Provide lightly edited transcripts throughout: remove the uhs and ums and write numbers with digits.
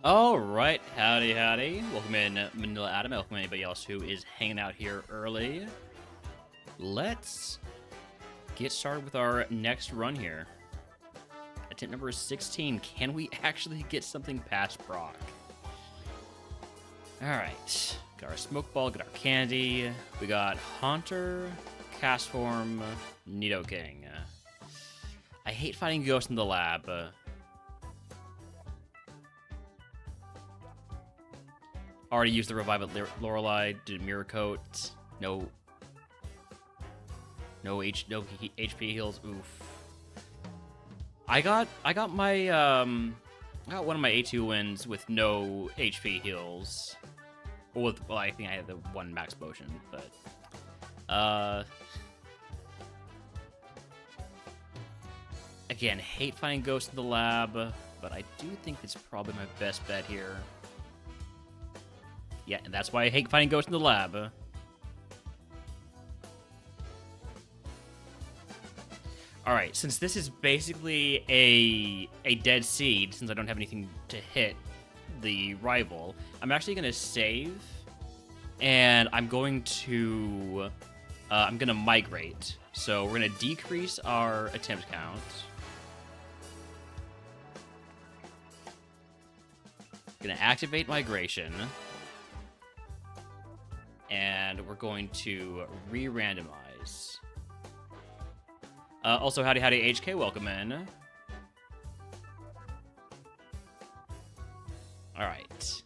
Alright, howdy. Welcome in, Manila Adam. Welcome anybody else who is hanging out here early. Let's get started with our next run here. Attempt number 16. Can we actually get something past Brock? Alright, got our smoke ball, got our candy. We got Haunter, Castform, Nidoking. I hate fighting ghosts in the lab. Already used the revive at Lorelei, did Mirror Coat, no HP heals. Oof. I got my I got one of my A2 wins with no HP heals. Well, I think I had the one max potion, but again, hate finding ghosts in the lab, but I do think it's probably my best bet here. Yeah, and that's why I hate finding ghosts in the lab. Alright, since this is basically a dead seed, since I don't have anything to hit the rival, I'm actually going to save, and I'm going to migrate. So we're going to decrease our attempt count. Going to activate migration. And we're going to re-randomize. Also, howdy HK, welcome in. Alright.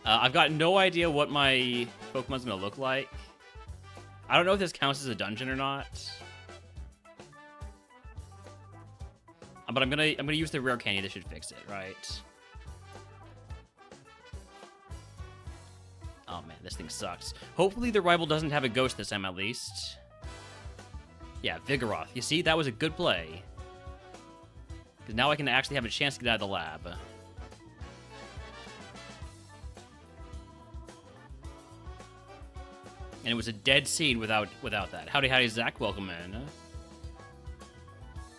I've got no idea what my Pokemon's gonna look like. I don't know if this counts as a dungeon or not. But I'm gonna use the rare candy. This should fix it, right? Oh man, this thing sucks. Hopefully the rival doesn't have a ghost this time at least. Yeah, Vigoroth. You see, that was a good play. Because now I can actually have a chance to get out of the lab. And it was a dead seed without that. Howdy, Zach. Welcome in.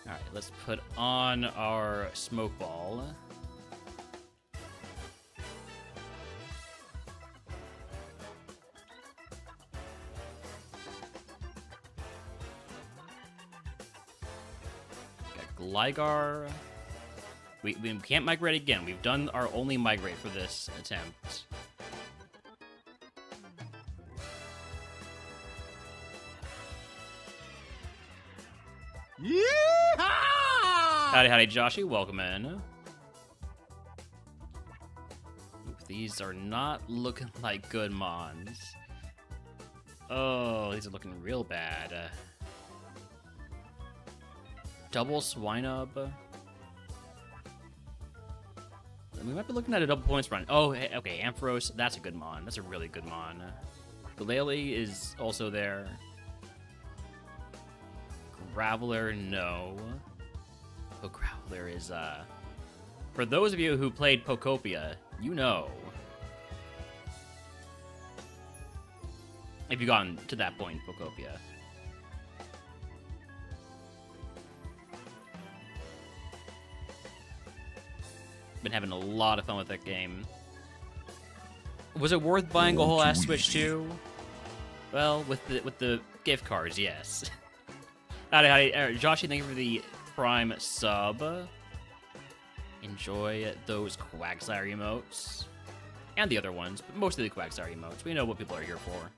Alright, let's put on our smoke ball. Gligar. We can't migrate again. We've done our only migrate for this attempt. Yeehaw! Howdy, Joshy. Welcome in. Oof, these are not looking like good mons. Oh, these are looking real bad. Double Swinub. We might be looking at a double points run. Oh, okay, Ampharos. That's a good mon. That's a really good mon. Glalie is also there. Graveler, no. Oh, Graveler is, for those of you who played Pokopia, you know. If you've gotten to that point in Pokopia. Been having a lot of fun with that game. Was it worth buying a whole ass Switch too? Well, with the gift cards, yes. Howdy, Joshy, thank you for the Prime sub. Enjoy those Quagsire emotes. And the other ones, but mostly the Quagsire emotes. We know what people are here for.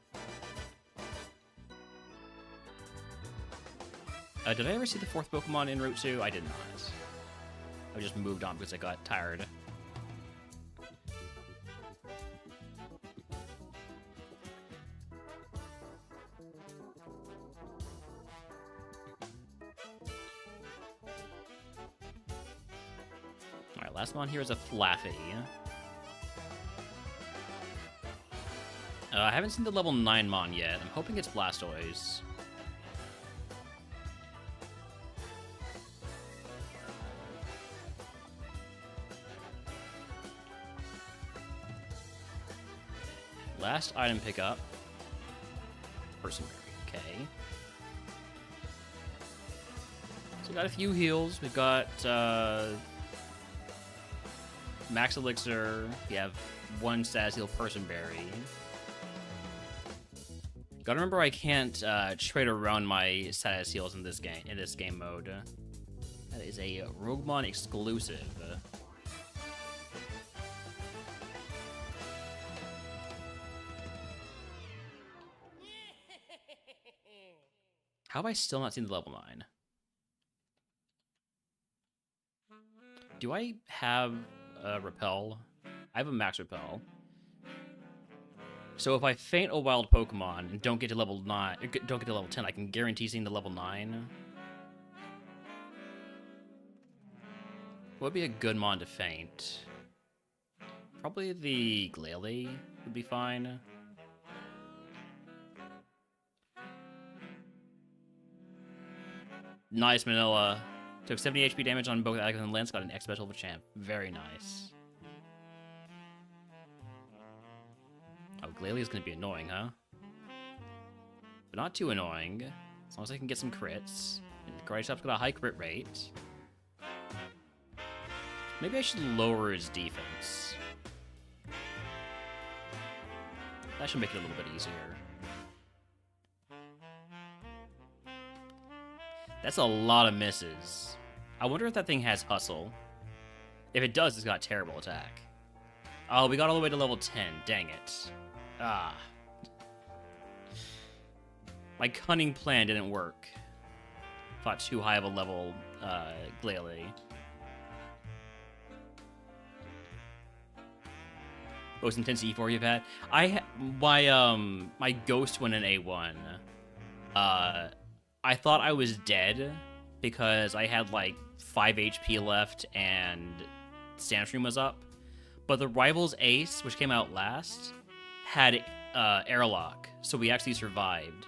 Did I ever see the fourth Pokemon in Route 2? I did not. I just moved on because I got tired. Alright, last one here is a Flaffy. I haven't seen the level 9 Mon yet. I'm hoping it's Blastoise. Last item pickup. Person berry. Okay. So we got a few heals. We've got Max Elixir. We have one status heal Person berry. Gotta remember I can't trade around my status heals in this game mode. That is a RogueMon exclusive. How have I still not seen the level 9? Do I have Repel? I have a Max Repel. So if I faint a wild Pokemon and don't get to level 9, don't get to level 10, I can guarantee seeing the level 9. What would be a good mon to faint? Probably the Glalie would be fine. Nice, Manila. Took 70 HP damage on both Agatha and Lance, got an X special of champ. Very nice. Oh, Glalie is going to be annoying, huh? But not too annoying. As long as I can get some crits. And Karate Chop's got a high crit rate. Maybe I should lower his defense. That should make it a little bit easier. That's a lot of misses. I wonder if that thing has Hustle. If it does, it's got terrible attack. Oh, we got all the way to level 10. Dang it. Ah. My cunning plan didn't work. Fought too high of a level, Glalie. Most intense E4 you've had? My Ghost went in A1. I thought I was dead because I had like 5 HP left and Sandstream was up. But the Rivals Ace, which came out last, had airlock, so we actually survived.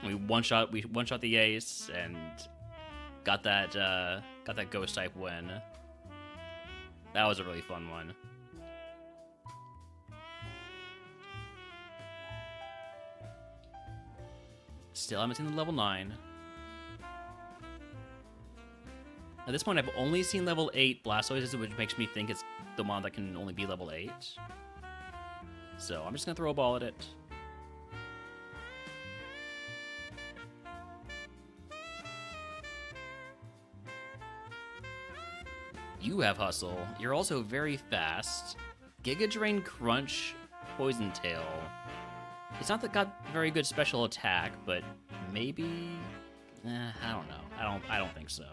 We one shot the Ace and got that Ghost type win. That was a really fun one. Still haven't seen the level 9. At this point, I've only seen level 8 Blastoise, which makes me think it's the mon that can only be level 8. So I'm just going to throw a ball at it. You have Hustle. You're also very fast. Giga Drain, Crunch, Poison Tail. It's not that got very good special attack, but maybe... I don't know. I don't think so.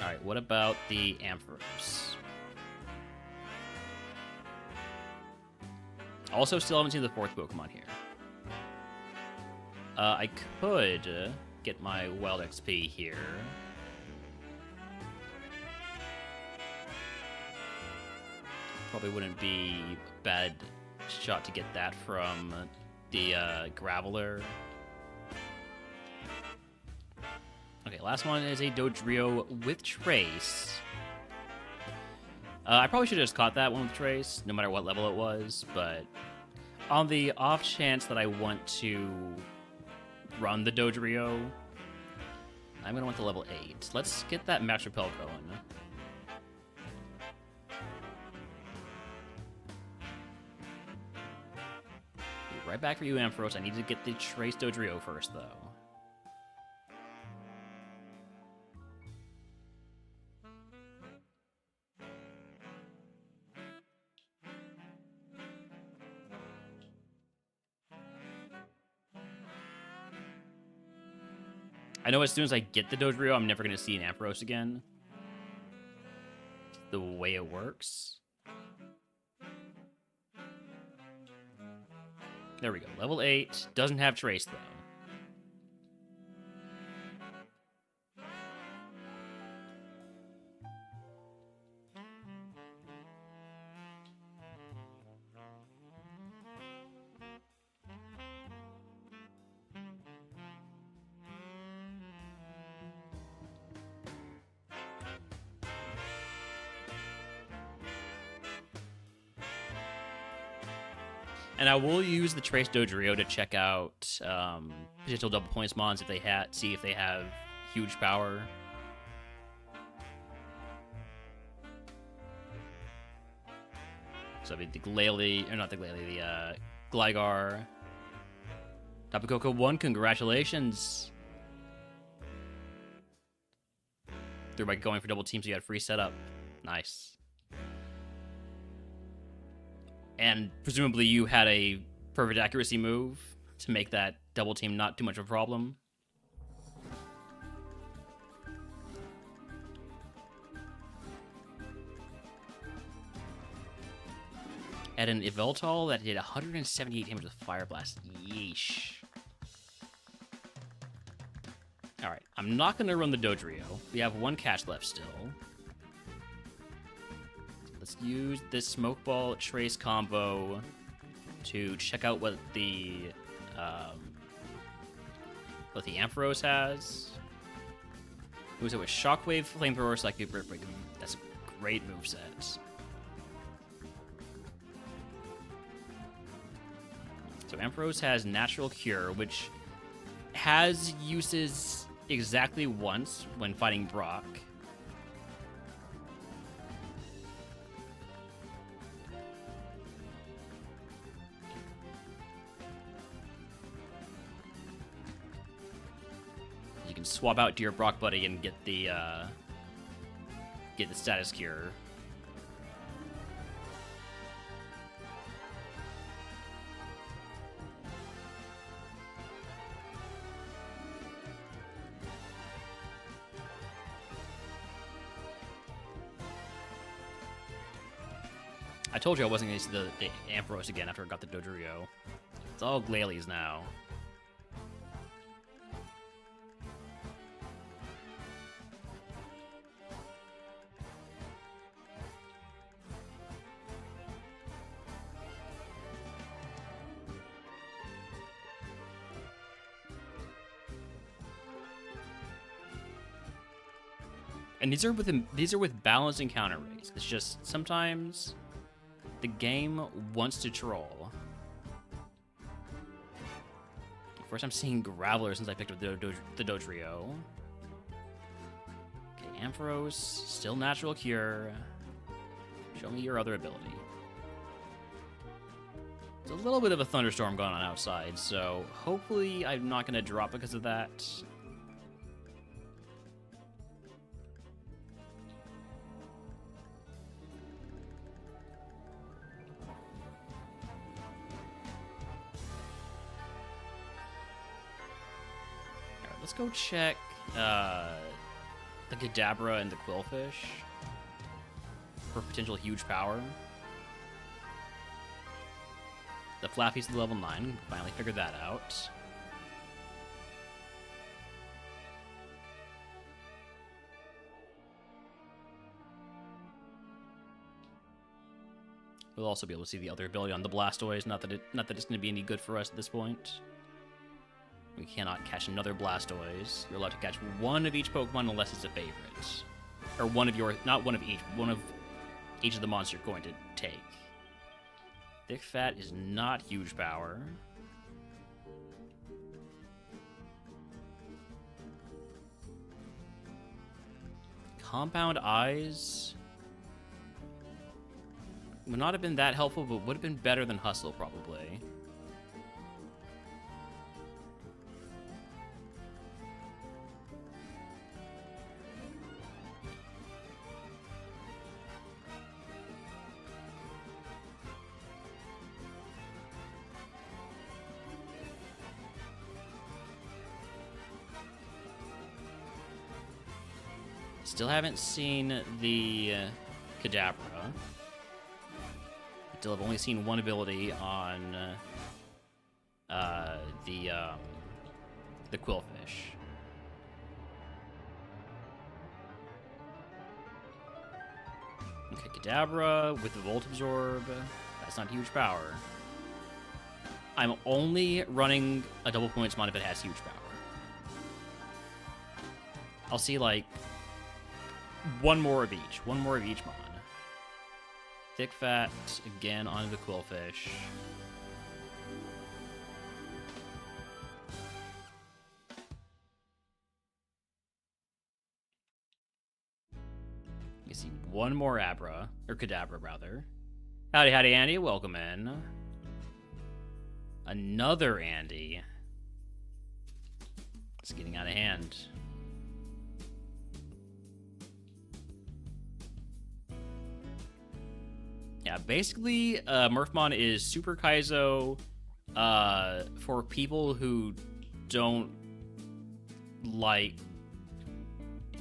Alright, what about the Ampharos? Also, still haven't seen the 4th Pokemon here. I could get my Wild XP here. Probably wouldn't be a bad shot to get that from the Graveler. Okay, last one is a Dodrio with Trace. I probably should have just caught that one with Trace, no matter what level it was, but on the off chance that I want to run the Dodrio, I'm going to want the level 8. Let's get that Max Repel going. Right back for you, Ampharos. I need to get the Trace Dodrio first, though. I know as soon as I get the Dodrio, I'm never going to see an Ampharos again. The way it works. There we go. Level 8. Doesn't have Trace, though. And I will use the Trace Dodrio to check out potential double points mons if they see if they have huge power. So I mean the Glalie, or not the Glalie, the Gligar. Tapu Koko 1, congratulations. They're by going for double teams, so you got a free setup. Nice. And presumably you had a perfect accuracy move to make that double team not too much of a problem. At an Yveltal that did 178 damage with Fire Blast. Yeesh. Alright, I'm not going to run the Dodrio. We have one catch left still. Let's use this Smoke Ball Trace combo to check out what the Ampharos has. Moves it with Shockwave, Flamethrower, Psychic Brick. That's a great moveset. So Ampharos has Natural Cure, which has uses exactly once when fighting Brock. You can swap out to your Brock buddy and get the status cure. I told you I wasn't going to see the Ampharos again after I got the Dodrio. It's all Glalies now. And these are with balanced encounter rates. It's just sometimes the game wants to troll. First, I'm seeing Graveler since I picked up the Dodrio. Okay, Ampharos, still Natural Cure. Show me your other ability. There's a little bit of a thunderstorm going on outside, so hopefully I'm not going to drop because of that. Let's go check the Kadabra and the Quillfish for potential huge power. The Flappy's level 9. Finally figured that out. We'll also be able to see the other ability on the Blastoise. Not that it's going to be any good for us at this point. We cannot catch another Blastoise. You're allowed to catch one of each Pokemon unless it's a favorite. Or one of your... Not one of each. One of each of the monsters you're going to take. Thick Fat is not huge power. Compound Eyes would not have been that helpful, but would have been better than Hustle, probably. Still haven't seen the Kadabra. Still have only seen one ability on the Quillfish. Okay, Kadabra with the Volt Absorb. That's not huge power. I'm only running a double points mon if it has huge power. I'll see like one more of each mon. Thick Fat again onto the Quillfish. one more Abra, or Kadabra, rather. Howdy, howdy, Andy. Welcome in. Another Andy. It's getting out of hand. Yeah, basically, Murphmon is Super Kaizo for people who don't like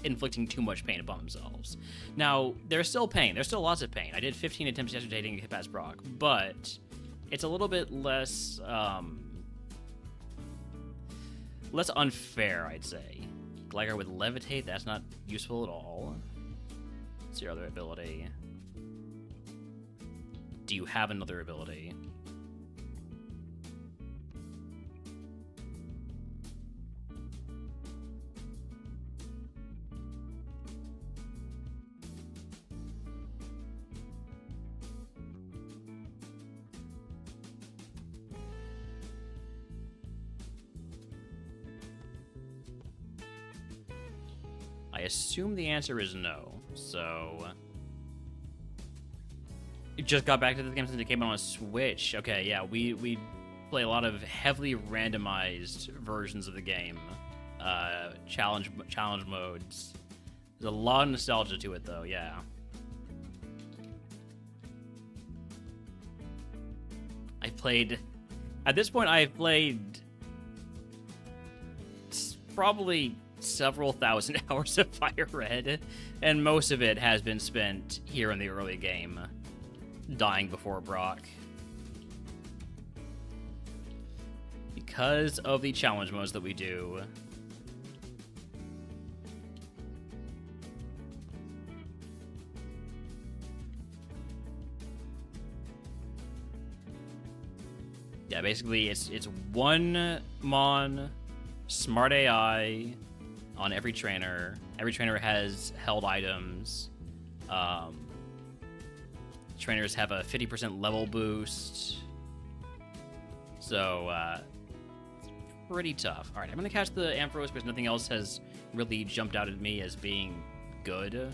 inflicting too much pain upon themselves. Now, there's still pain. There's still lots of pain. I did 15 attempts yesterday to get past Brock, but it's a little bit less less unfair, I'd say. Gligar with Levitate, that's not useful at all. What's your other ability? Do you have another ability? I assume the answer is no, so... You just got back to the game since it came out on Switch. Okay, yeah, we play a lot of heavily randomized versions of the game. Challenge modes. There's a lot of nostalgia to it, though, yeah. At this point, I've played probably several thousand hours of Fire Red, and most of it has been spent here in the early game, dying before Brock. Because of the challenge modes that we do. Yeah, basically it's one Mon, smart AI on every trainer. Every trainer has held items. Trainers have a 50% level boost. So, pretty tough. Alright, I'm going to catch the Ampharos because nothing else has really jumped out at me as being good.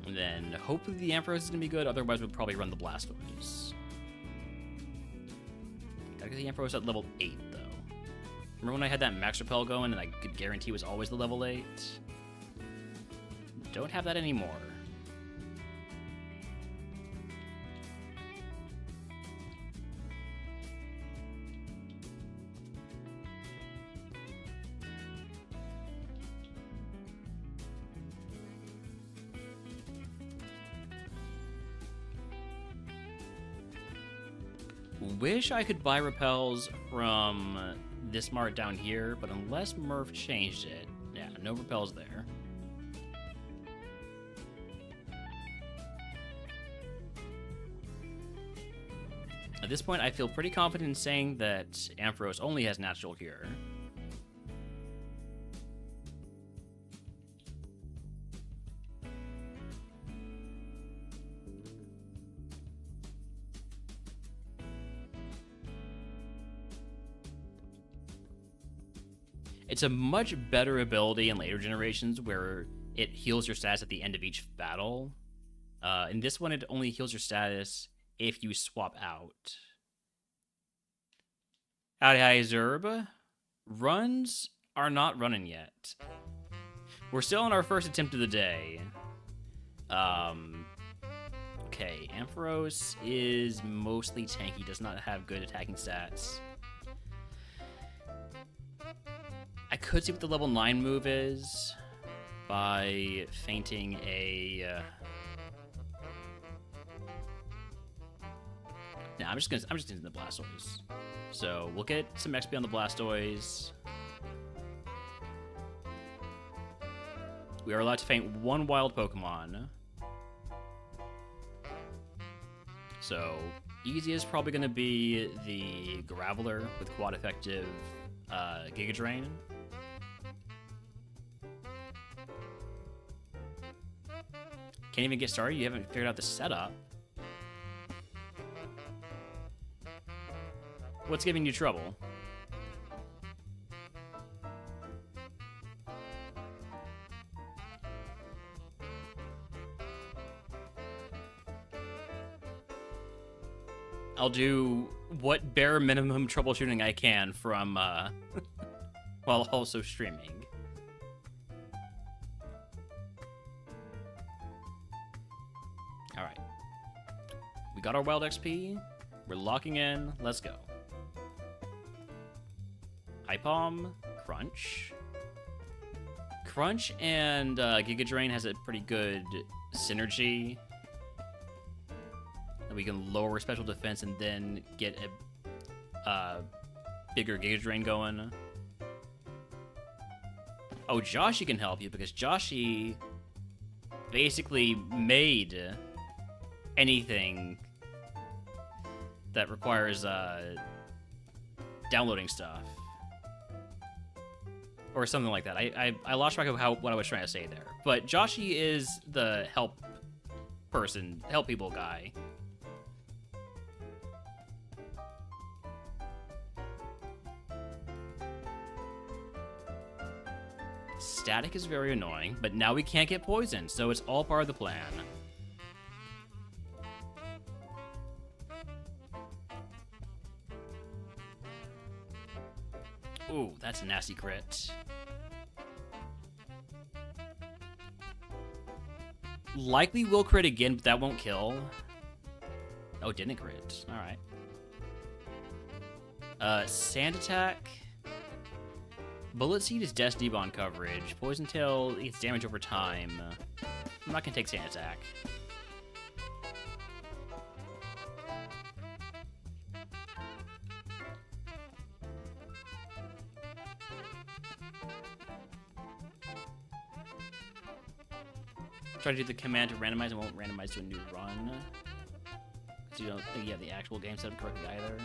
And then hopefully the Ampharos is going to be good, otherwise we'll probably run the Blastoise. Gotta get the Ampharos at level 8, though. Remember when I had that Max Repel going and I could guarantee it was always the level 8? Don't have that anymore. Wish I could buy repels from this mart down here, but unless Murph changed it, yeah, no repels there. At this point, I feel pretty confident in saying that Ampharos only has natural cure. It's a much better ability in later generations where it heals your status at the end of each battle. In this one, it only heals your status if you swap out. Howdy, hi, Zerb. Runs are not running yet. We're still on our first attempt of the day. Okay, Ampharos is mostly tanky, does not have good attacking stats. I could see what the level 9 move is by feinting a... Nah, I'm just gonna the Blastoise. So we'll get some XP on the Blastoise. We are allowed to feint one wild Pokemon. So easy is probably gonna be the Graveler with quad effective Giga Drain. can't even get started? You haven't figured out the setup? What's giving you trouble? I'll do what bare minimum troubleshooting I can from, while also streaming. Alright. We got our wild XP. We're locking in. Let's go. Hypom, Crunch. Crunch and Giga Drain has a pretty good synergy. We can lower special defense and then get a bigger Giga Drain going. Oh, Joshi can help you because Joshi basically made anything that requires downloading stuff. Or something like that. I lost track of what I was trying to say there. But Joshi is the help person, help people guy. Static is very annoying, but now we can't get poisoned, so it's all part of the plan. Ooh, that's a nasty crit. Likely will crit again, but that won't kill. Oh, didn't crit. Alright. Sand attack. Bullet Seed is Death Deep on coverage. Poison Tail gets damage over time. I'm not gonna take Sand attack. Try to do the command to randomize and won't randomize to a new run. Because you don't think you have the actual game set up correctly either.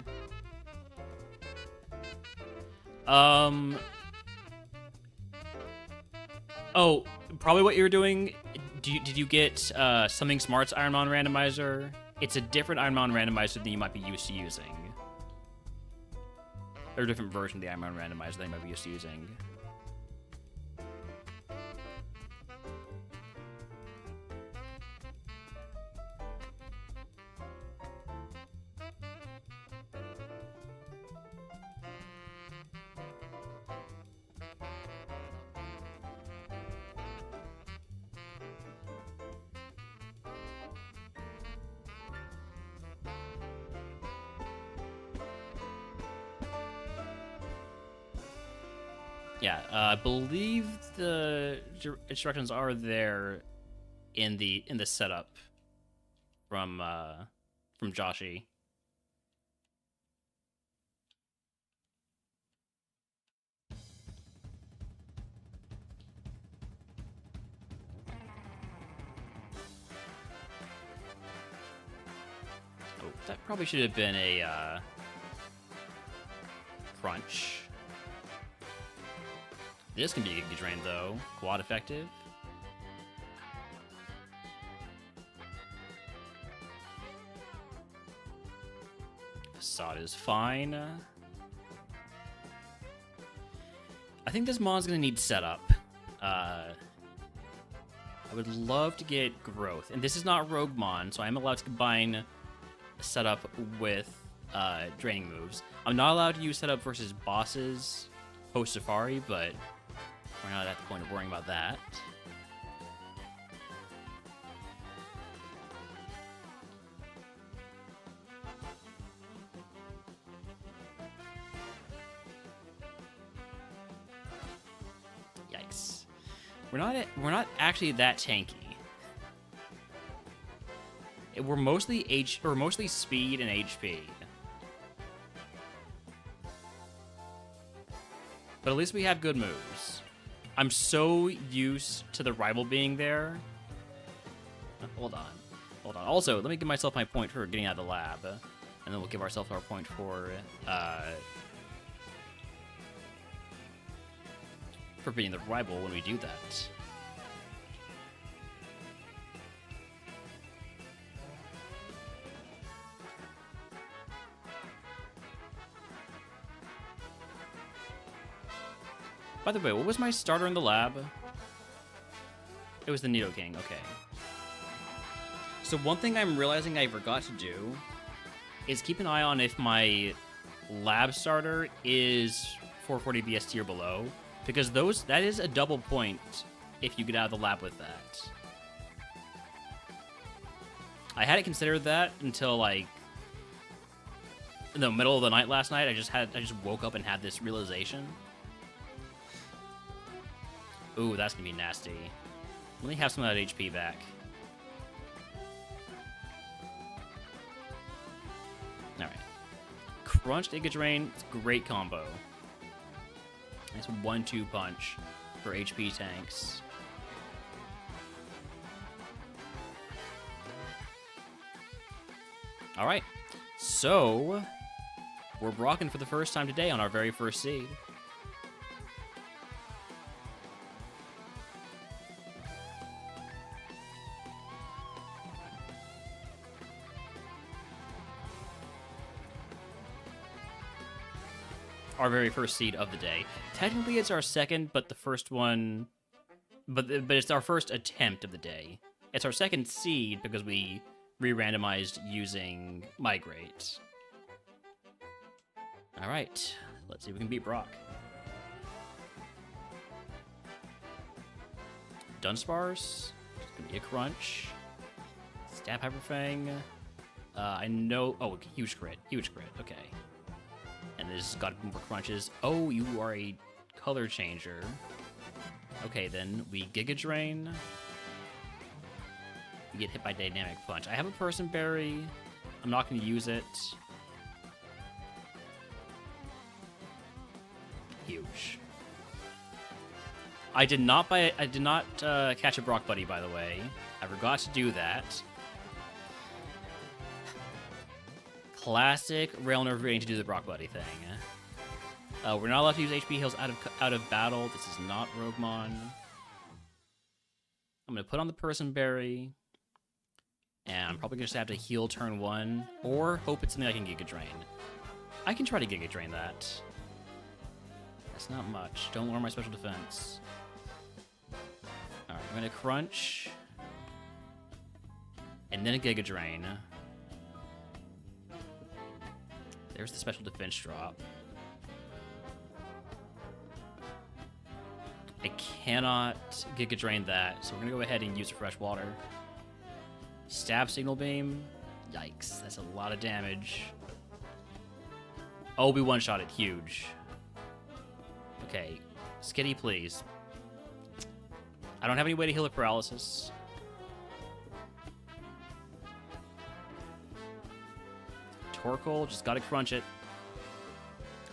Oh, probably what you're doing. Did you get Something Smart's Ironmon randomizer? It's a different Ironmon randomizer than you might be used to using. Or a different version of the Ironmon randomizer that you might be used to using. Yeah, I believe the instructions are there in the setup from Joshi. Oh, that probably should have been a crunch. This can be a Giga Drain, though. Quad effective. Facade is fine. I think this mon's gonna need setup. I would love to get growth. And this is not RogueMon, so I'm allowed to combine setup with draining moves. I'm not allowed to use setup versus bosses post-Safari, but we're not at the point of worrying about that. Yikes. We're not actually that tanky. We're mostly speed and HP. But at least we have good moves. I'm so used to the rival being there. Hold on. Also, let me give myself my point for getting out of the lab. And then we'll give ourselves our point for beating the rival when we do that. By the way, what was my starter in the lab? It was the Nidoking, okay. So one thing I'm realizing I forgot to do is keep an eye on if my lab starter is 440 BST or below, because that is a double point if you get out of the lab with that. I hadn't considered that until like in the middle of the night last night. I just woke up and had this realization. Ooh, that's gonna be nasty. Let me have some of that HP back. Alright. Crunched Giga Drain, it's a great combo. Nice 1-2 punch for HP tanks. Alright. So, we're rocking for the first time today on our very first seed. Our very first seed of the day. Technically, it's our second, but the first one... But it's our first attempt of the day. It's our second seed because we re-randomized using Migrate. Alright, let's see if we can beat Brock. Dunsparce, it's gonna be a crunch. Stab Hyperfang. I know... Oh, huge crit, okay. And this has got more crunches. Oh, you are a color changer. Okay, then we Giga Drain. We get hit by Dynamic Punch. I have a Person Berry. I'm not going to use it. Huge. I did not catch a Brock Buddy, by the way. I forgot to do that. Classic Rail Nerve forgetting to do the Brock Buddy thing. We're not allowed to use HP heals out of battle. This is not RogueMon. I'm going to put on the Person Berry. And I'm probably going to just have to heal turn 1. Or hope it's something I can Giga Drain. I can try to Giga Drain that. That's not much. Don't lower my special defense. Alright, I'm going to Crunch. And then a Giga Drain. There's the special defense drop. I cannot Giga Drain that, so we're going to go ahead and use Fresh Water. Stab Signal Beam. Yikes, that's a lot of damage. Oh, we one-shot it. Huge. Okay, Skitty, please. I don't have any way to heal the paralysis. Torkoal, just gotta crunch it.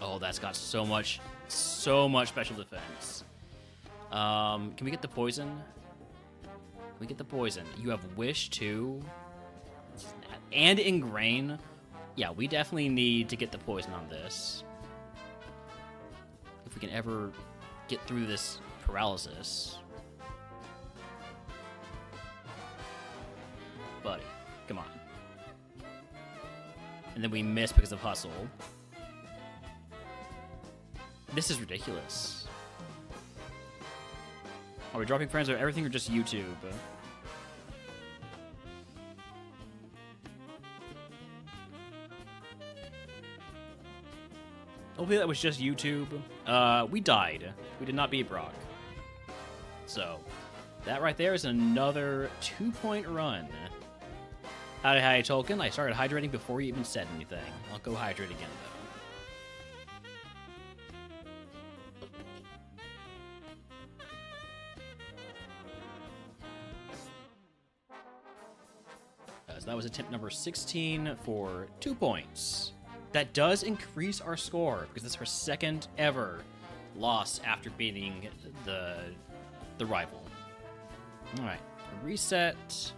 Oh, that's got so much special defense. Can we get the poison? Can we get the poison? You have Wish too, and Ingrain. Yeah, we definitely need to get the poison on this if we can ever get through this paralysis. Buddy, come on. And then we miss because of Hustle. This is ridiculous. Are we dropping frames or everything or just YouTube? Hopefully that was just YouTube. We died. We did not beat Brock. So, that right there is another 2-point run. Howdy, Tolkien. I started hydrating before you even said anything. I'll go hydrate again, though. So that was attempt number 16 for 2 points. That does increase our score, because this is our second ever loss after beating the rival. Alright, reset.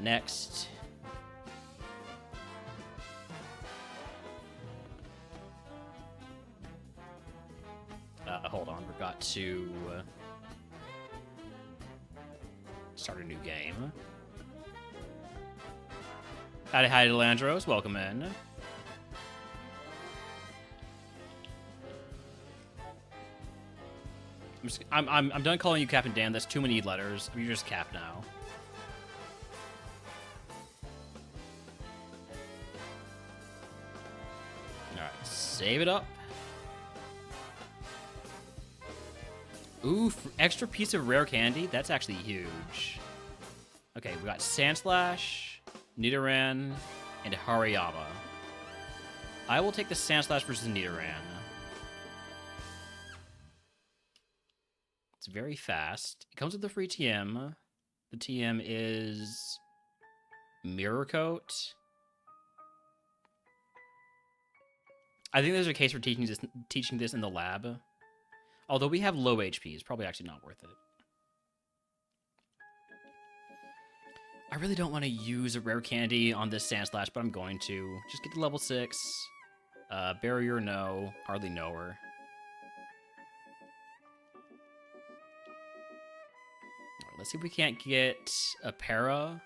Next. Hold on, forgot to start a new game. Hi, Delandros, welcome in. I'm done calling you Captain Dan. That's too many letters. You're just Cap now. Alright, save it up. Ooh, extra piece of rare candy? That's actually huge. Okay, we got Sandslash, Nidoran, and Hariyama. I will take the Sandslash versus Nidoran. It's very fast. It comes with a free TM. The TM is Mirror Coat. I think there's a case for teaching this in the lab. Although we have low HP, it's probably actually not worth it. I really don't want to use a rare candy on this Sandslash, but I'm going to. Just get to level 6. Barrier, no. Hardly know her. Let's see if we can't get a Para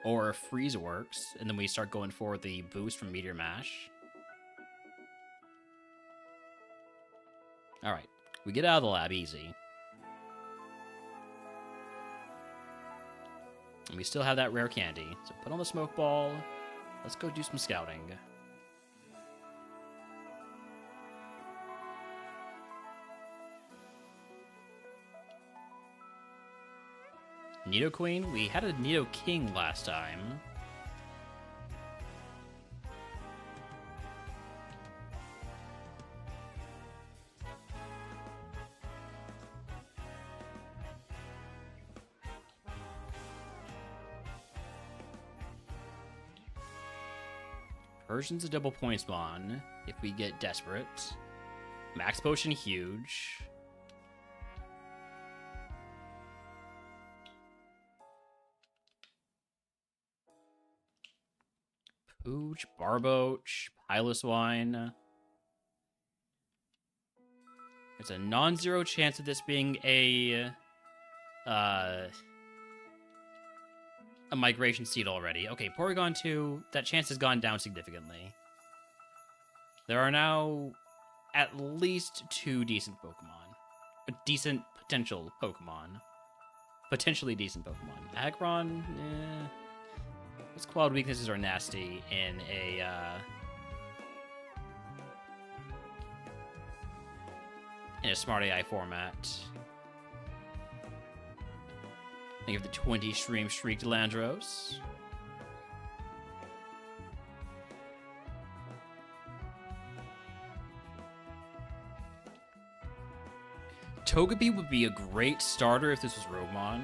or a Freeze Works, and then we start going for the boost from Meteor Mash. Alright, we get out of the lab easy. And we still have that rare candy. So put on the Smoke Ball. Let's go do some scouting. Nidoqueen? We had a Nidoking last time. Persian's a double point spawn if we get desperate. Max Potion, huge. Pooch, Barboach, Piloswine. There's a non-zero chance of this being a migration seed already. Okay, Porygon 2, that chance has gone down significantly. There are now at least 2 decent Pokemon. Decent potential Pokemon. Potentially decent Pokemon. Aggron, eh. Its quad weaknesses are nasty in a Smart AI format. I have the 20 Stream Shriek Landros. Togepi would be a great starter if this was RogueMon.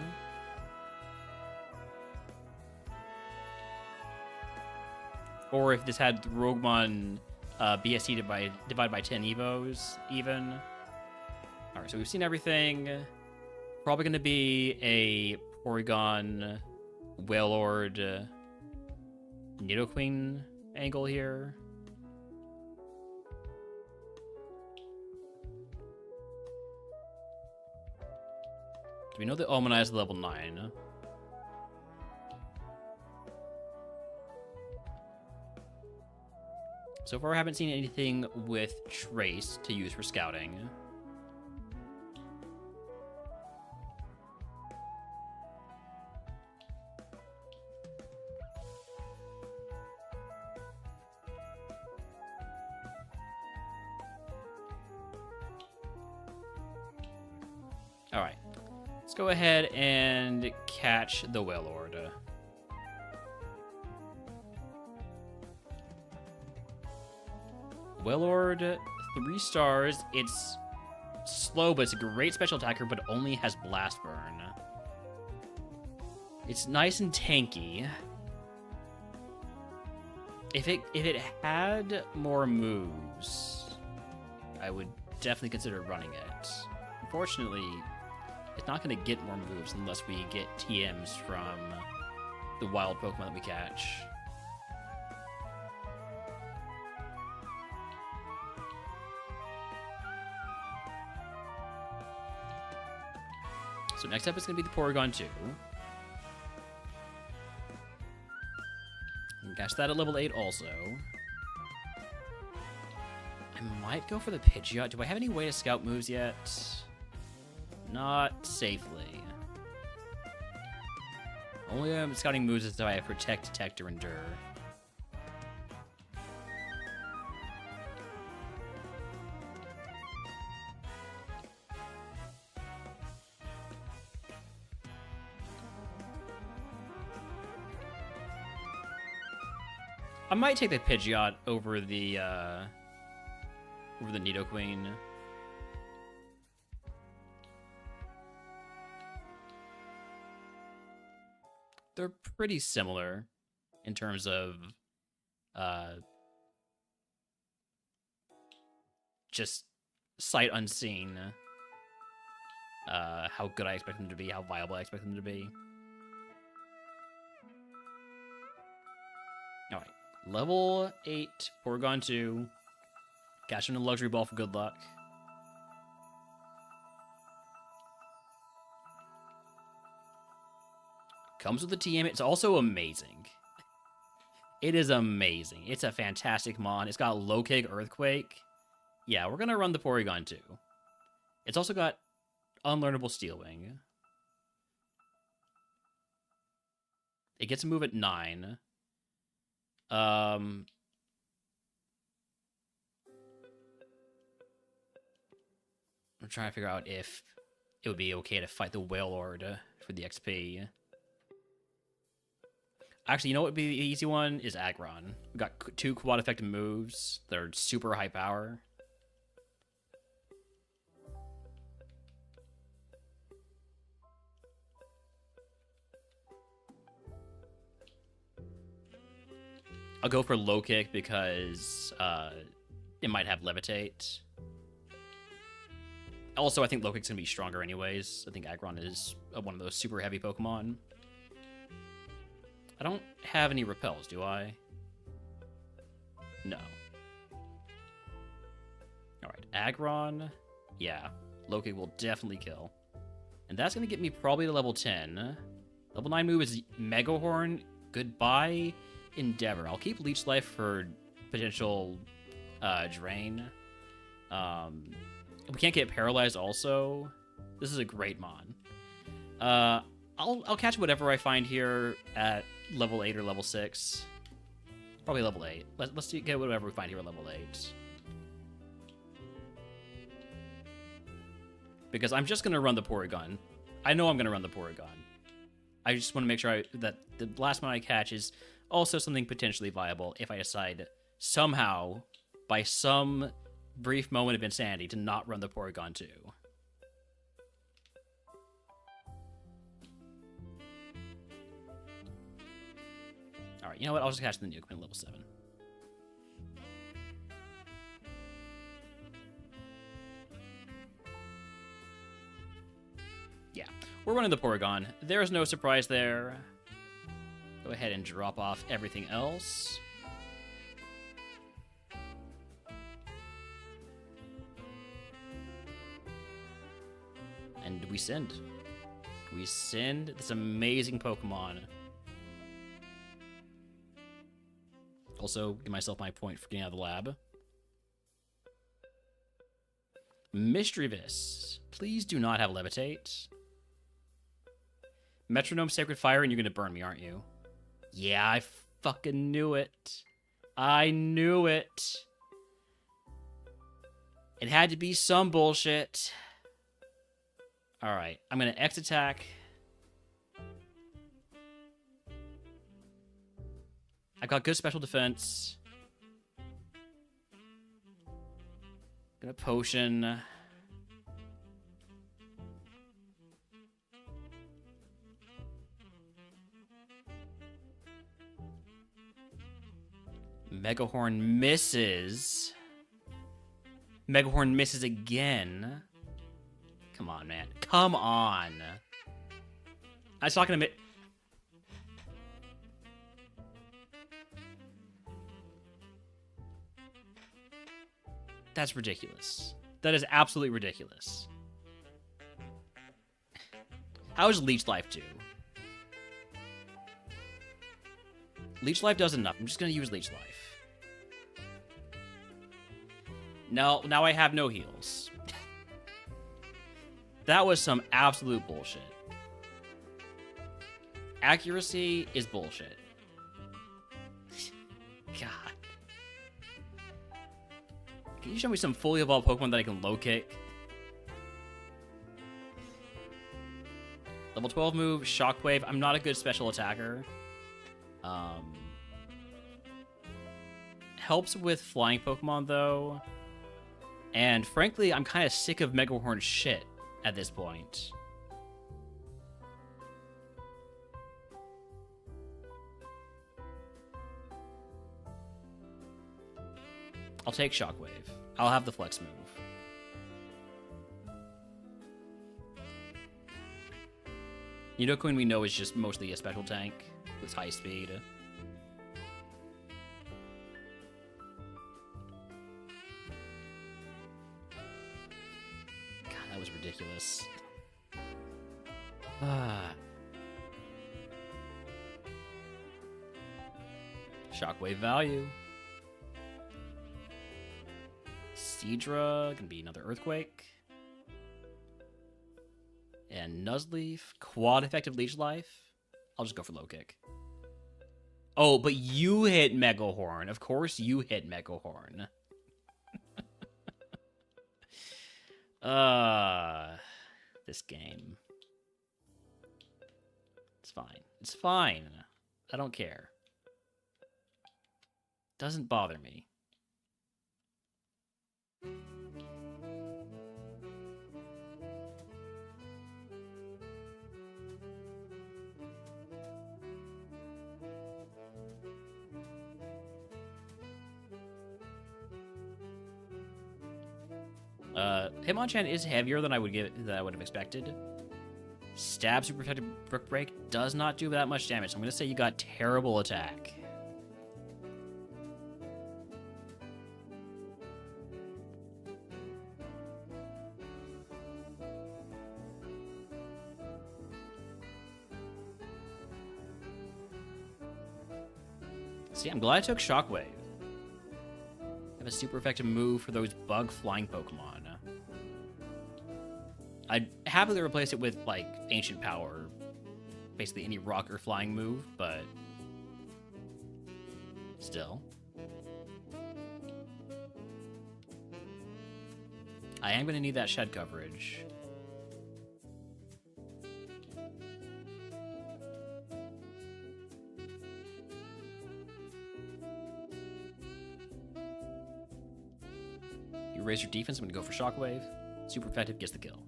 Or if this had RogueMon BSC divided by 10 Evos, even. Alright, so we've seen everything. Probably going to be a Porygon, Wailord, Nidoqueen angle here. Do we know that Omanyte is level 9? So far, I haven't seen anything with Trace to use for scouting. Alright, let's go ahead and catch the Wailord. Wailord, 3 stars. It's slow, but it's a great special attacker, but only has Blast Burn. It's nice and tanky. If it had more moves, I would definitely consider running it. Unfortunately, it's not going to get more moves unless we get TMs from the wild Pokemon that we catch. So next up is going to be the Porygon 2. Catch that at level 8 also. I might go for the Pidgeot. Do I have any way to scout moves yet? Not safely. Only scouting moves is if I have Protect, Detect, or Endure. I might take the Pidgeot over the Nidoqueen. They're pretty similar in terms of just sight unseen. How good I expect them to be, how viable I expect them to be. Alright. Level 8, Porygon 2. Cash in a Luxury Ball for good luck. Comes with a TM. It's also amazing. It is amazing. It's a fantastic mon. It's got Low Kick, Earthquake. Yeah, we're going to run the Porygon 2. It's also got Unlearnable Steel Wing. It gets a move at 9. I'm trying to figure out if it would be okay to fight the Wailord for the XP. Actually, you know what would be the easy one? Is Aggron. We've got 2 quad effective moves. They're super high power. I'll go for Low Kick because it might have Levitate. Also, I think Low Kick's going to be stronger anyways. I think Aggron is one of those super heavy Pokemon. I don't have any repels, do I? No. Alright, Aggron. Yeah, Low Kick will definitely kill. And that's going to get me probably to level 10. Level 9 move is Mega Horn. Goodbye, Endeavor. I'll keep Leech Life for potential drain. We can't get paralyzed also. This is a great mon. I'll catch whatever I find here at level 8 or level 6. Probably level 8. Let's get whatever we find here at level 8. Because I'm just going to run the Porygon. I know I'm going to run the Porygon. I just want to make sure that the last one I catch is also something potentially viable if I decide somehow, by some brief moment of insanity, to not run the Porygon 2. Alright, you know what? I'll just catch the Nidoqueen level 7. Yeah, we're running the Porygon. There is no surprise there. Go ahead and drop off everything else. And we send. We send this amazing Pokemon. Also, give myself my point for getting out of the lab. Mischievous. Please do not have Levitate. Metronome, Sacred Fire, and you're going to burn me, aren't you? Yeah, I fucking knew it. I knew it. It had to be some bullshit. Alright, I'm going to X attack. I've got good special defense. Gonna potion. Megahorn misses. Megahorn misses again. Come on, man. Come on. I was talking to That's ridiculous. That is absolutely ridiculous. How is Leech Life do? Leech Life does enough. I'm just going to use Leech Life. No, now I have no heals. That was some absolute bullshit. Accuracy is bullshit. God. Can you show me some fully evolved Pokemon that I can low kick? Level 12 move, Shockwave. I'm not a good special attacker. Helps with flying Pokemon, though. And frankly, I'm kind of sick of Megahorn's shit at this point. I'll take Shockwave. I'll have the Flex move. Nidoqueen we know is just mostly a special tank with high speed. God, that was ridiculous. Shockwave value. Seadra, gonna be another Earthquake. And Nuzleaf, quad effective Leech Life. I'll just go for low kick. Oh, but you hit Megahorn. Of course you hit Megahorn. This game. It's fine. It's fine. I don't care. Doesn't bother me. Hitmonchan is heavier than I would have expected. Stab super effective Brick Break does not do that much damage. So I'm gonna say you got terrible attack. See, I'm glad I took Shockwave. I have a super effective move for those bug flying Pokemon. I'd happily replace it with, like, Ancient Power. Basically any rock or flying move, but still. I am going to need that shed coverage. You raise your defense, I'm going to go for Shockwave. Super effective, gets the kill.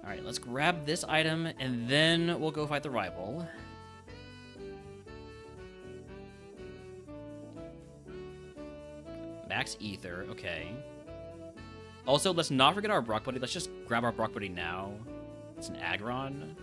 Alright, let's grab this item, and then we'll go fight the rival. Max Ether, okay. Also, let's not forget our Brock Buddy. Let's just grab our Brock Buddy now. It's an Aggron.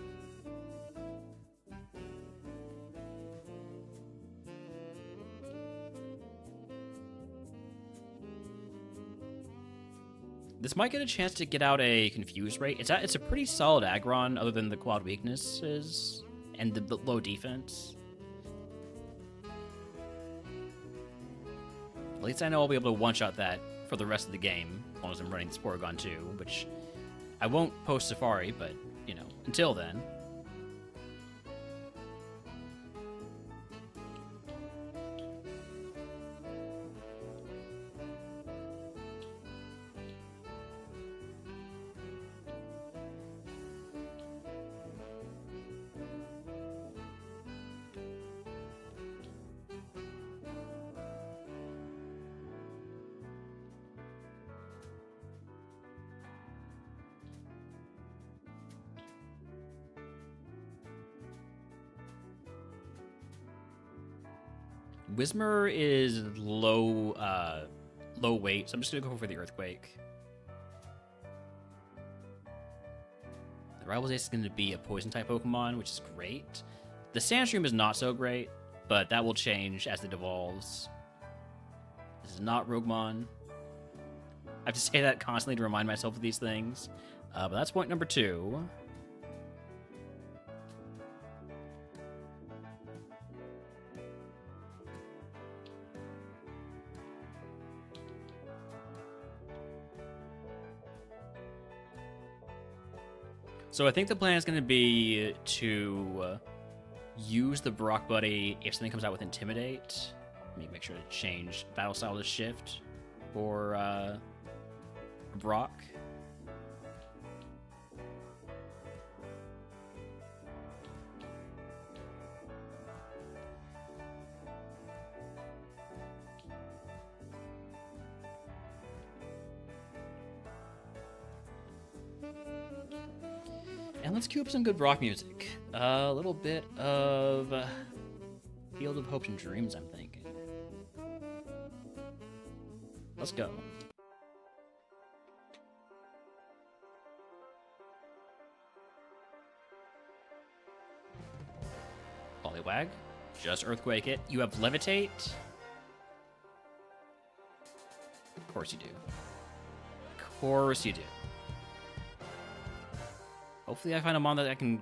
This might get a chance to get out a Confuse rate. It's a pretty solid Aggron, other than the quad weaknesses and the low defense. At least I know I'll be able to one-shot that for the rest of the game, as long as I'm running Sporagon 2, which I won't post Safari, but, you know, until then. Whismur is low weight, so I'm just gonna go for the Earthquake. The Rival's Ace is gonna be a Poison-type Pokemon, which is great. The Sandstream is not so great, but that will change as it evolves. This is not RogueMon. I have to say that constantly to remind myself of these things. But that's point number 2. So I think the plan is going to be to use the Brock Buddy if something comes out with Intimidate. Let me make sure to change battle style to Shift for Brock. And let's cue up some good rock music. A little bit of Field of Hopes and Dreams, I'm thinking. Let's go. Poliwag. Just Earthquake it. You have Levitate. Of course you do. Of course you do. Hopefully I find a mon that I can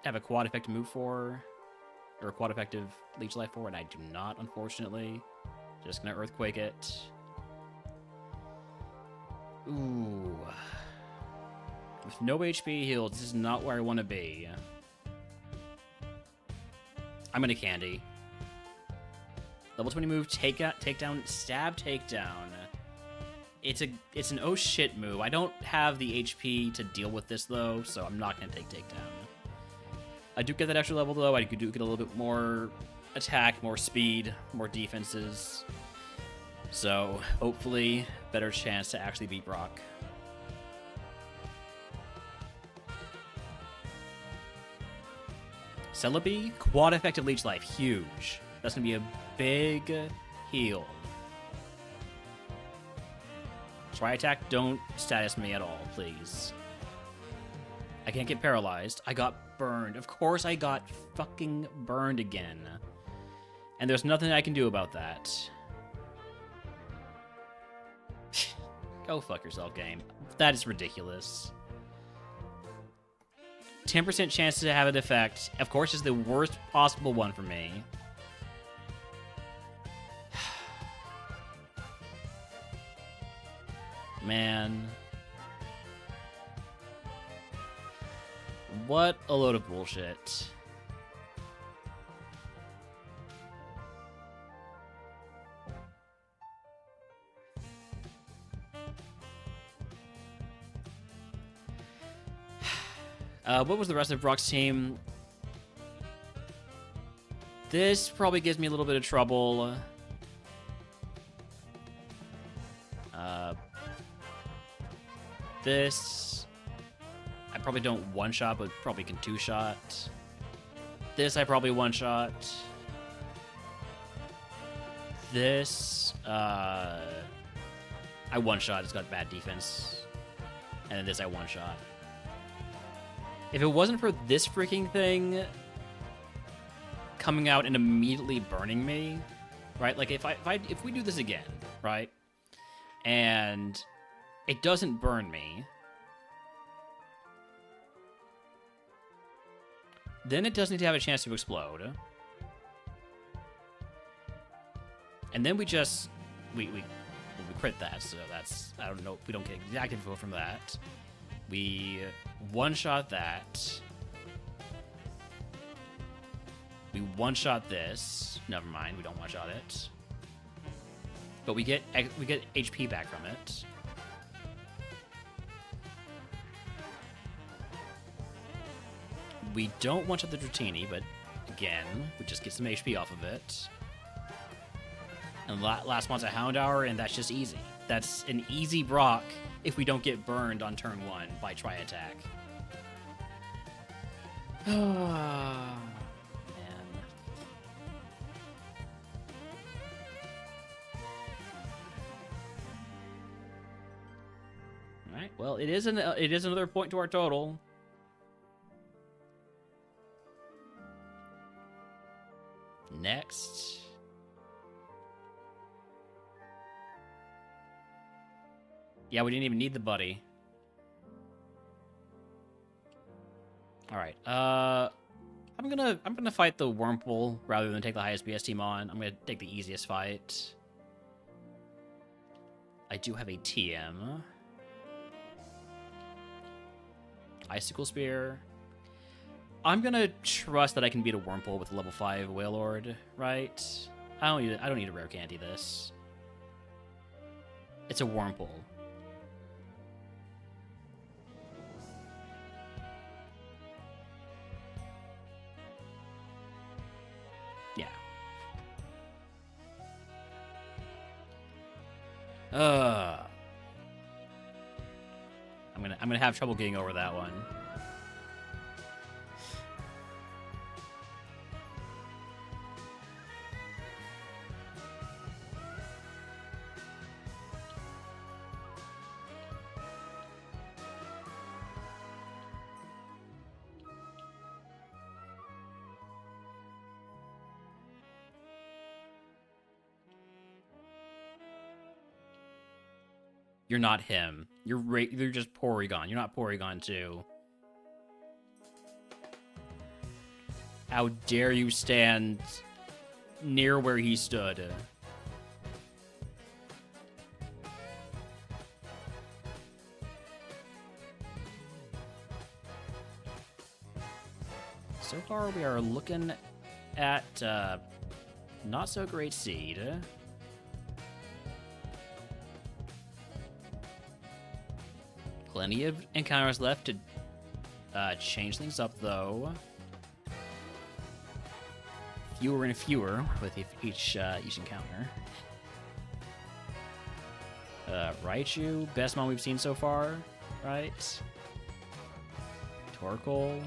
have a quad effective move for, or a quad effective leech life for, and I do not, unfortunately. Just gonna Earthquake it. Ooh. With no HP healed, this is not where I want to be. I'm gonna Candy. Level 20 move, takedown, stab, takedown. It's an oh shit move. I don't have the HP to deal with this though, so I'm not gonna take takedown. I do get that extra level though. I do get a little bit more attack, more speed, more defenses. So hopefully, better chance to actually beat Brock. Celebi, quad effective leech life, huge. That's gonna be a big heal. Try attack, don't status me at all, please. I can't get paralyzed. I got burned. Of course I got fucking burned again. And there's nothing I can do about that. Go fuck yourself, game. That is ridiculous. 10% chance to have a defect. Of course, is the worst possible one for me. Man. What a load of bullshit. What was the rest of Brock's team? This probably gives me a little bit of trouble. This, I probably don't one-shot, but probably can two-shot. This, I probably one-shot. This, I one-shot. It's got bad defense. And then this, I one-shot. If it wasn't for this freaking thing coming out and immediately burning me, right? Like, if we do this again, right? And it doesn't burn me, then it does need to have a chance to explode. And then we just we crit that, so that's, I don't know, we don't get exact info from that. We one-shot that. We one-shot this. Never mind, we don't one-shot it. But we get HP back from it. We don't one-shot the Dratini, but again, we just get some HP off of it. And last one's a Hound Hour, and that's just easy. That's an easy Brock if we don't get burned on turn 1 by Tri-Attack. Man. Alright, well, it is another point to our total. Next. Yeah, we didn't even need the buddy. All right. I'm gonna fight the Wurmple rather than take the highest BS team on. I'm gonna take the easiest fight. I do have a TM. Icicle Spear. I'm gonna trust that I can beat a Wurmple with a level 5 Wailord, right? I don't need a rare candy this. It's a Wurmple. Yeah. I'm gonna have trouble getting over that one. You're not him. You're just Porygon. You're not Porygon 2. How dare you stand near where he stood? So far, we are looking at not so great seed. Plenty of encounters left to change things up, though. Fewer and fewer with each encounter. Raichu, best mon we've seen so far, right? Torkoal.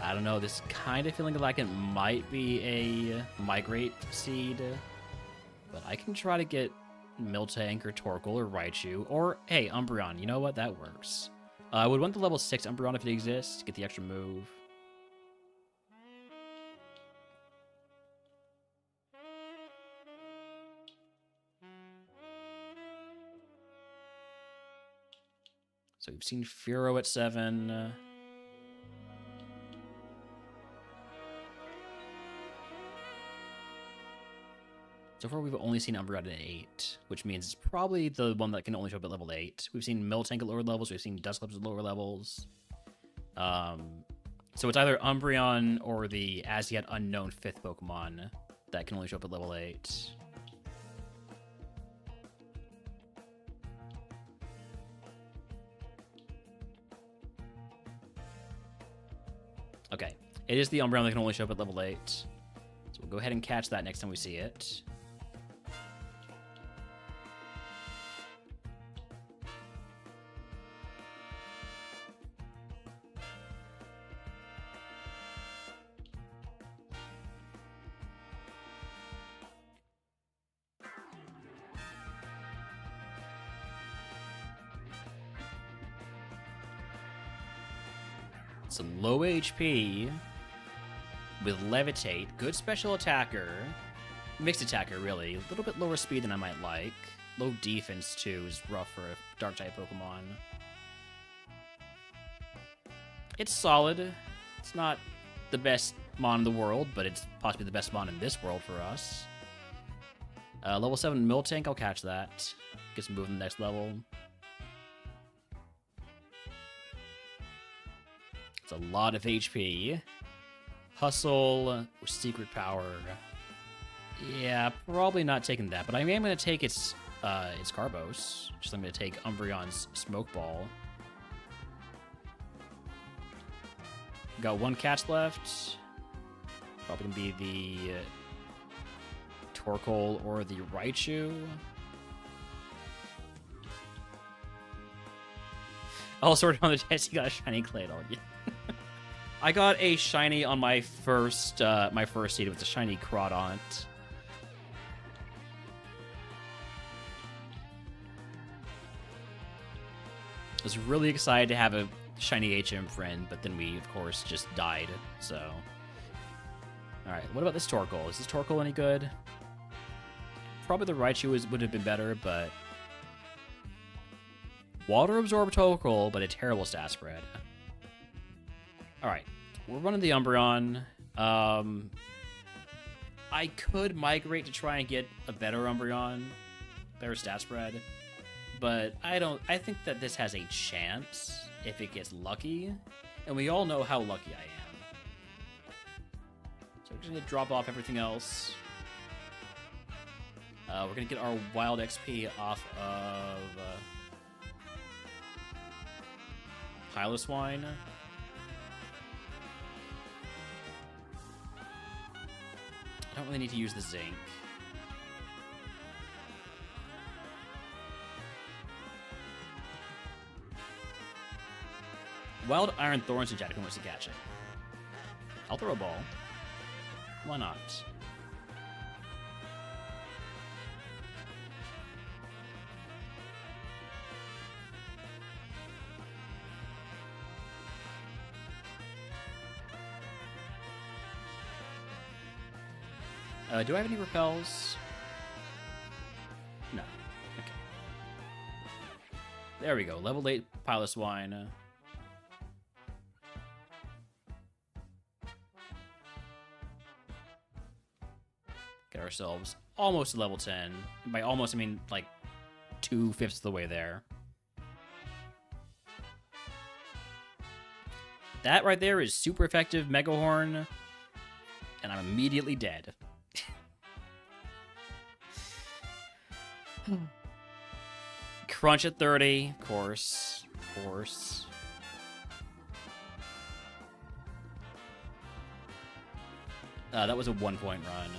I don't know, this kind of feeling like it might be a Migrate seed. But I can try to get Miltank or Torkoal or Raichu. Or, hey, Umbreon. You know what? That works. I would want the level 6 Umbreon if it exists to get the extra move. So we've seen Furo at 7. So far, we've only seen Umbreon at 8, which means it's probably the one that can only show up at level 8. We've seen Miltank at lower levels. We've seen Dusclops at lower levels. So it's either Umbreon or the as-yet unknown 5th Pokemon that can only show up at level 8. Okay, it is the Umbreon that can only show up at level 8. So we'll go ahead and catch that next time we see it. It's a low HP with Levitate, good special attacker, mixed attacker really, a little bit lower speed than I might like. Low defense too is rough for a dark type Pokemon. It's solid. It's not the best mon in the world, but it's possibly the best mon in this world for us. Level 7 Miltank, I'll catch that. Get some move in the next level. It's a lot of HP. Hustle, Secret Power. Yeah, probably not taking that, but I am going to take its Carbos. Just I'm going to take Umbreon's Smoke Ball. Got one catch left. Probably going to be the Torkoal or the Raichu. Oh, sorted on the test, you got a shiny Claydol. Yeah. I got a shiny on my first seed with the shiny Crawdont. I was really excited to have a shiny HM friend, but then we, of course, just died, so... Alright, what about this Torkoal? Is this Torkoal any good? Probably the Raichu would have been better, but... Water Absorb Torkoal, but a terrible stat spread. Alright, we're running the Umbreon. I could migrate to try and get a better Umbreon, better stat spread. but I think that this has a chance if it gets lucky, and we all know how lucky I am. So we're just gonna drop off everything else. We're gonna get our wild XP off of Piloswine. I don't really need to use the zinc. Wild Iron Thorns and Jadakun wants to catch it. I'll throw a ball. Why not? Do I have any repels? No. Okay. There we go. Level 8 Piloswine. Get ourselves almost to level 10. And by almost, I mean like 2/5 of the way there. That right there is super effective Mega Horn, and I'm immediately dead. Crunch at 30, of course. That was a 1-point run.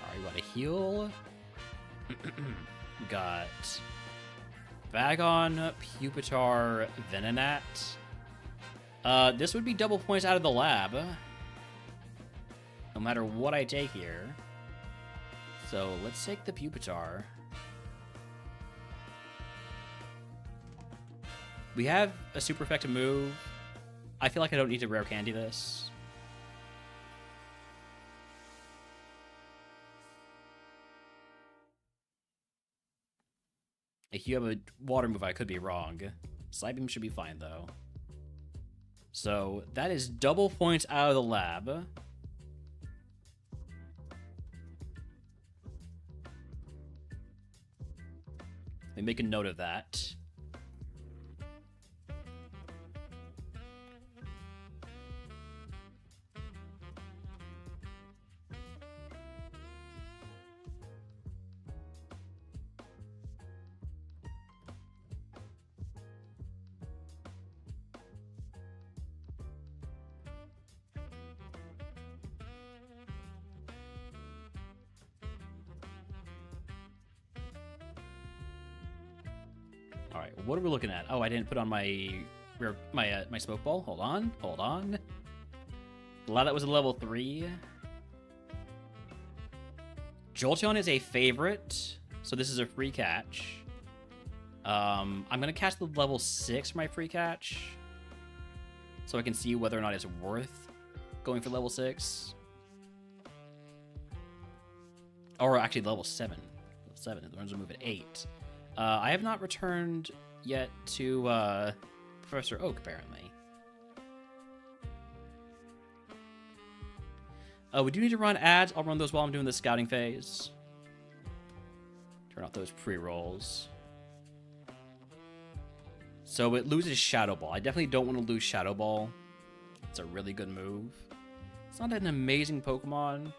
Alright, we got a heal. Got Bagon, Pupitar, Venonat. This would be double points out of the lab. No matter what I take here. So let's take the Pupitar. We have a super effective move. I feel like I don't need to rare candy this. If you have a water move, I could be wrong. Slide Beam should be fine, though. So, that is double points out of the lab. Let me make a note of that. All right, what are we looking at? Oh, I didn't put on my smoke ball. Hold on. A lot of that was a level 3. Jolteon is a favorite, so this is a free catch. I'm gonna catch the level 6 for my free catch, so I can see whether or not it's worth going for level 6. Or actually level 7. Level 7, it learns to move at 8. I have not returned yet to Professor Oak, apparently. We do need to run ads. I'll run those while I'm doing the scouting phase. Turn off those pre-rolls. So it loses Shadow Ball. I definitely don't want to lose Shadow Ball. It's a really good move. It's not an amazing Pokemon.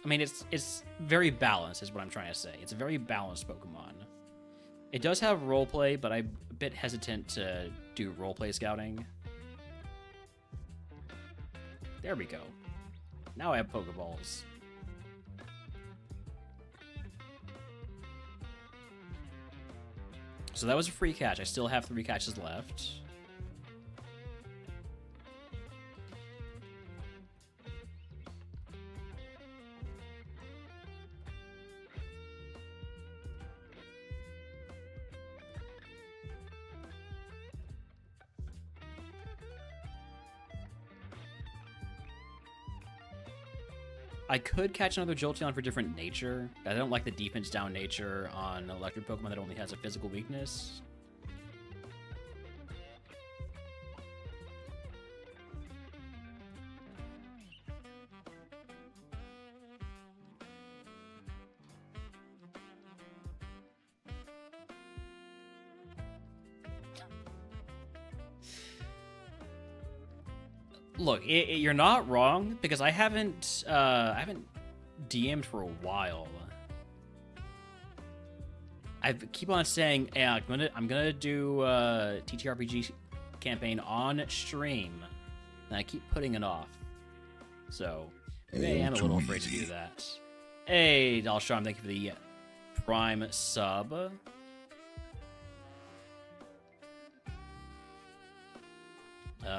I mean, it's very balanced, is what I'm trying to say. It's a very balanced Pokemon. It does have roleplay, but I'm a bit hesitant to do roleplay scouting. There we go. Now I have Pokeballs. So that was a free catch. I still have 3 catches left. I could catch another Jolteon for different nature. I don't like the defense down nature on electric Pokemon that only has a physical weakness. Look, you're not wrong because I haven't DM'd for a while. I keep on saying, yeah, I'm gonna do TTRPG campaign on stream, and I keep putting it off. So maybe I am a little afraid to do that. Hey, Dalstrom, thank you for the Prime sub.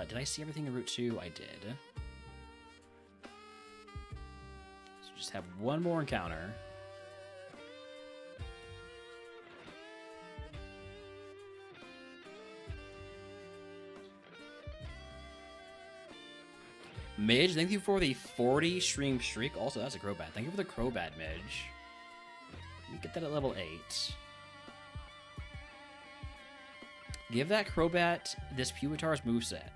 Did I see everything in Route 2? I did. So just have one more encounter. Midge, thank you for the 40 stream streak. Also, that's a Crobat. Thank you for the Crobat, Midge. Let me get that at level 8. Give that Crobat this Pupitar's moveset.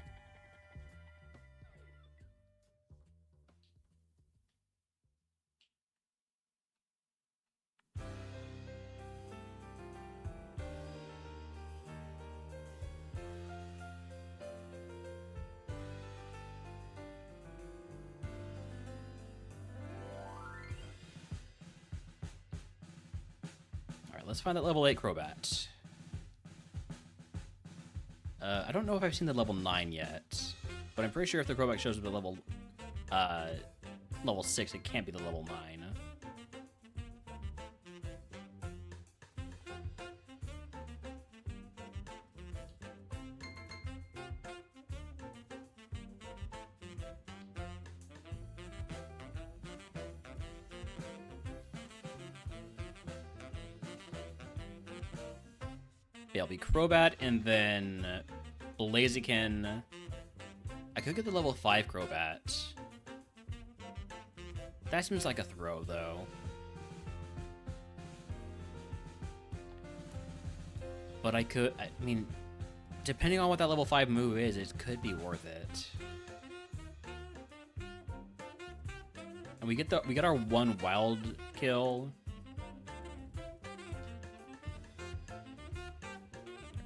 Let's find that level 8 Crobat. I don't know if I've seen the level 9 yet, but I'm pretty sure if the Crobat shows up at level 6, it can't be the level 9. Yeah, it'll be Crobat and then Blaziken. I could get the level 5 Crobat. That seems like a throw, though. But I mean, depending on what that level 5 move is, it could be worth it. And we get our one wild kill.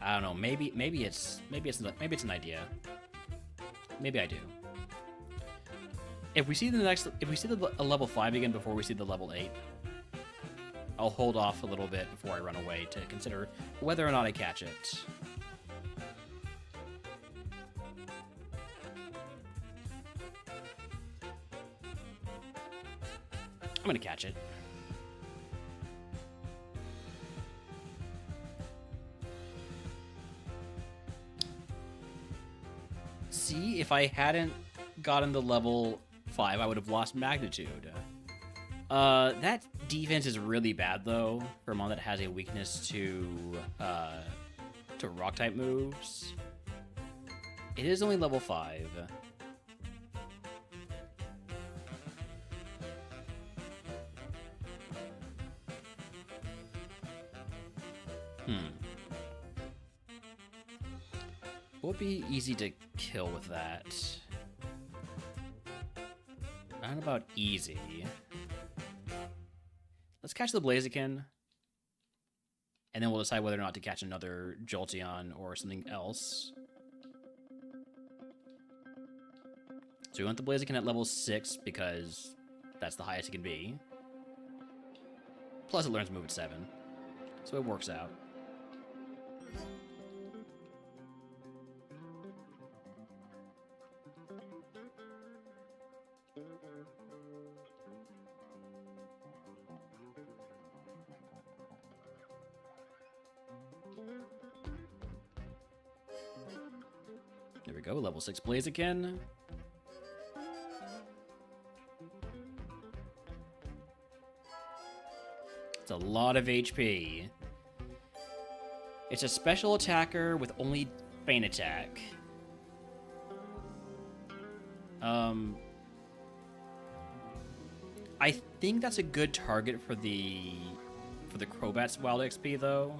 I don't know. Maybe it's an idea. Maybe I do. If we see the level 5 again before we see the level 8, I'll hold off a little bit before I run away to consider whether or not I catch it. I'm gonna catch it. See, if I hadn't gotten the level 5, I would have lost Magnitude. That defense is really bad, though, for a mon that has a weakness to rock-type moves. It is only level 5. What would be easy to kill with that? Not about easy. Let's catch the Blaziken, and then we'll decide whether or not to catch another Jolteon or something else. So we want the Blaziken at level 6 because that's the highest it can be. Plus it learns move at 7, so it works out. There we go, level 6 Blaziken. It's a lot of HP. It's a special attacker with only feint attack. I think that's a good target for the Crobat's wild XP, though.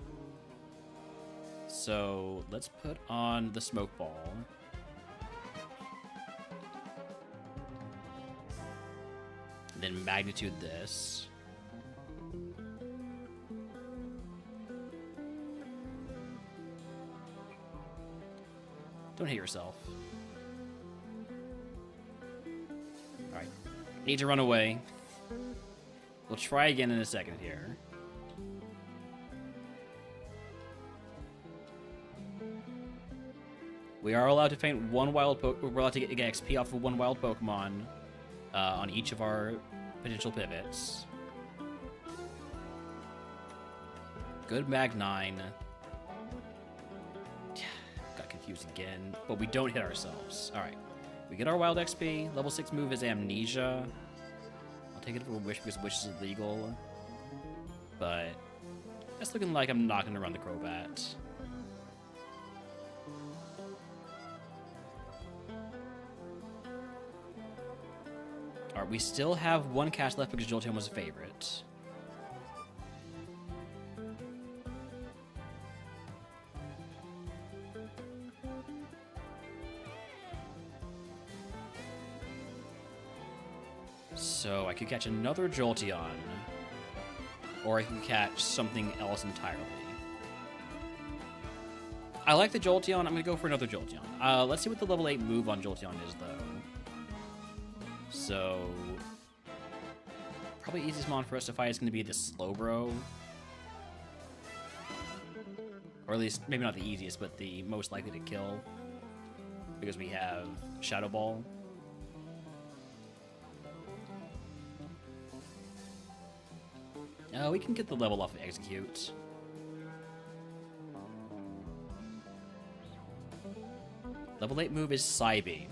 So let's put on the Smoke Ball. Then Magnitude this. Don't hate yourself. Need to run away. We'll try again in a second here. We are allowed to faint one wild We're allowed to get XP off of one wild Pokemon on each of our potential pivots. Good Mag 9. Got confused again, but we don't hit ourselves. All right. We get our wild XP. Level 6 move is Amnesia. I'll take it for Wish because Wish is illegal. But it's looking like I'm not going to run the Crobat. Alright, we still have one catch left because Jolteon was a favorite. So I could catch another Jolteon, or I could catch something else entirely. I like the Jolteon. I'm going to go for another Jolteon. Let's see what the level 8 move on Jolteon is, though. So, probably easiest mon for us to fight is going to be the Slowbro. Or at least, maybe not the easiest, but the most likely to kill. Because we have Shadow Ball. We can get the level off of Execute. Level 8 move is Psybeam.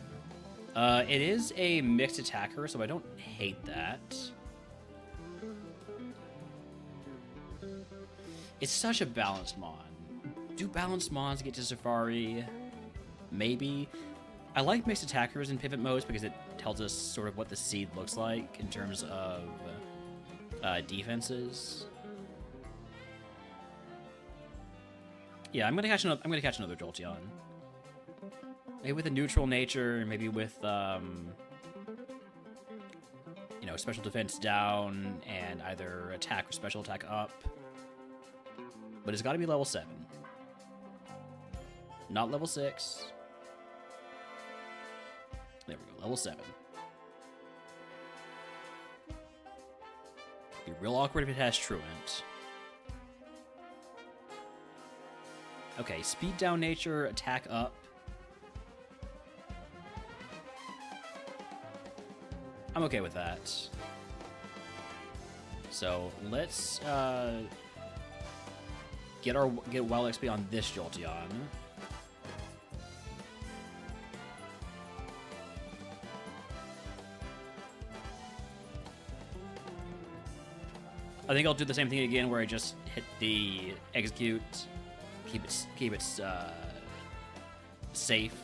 It is a mixed attacker, so I don't hate that. It's such a balanced mon. Do balanced mons get to Safari? Maybe. I like mixed attackers in pivot modes because it tells us sort of what the seed looks like in terms of defenses. Yeah, I'm gonna catch another Jolteon. Maybe with a neutral nature, maybe with you know, special defense down and either attack or special attack up. But it's got to be level 7, not level 6. There we go, level 7. Be real awkward if it has Truant. Okay, speed down nature, attack up. I'm okay with that. So let's get wild XP on this Jolteon. I think I'll do the same thing again, where I just hit the execute, keep it safe.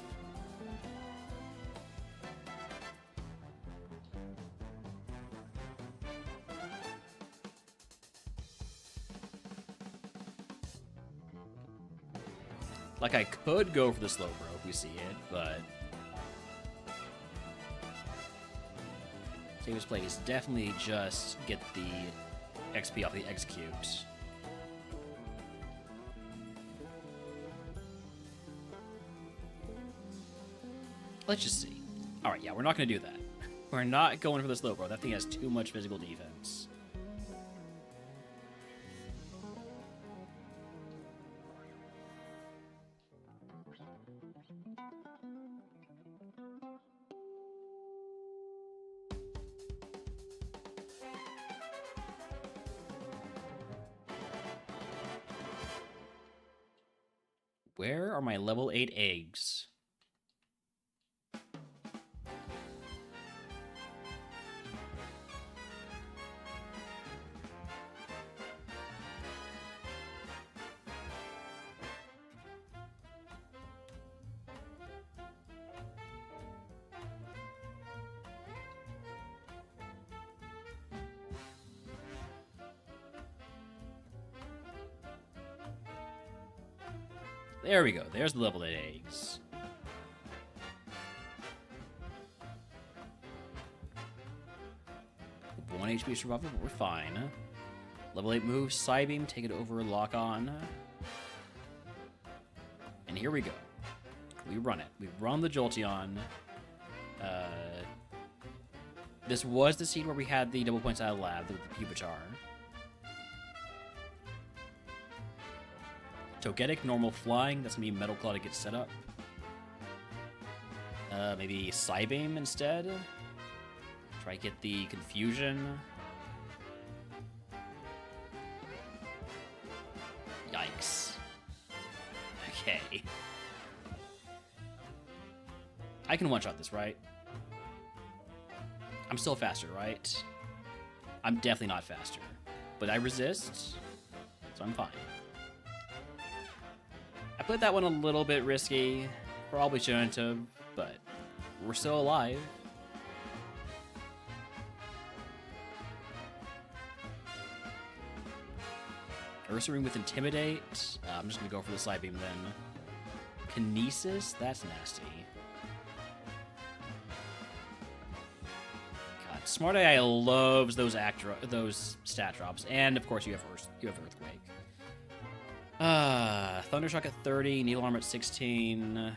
Like, I could go for the Slowbro if we see it, but safest play is definitely just get the XP off the execute. Let's just see. Alright, yeah, we're not going to do that. We're not going for the Slowbro. That thing has too much physical defense. Where are my level 8 eggs? There we go. There's the level 8 eggs. One HP survival, but we're fine. Level 8 move, Psybeam, take it over, lock on. And here we go. We run it. We run the Jolteon. This was the seed where we had the double points out of lab with the Pupitar. Togetic, normal flying. That's going to be Metal Claw to get set up. Maybe Psybeam instead. Try to get the Confusion. Yikes. Okay. I can one-shot this, right? I'm still faster, right? I'm definitely not faster. But I resist, so I'm fine. I put that one a little bit risky. Probably shouldn't have, but we're still alive. Ursaring with Intimidate. I'm just going to go for the Psybeam then. Kinesis? That's nasty. God, Smart AI loves those stat drops. And, of course, you have Earthquake. Thundershock at 30, Needle Arm at 16.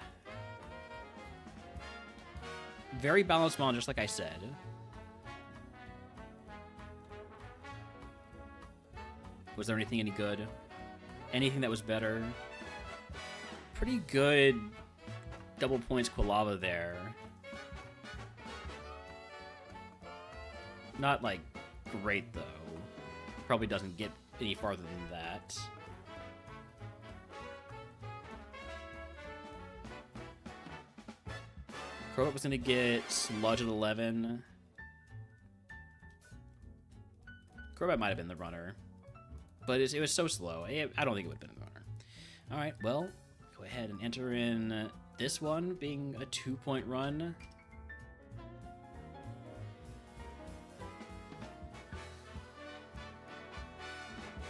Very balanced mon, just like I said. Was there anything any good? Anything that was better? Pretty good double points Quilava there. Not, like, great, though. Probably doesn't get any farther than that. Crobat was going to get Sludge at 11. Crobat might have been the runner. But it was so slow. I don't think it would have been the runner. Alright, well, go ahead and enter in this one, being a 2-point run.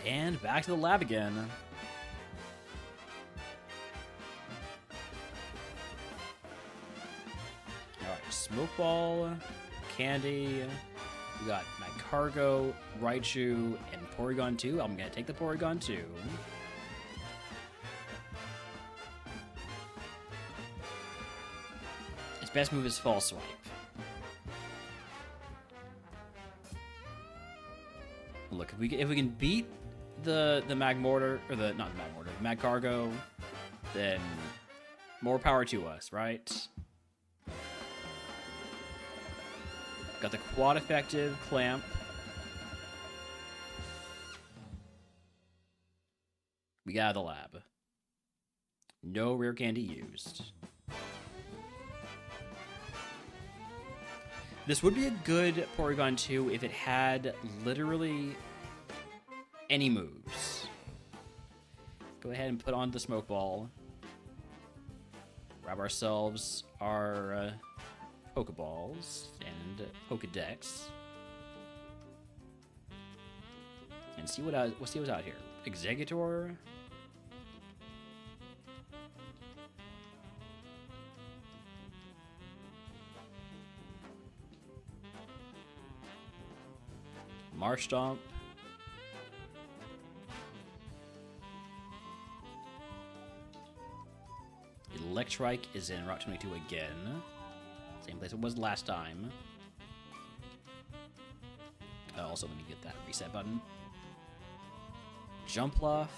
And back to the lab again. Smoke Ball, Candy, we got Magcargo, Raichu, and Porygon 2. I'm going to take the Porygon 2. Its best move is False Swipe. Look, if we can beat the Magmortar, or not the Magmortar, the Magcargo, then more power to us, right? Got the quad effective Clamp. We got out of the lab. No rare candy used. This would be a good Porygon 2 if it had literally any moves. Go ahead and put on the Smoke Ball. Grab ourselves our Pokeballs and Pokedex, and see what's out here. Exeggutor, Marshtomp, Electrike is in Route 22 again. Same place it was last time. Also, let me get that reset button. Jumpluff.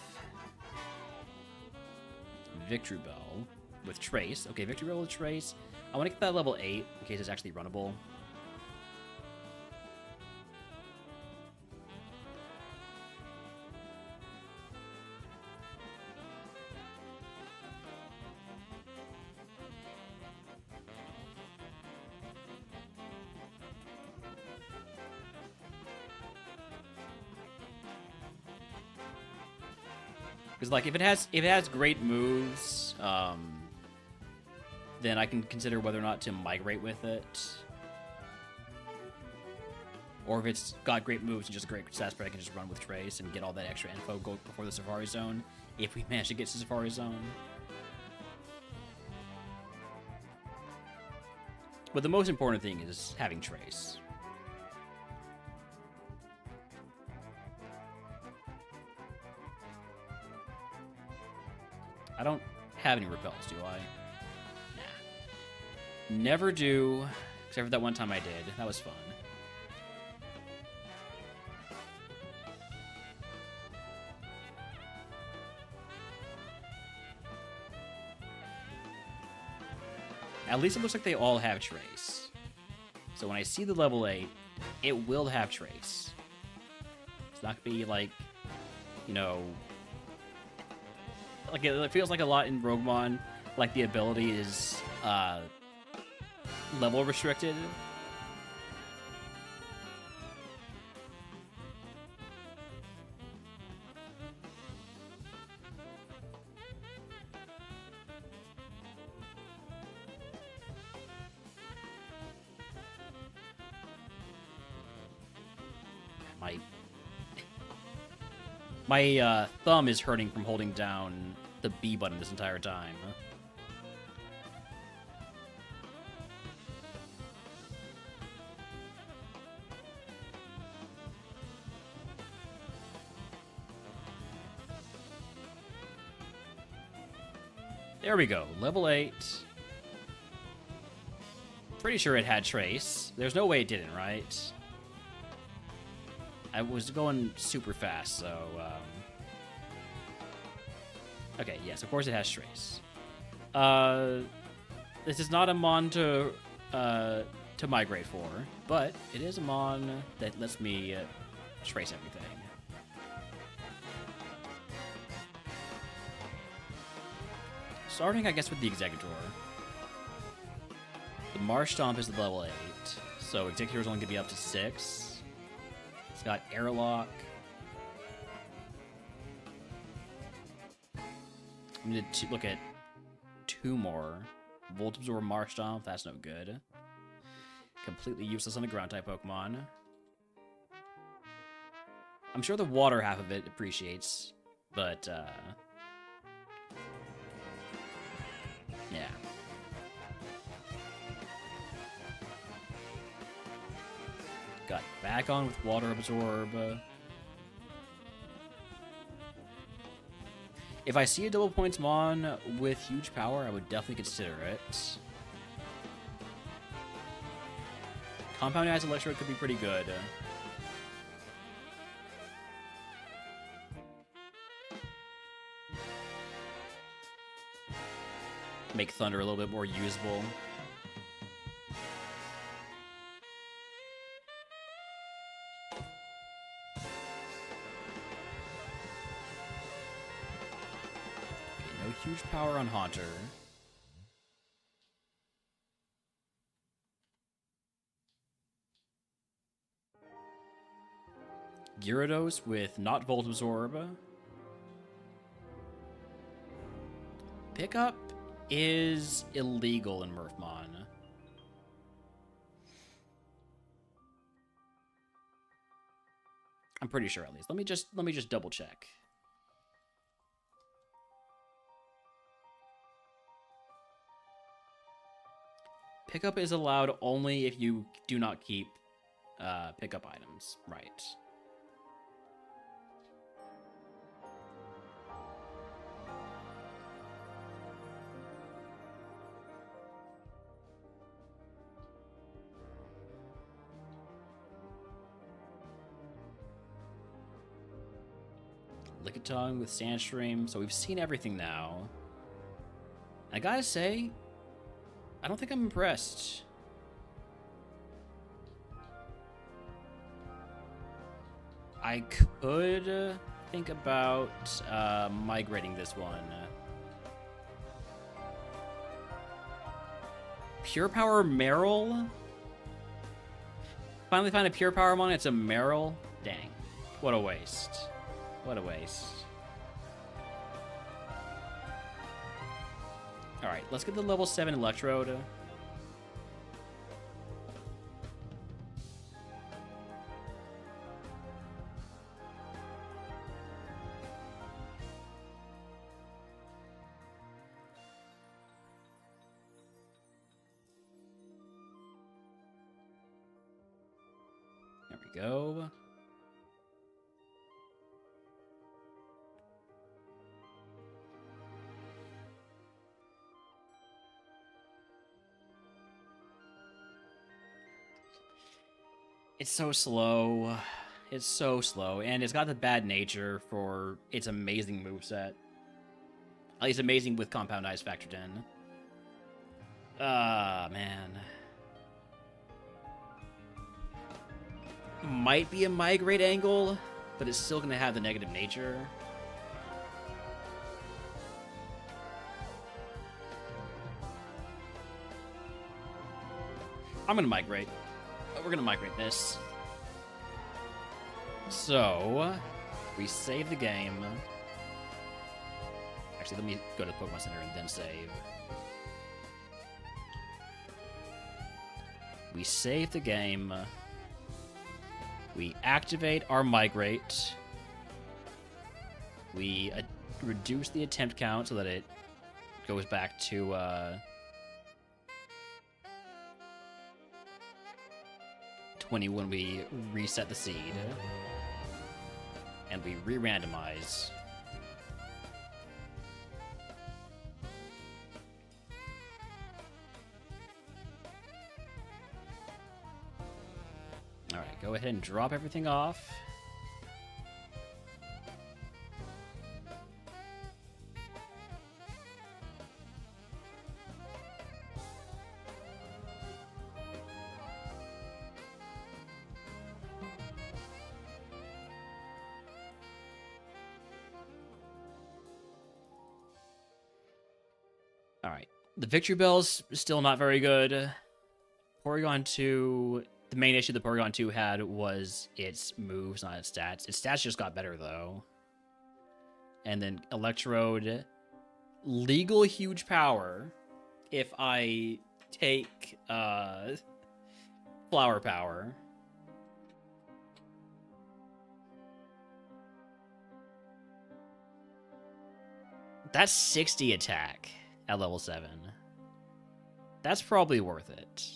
Victreebel with Trace. Okay, Victreebel with Trace. I want to get that level 8 in case it's actually runnable. Because like if it has great moves, then I can consider whether or not to migrate with it. Or if it's got great moves and just a great stat spread, I can just run with Trace and get all that extra info go before the Safari Zone, if we manage to get to Safari Zone. But the most important thing is having Trace. I don't have any repels, do I? Nah. Never do, except for that one time I did. That was fun. At least it looks like they all have Trace. So when I see the level 8, it will have Trace. It's not gonna be like, you know, like it feels like a lot in RogueMon, like the ability is level restricted. My thumb is hurting from holding down the B button this entire time. There we go, level 8. Pretty sure it had Trace. There's no way it didn't, right? I was going super fast, so... Okay, yes, of course it has Trace. This is not a mon to migrate for, but it is a mon that lets me trace everything. Starting, I guess, with the Executor. The Marsh Stomp is level 8, so Executor is only going to be up to 6. It's got Airlock. I'm going to look at 2 more. Volt Absorb, Marsh Stomp, that's no good. Completely useless on the Ground-type Pokemon. I'm sure the water half of it appreciates, but, yeah. Got back on with Water Absorb. If I see a double points mon with huge power, I would definitely consider it. Compound Eyes Electrode could be pretty good. Make Thunder a little bit more usable. Huge power on Haunter. Gyarados with not Volt Absorb. Pickup is illegal in Murphmon. I'm pretty sure, at least. Let me just double check. Pickup is allowed only if you do not keep pickup items. Right. Lickitung with Sandstream. So we've seen everything now. I gotta say, I don't think I'm impressed. I could think about migrating this one. Pure Power Meryl? Finally find a Pure Power one, it's a Meryl? Dang. What a waste. What a waste. Alright, let's get the level 7 Electrode. There we go. It's so slow. It's so slow. And it's got the bad nature for its amazing moveset. At least amazing with Compound Eyes factored in. Man. Might be a migrate angle, but it's still going to have the negative nature. I'm going to migrate. We're going to migrate this. So, we save the game. Actually, let me go to the Pokemon Center and then save. We save the game. We activate our migrate. We reduce the attempt count so that it goes back to 20 when we reset the seed. And we re-randomize. Alright, go ahead and drop everything off. Alright, the Victory Bell's still not very good. Porygon 2... The main issue the Porygon 2 had was its moves, not its stats. Its stats just got better, though. And then Electrode. Legal huge power if I take Flower Power. That's 60 attack at level 7. That's probably worth it.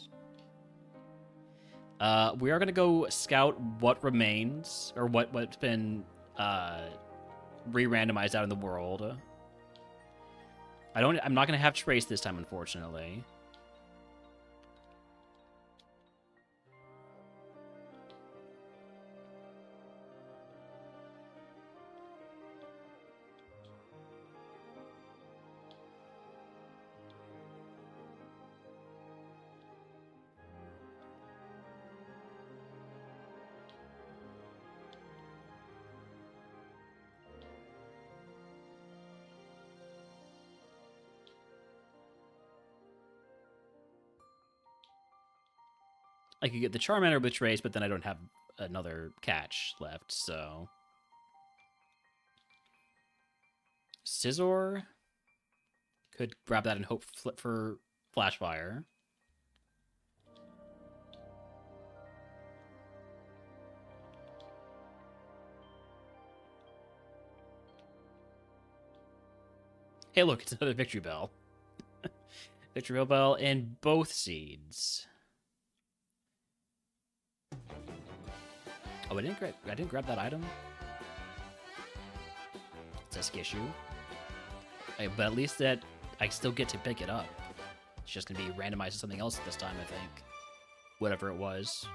We are going to go scout what remains, or what's been re-randomized out in the world. I'm not going to have Trace this time, unfortunately. I could get the Charmander with Trace, but then I don't have another catch left, so... Scizor? Could grab that and hope flip for Flash Fire. Hey, look, it's another Victory Bell. Victory Bell in both seeds. Oh, I didn't grab that item. It's a Skishu. But at least that I still get to pick it up. It's just gonna be randomized to something else this time, I think. Whatever it was.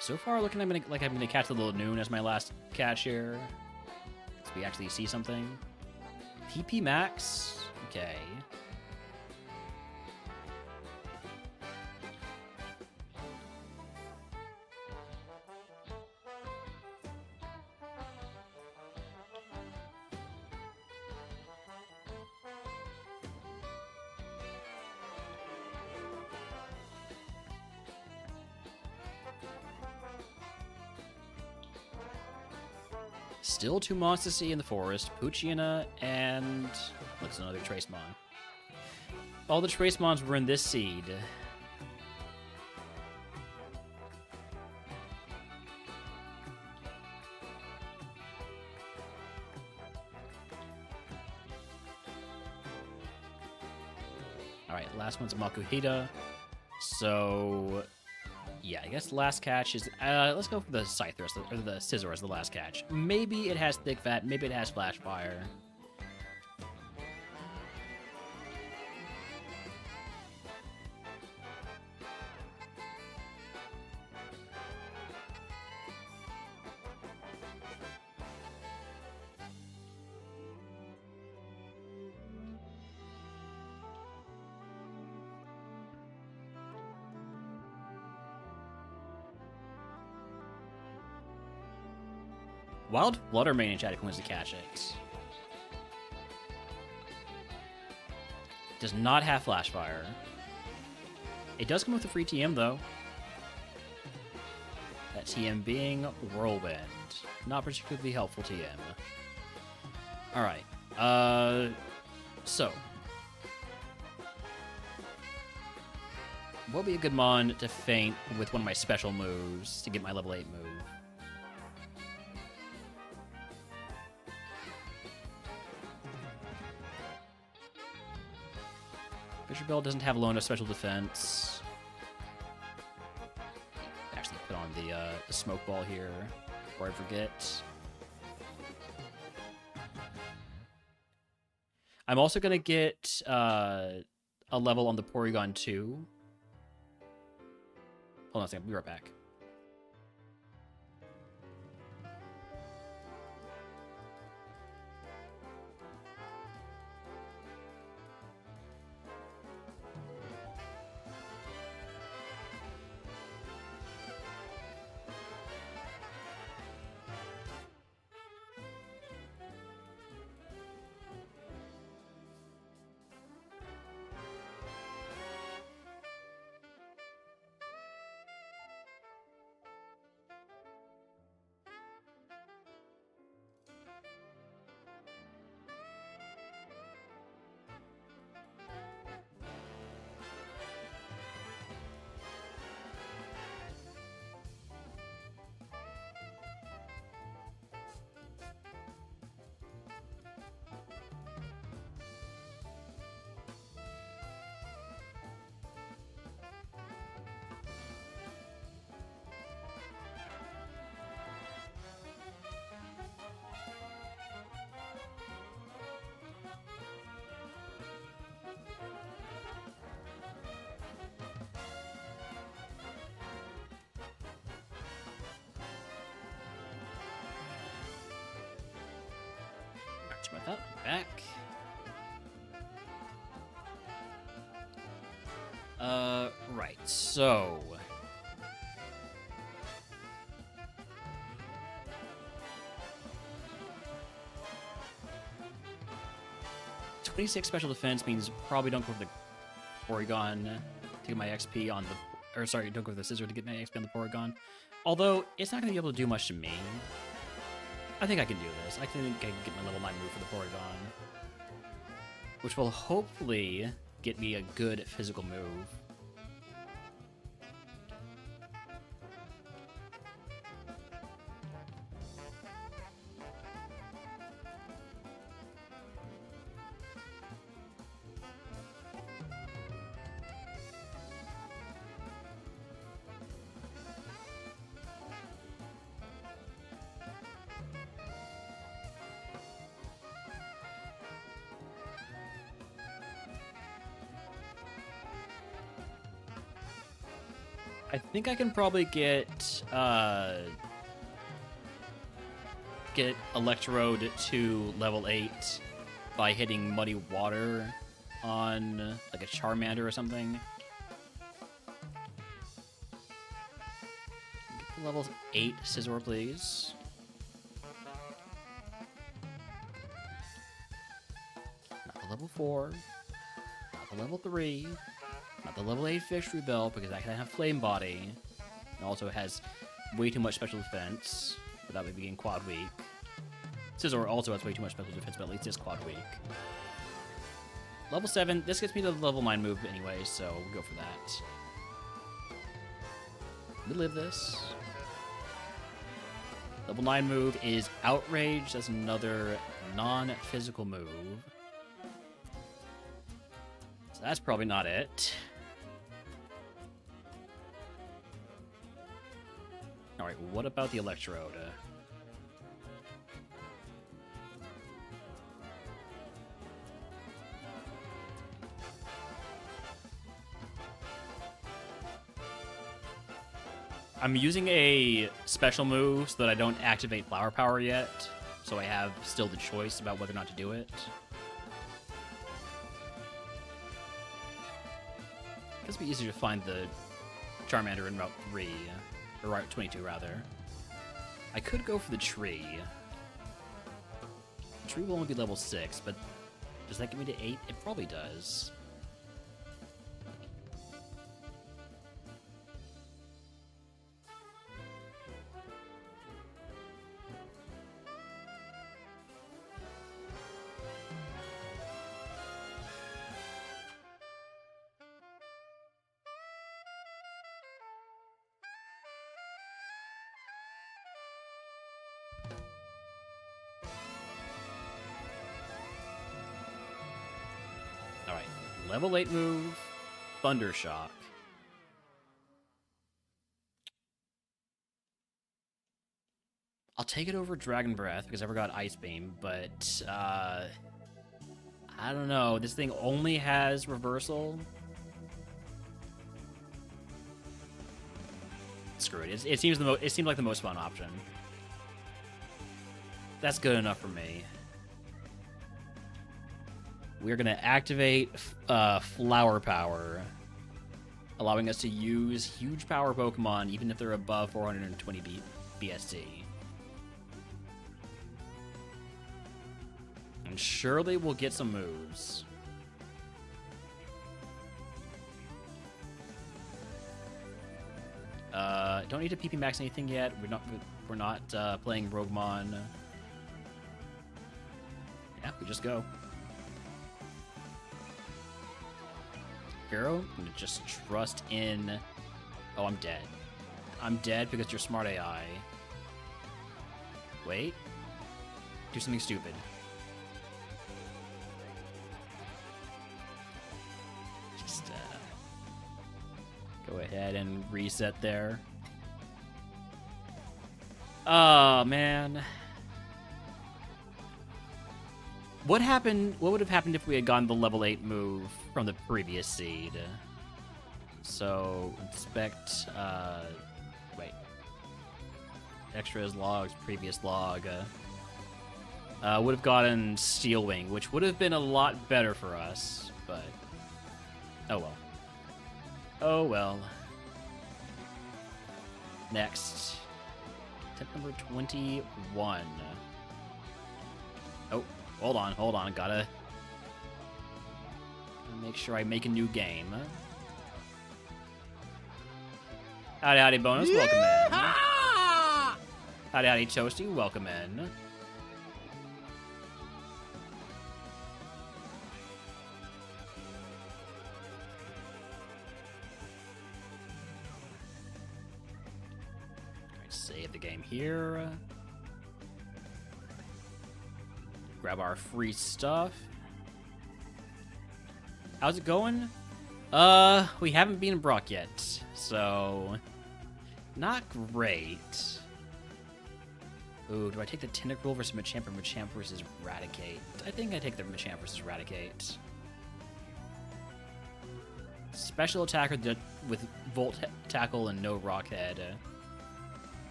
So far, looking like I'm gonna catch the little Noon as my last catch here. So we actually see something. PP max? Okay. Still 2 mons to see in the forest. Poochyena and... what's another Trace Mon? All the Trace Mons were in this seed. Alright, last one's a Makuhita. So... yeah, I guess last catch is... let's go for the Scyther, or the Scizor as the last catch. Maybe it has Thick Fat, maybe it has Flash Fire. Wild Flutter Mane in chat if he wants to catch it. Does not have Flash Fire. It does come with a free TM, though. That TM being Whirlwind. Not particularly helpful TM. Alright. So. What would be a good mon to feint with one of my special moves to get my level 8 move? Fisher Bell doesn't have low enough special defense. Actually, put on the smoke ball here before I forget. I'm also gonna get a level on the Porygon 2. Hold on a second, I'll be right back. With that, back. Right, so... $26 special defense means probably don't go for the Porygon to get my XP on the... Or sorry, don't go for the Scissor to get my XP on the Porygon. Although, it's not going to be able to do much to me. I think I can do this. I think I can get my level 9 move for the Porygon. Which will hopefully get me a good physical move. I think I can probably get Electrode to level 8 by hitting Muddy Water on like a Charmander or something. Get the level 8 Scizor, please. Not the level 4. Not the level 3. Not the level 8 Fishery Bell, because I can have Flame Body. It also has way too much special defense, without me being quad weak. Scizor also has way too much special defense, but at least it's quad weak. Level 7, this gets me to the level 9 move anyway, so we'll go for that. We live this. Level 9 move is Outrage. That's another non-physical move. So that's probably not it. Alright, what about the Electrode? I'm using a special move so that I don't activate Flower Power yet, so I have still the choice about whether or not to do it. I guess it'd be easier to find the Charmander in Route 3, or Route 22 rather. I could go for the tree. Tree will only be level 6, but does that get me to 8? It probably does. Alright, level 8 move, Thunder Shock. I'll take it over Dragon Breath because I never got Ice Beam, but I don't know. This thing only has Reversal. Screw it. It seems it seemed like the most fun option. That's good enough for me. We're going to activate Flower Power, allowing us to use huge power Pokemon even if they're above 420 BSC. And surely we'll get some moves. Don't need to PP max anything yet. We're not playing RogueMon. Yeah, we just go. Pharaoh, I'm gonna just trust in. Oh, I'm dead. I'm dead because you're smart AI. Wait. Do something stupid. Just go ahead and reset there. Oh man. What happened? What would have happened if we had gone the level 8 move from the previous seed? So inspect. Wait. Extras logs, previous log. Would have gotten Steel Wing, which would have been a lot better for us, but oh well. Oh well. Next. Tip number 21. Oh. Hold on. Gotta make sure I make a new game. Howdy, Bonus. Yeah! Welcome in. Howdy, Toasty. Welcome in. Alright, save the game here. Grab our free stuff. How's it going? We haven't beaten Brock yet, so not great. Ooh, do I take the Tentacruel versus Machamp or Machamp versus Raticate? I think I take the Machamp versus Raticate. Special attacker with Volt Tackle and no Rock Head.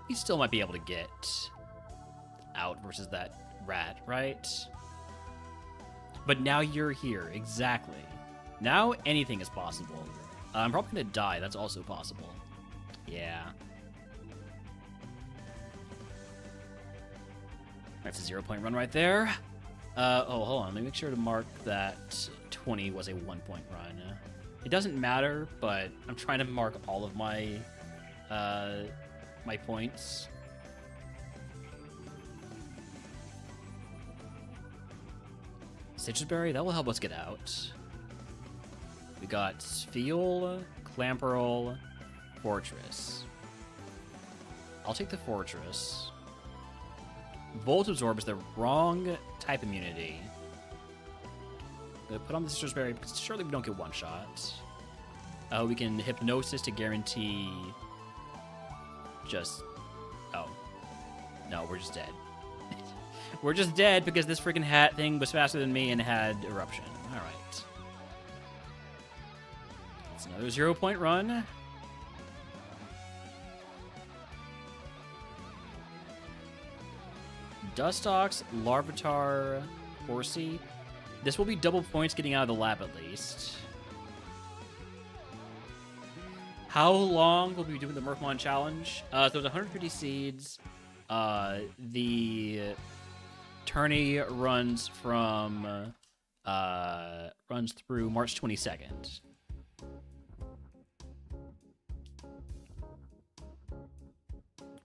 We still might be able to get out versus that rat, right? But now you're here, exactly. Now anything is possible. I'm probably gonna die, that's also possible. Yeah. That's a 0-point run right there. Oh, hold on, let me make sure to mark that 20 was a 1-point run. It doesn't matter, but I'm trying to mark all of my my points. Citrus Berry, that will help us get out. We got Spheal, Clamperl, Fortress. I'll take the Fortress. Volt Absorb is the wrong type immunity. I'm gonna put on the Citrus Berry because surely we don't get one shot. We can Hypnosis to guarantee just... Oh. No, we're just dead. We're just dead because this freaking hat thing was faster than me and had Eruption. Alright. It's another 0-point run. Dustox, Larvitar, Horsey. This will be double points getting out of the lab at least. How long will we be doing the Mercmon challenge? So there's 150 seeds. The tourney runs through March 22nd.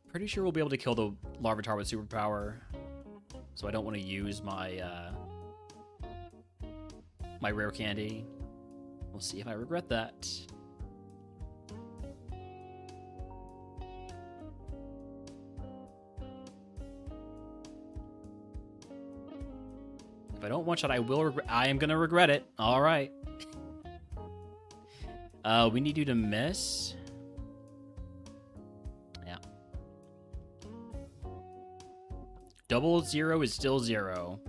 Pretty sure we'll be able to kill the Larvitar with superpower, so I don't want to use my my rare candy. We'll see if I regret that. If I don't one shot, I am gonna regret it. All right. We need you to miss. Yeah. 00 is still 0.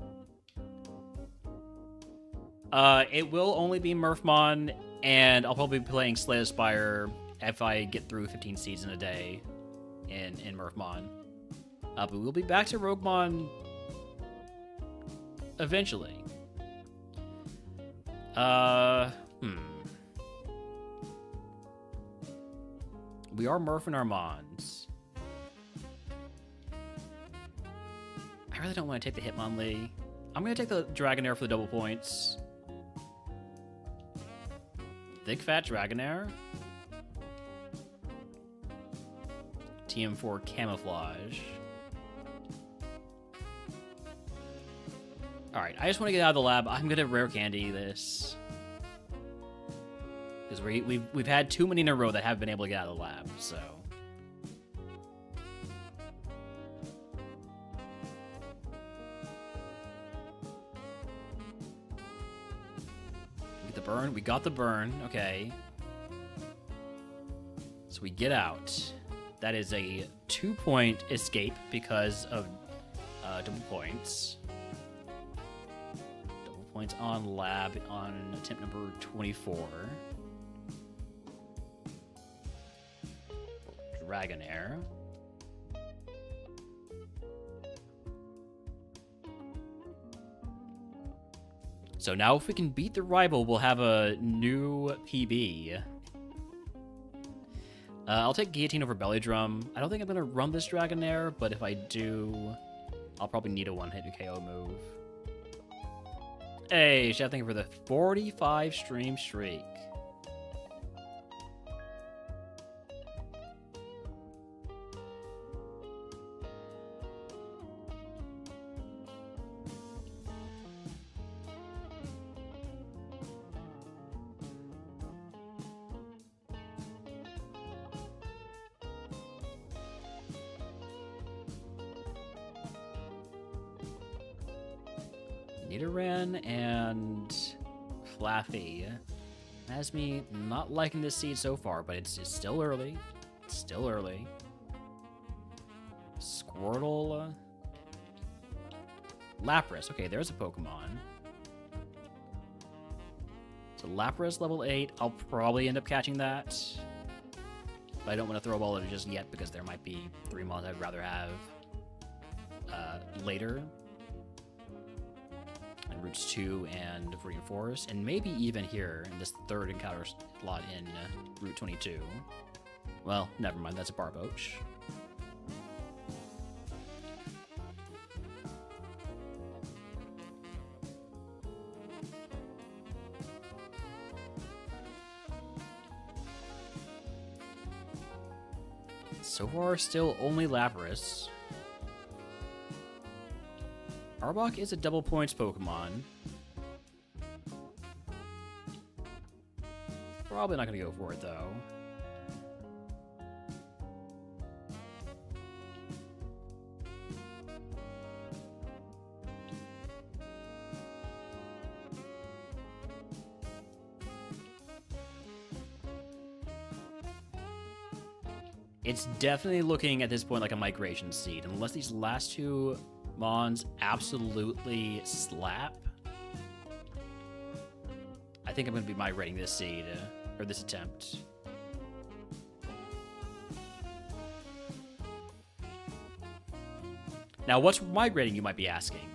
It will only be Murphmon, and I'll probably be playing Slay the Spire if I get through 15 seeds in a day in Murphmon. But we'll be back to RogueMon eventually. We are Murphing our Mons. I really don't want to take the Hitmonlee. I'm going to take the Dragonair for the double points. Thick Fat Dragonair. TM4 Camouflage. Alright, I just want to get out of the lab. I'm going to rare candy this. Because we've had too many in a row that haven't been able to get out of the lab, so... Get the burn. We got the burn. Okay. So we get out. That is a 2-point escape because of double points. Double points on lab on attempt number 24. Dragonair. So now if we can beat the rival, we'll have a new PB. I'll take Guillotine over Belly Drum. I don't think I'm going to run this Dragonair, but if I do, I'll probably need a one-hit KO move. Hey, Chef, thank you for the 45 stream streak. Nidoran and Flaffy has me not liking this seed so far, but it's still early. It's still early. Squirtle. Lapras. Okay, there's a Pokemon. So Lapras level 8. I'll probably end up catching that. But I don't want to throw a ball at it just yet because there might be 3 mons I'd rather have later. And Routes 2 and Reinforce, and maybe even here in this third encounter slot in Route 22. Well, never mind, that's a Barboach. So far, still only Lapras. Arbok is a double points Pokemon. Probably not going to go for it, though. It's definitely looking at this point like a migration seed, unless these last two mons absolutely slap. I think I'm going to be migrating this seed, or this attempt. Now, what's migrating, you might be asking?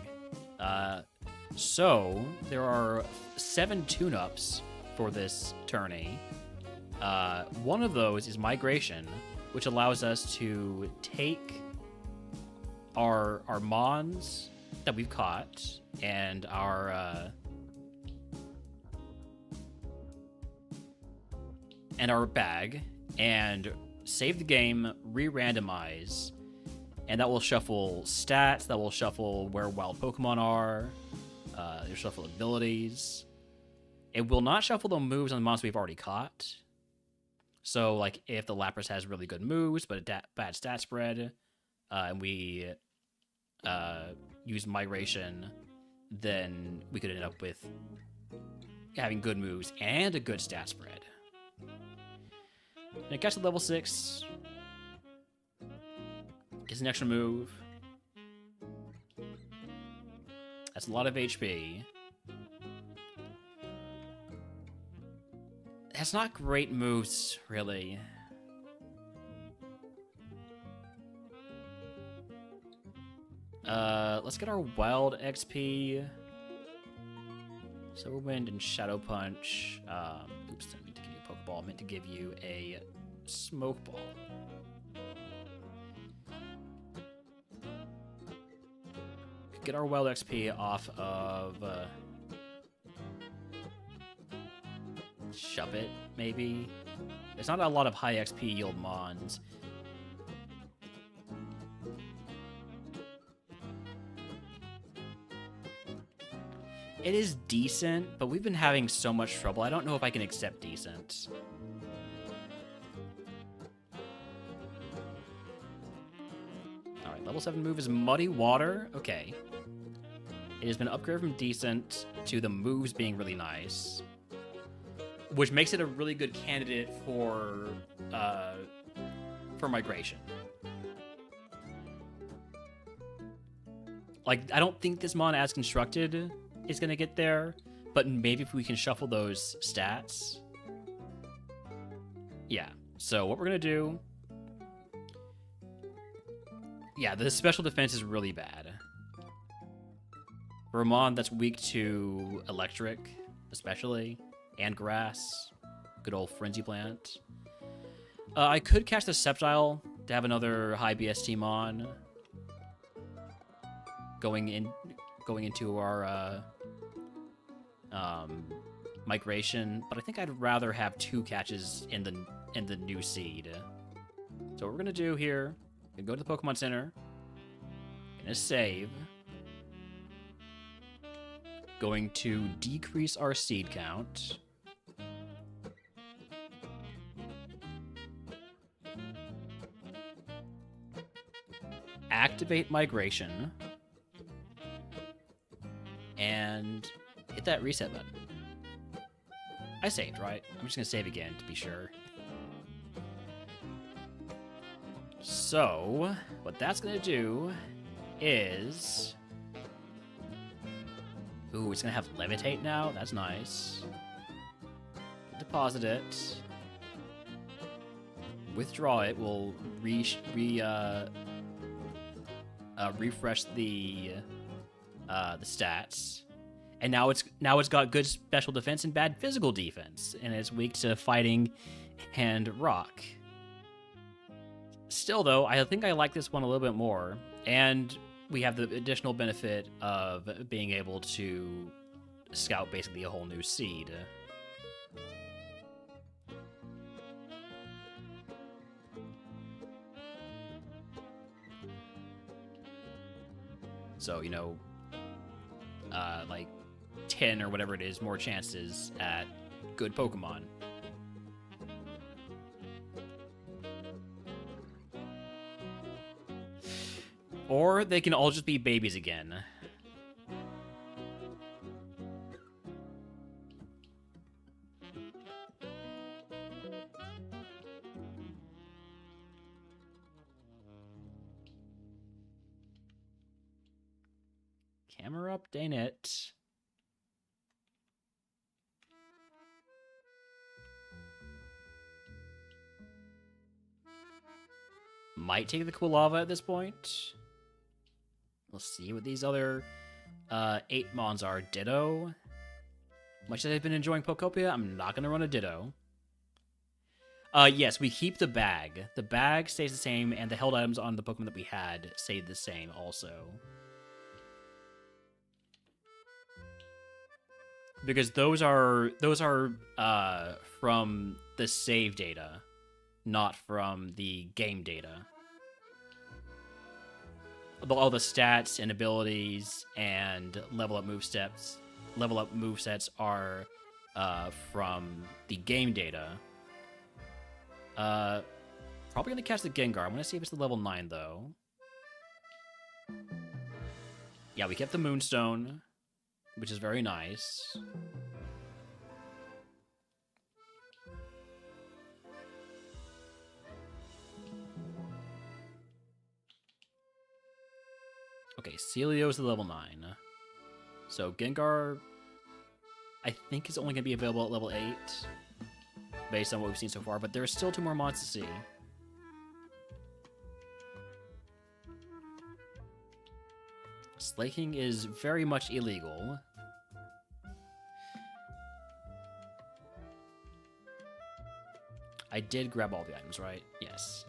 So, there are 7 tune-ups for this tourney. One of those is migration, which allows us to take our mons that we've caught and our bag, and save the game, re-randomize, and that will shuffle stats, that will shuffle where wild Pokemon are, it'll shuffle abilities. It will not shuffle the moves on the monsters we've already caught. So, like, if the Lapras has really good moves, but a bad stat spread, and we use Migration, then we could end up with having good moves and a good stat spread. And it gets to level 6. Gets an extra move. That's a lot of HP. That's not great moves, really. Let's get our wild XP. Silver Wind and Shadow Punch. Oops, didn't mean to give you a Pokeball. I meant to give you a Smoke Ball. Get our wild XP off of Shuppet, maybe. There's not a lot of high XP yield mons. It is decent, but we've been having so much trouble. I don't know if I can accept decent. Alright, level 7 move is Muddy Water. Okay. It has been upgraded from decent to the moves being really nice, which makes it a really good candidate for migration. Like, I don't think this mon as constructed is gonna get there, but maybe if we can shuffle those stats. Yeah, so what we're gonna do... Yeah, the special defense is really bad. For a mon that's weak to electric, especially, and grass. Good old Frenzy Plant. I could catch the Sceptile to have another high BST mon going into our migration, but I think I'd rather have 2 catches in the new seed. So what we're gonna do here, we're gonna go to the Pokemon Center, gonna save, going to decrease our seed count. Activate migration. And hit that reset button. I saved, right? I'm just gonna save again to be sure. So, what that's gonna do is... Ooh, it's gonna have Levitate now? That's nice. Deposit it. Withdraw it. We'll refresh the stats. And now it's got good special defense and bad physical defense, and it's weak to fighting and rock. Still, though, I think I like this one a little bit more, and we have the additional benefit of being able to scout basically a whole new seed. So, you know, like 10 or whatever it is more chances at good Pokemon. Or they can all just be babies again. Camera up, dang it. Might take the Cool Lava at this point. We'll see what these other 8 mons are. Ditto. Much as I've been enjoying Pokopia, I'm not going to run a Ditto. Yes, we keep the bag. The bag stays the same, and the held items on the Pokemon that we had stayed the same also. Because those are from the save data, not from the game data. All the stats and abilities and level up movesets are from the game data. Probably gonna catch the Gengar. I'm gonna see if it's the level 9 though. Yeah, we kept the Moonstone, which is very nice. Okay, Celio's the level 9. So Gengar, I think, is only going to be available at level 8, based on what we've seen so far, but there's still 2 more mons to see. Slaking is very much illegal. I did grab all the items, right? Yes.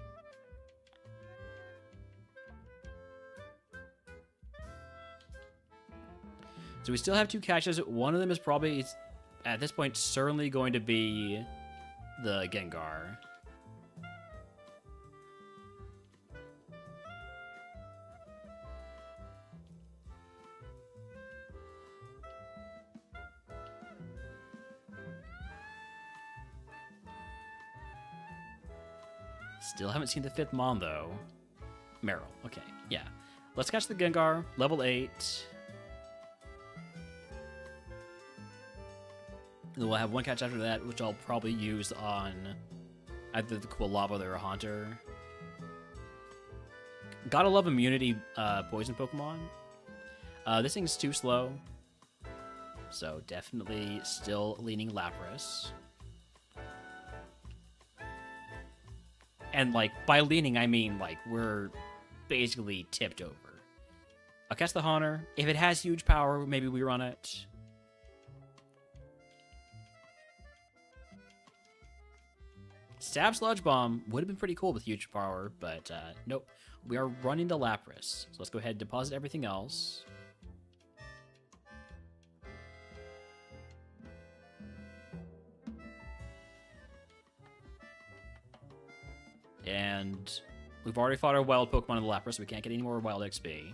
So we still have 2 catches. One of them is probably, at this point, certainly going to be the Gengar. Still haven't seen the 5th Mon, though. Meryl. Okay, yeah. Let's catch the Gengar, level 8. And we'll have 1 catch after that, which I'll probably use on either the Quilava or Haunter. Gotta love immunity poison Pokemon. This thing's too slow, so definitely still leaning Lapras. And, like, by leaning, I mean, like, we're basically tipped over. I'll catch the Haunter. If it has huge power, maybe we run it. Stab Sludge Bomb would have been pretty cool with huge power, but nope. We are running the Lapras. So let's go ahead and deposit everything else. And we've already fought our wild Pokemon in the Lapras, so we can't get any more wild XP.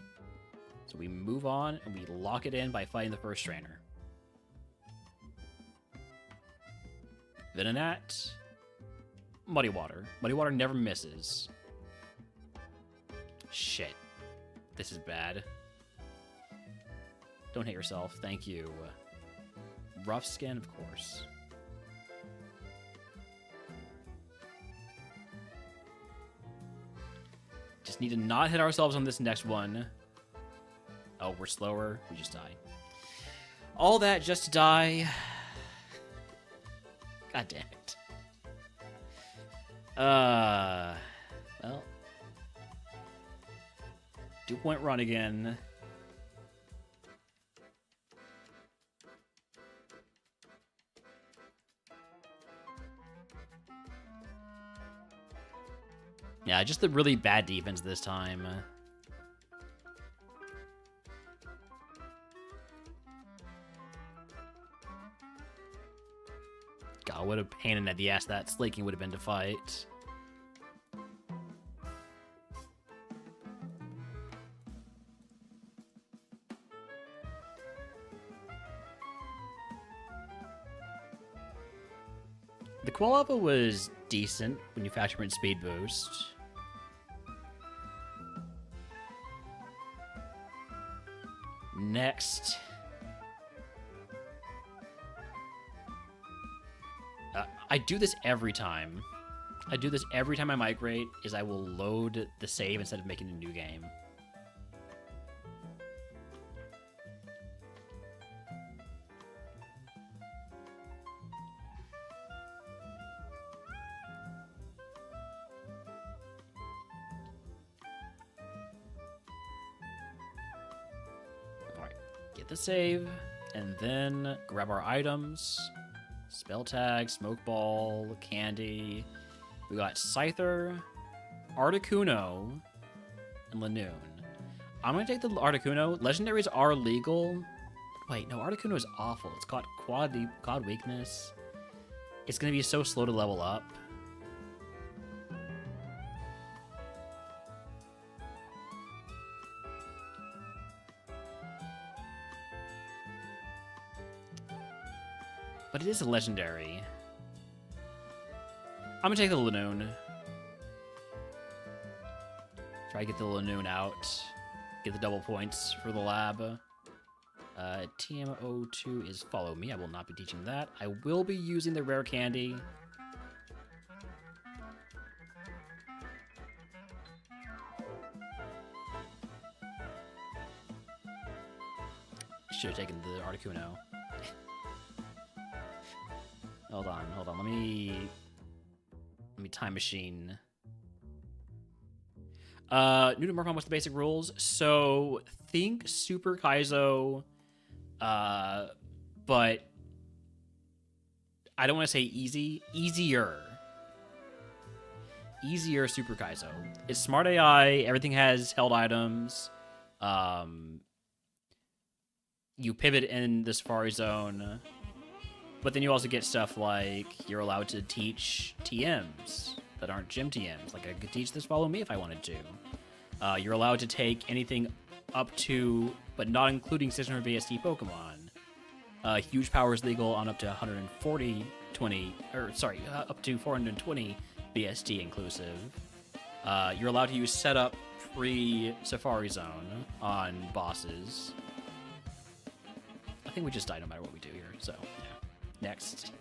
So we move on, and we lock it in by fighting the first trainer. Venonat. Muddy Water. Muddy Water never misses. Shit. This is bad. Don't hate yourself. Thank you. Rough Skin, of course. Just need to not hit ourselves on this next one. Oh, we're slower. We just die. All that just to die. God damn it. Well. 2-point run again. Yeah, just the really bad defense this time. God, what a pain in the ass that Slaking would have been to fight. The Quilava was decent when you factor in Speed Boost. Next. I do this every time. I do this every time I migrate, is I will load the save instead of making a new game. Alright, get the save, and then grab our items. Spell Tag, Smoke Ball, Candy. We got Scyther, Articuno, and Lanoon. I'm going to take the Articuno. Legendaries are legal. Wait, no, Articuno is awful. It's got quad weakness. It's going to be so slow to level up. But it is a legendary. I'm going to take the Lanoon. Try to get the Lanoon out. Get the double points for the lab. TM02 is follow me. I will not be teaching that. I will be using the rare candy. Should have taken the Articuno. Hold on. Let me time machine. New to Morphon, what's the basic rules? So think Super Kaizo, but I don't want to say easier Super Kaizo. It's smart AI, everything has held items. You pivot in the Safari Zone, but then you also get stuff like you're allowed to teach TMs that aren't gym TMs. Like I could teach this follow me if I wanted to. You're allowed to take anything up to, but not including 600 BST Pokemon. Huge power is legal on up to up to 420 BST inclusive. You're allowed to use setup pre-Safari Zone on bosses. I think we just die no matter what we do here, so yeah. Next.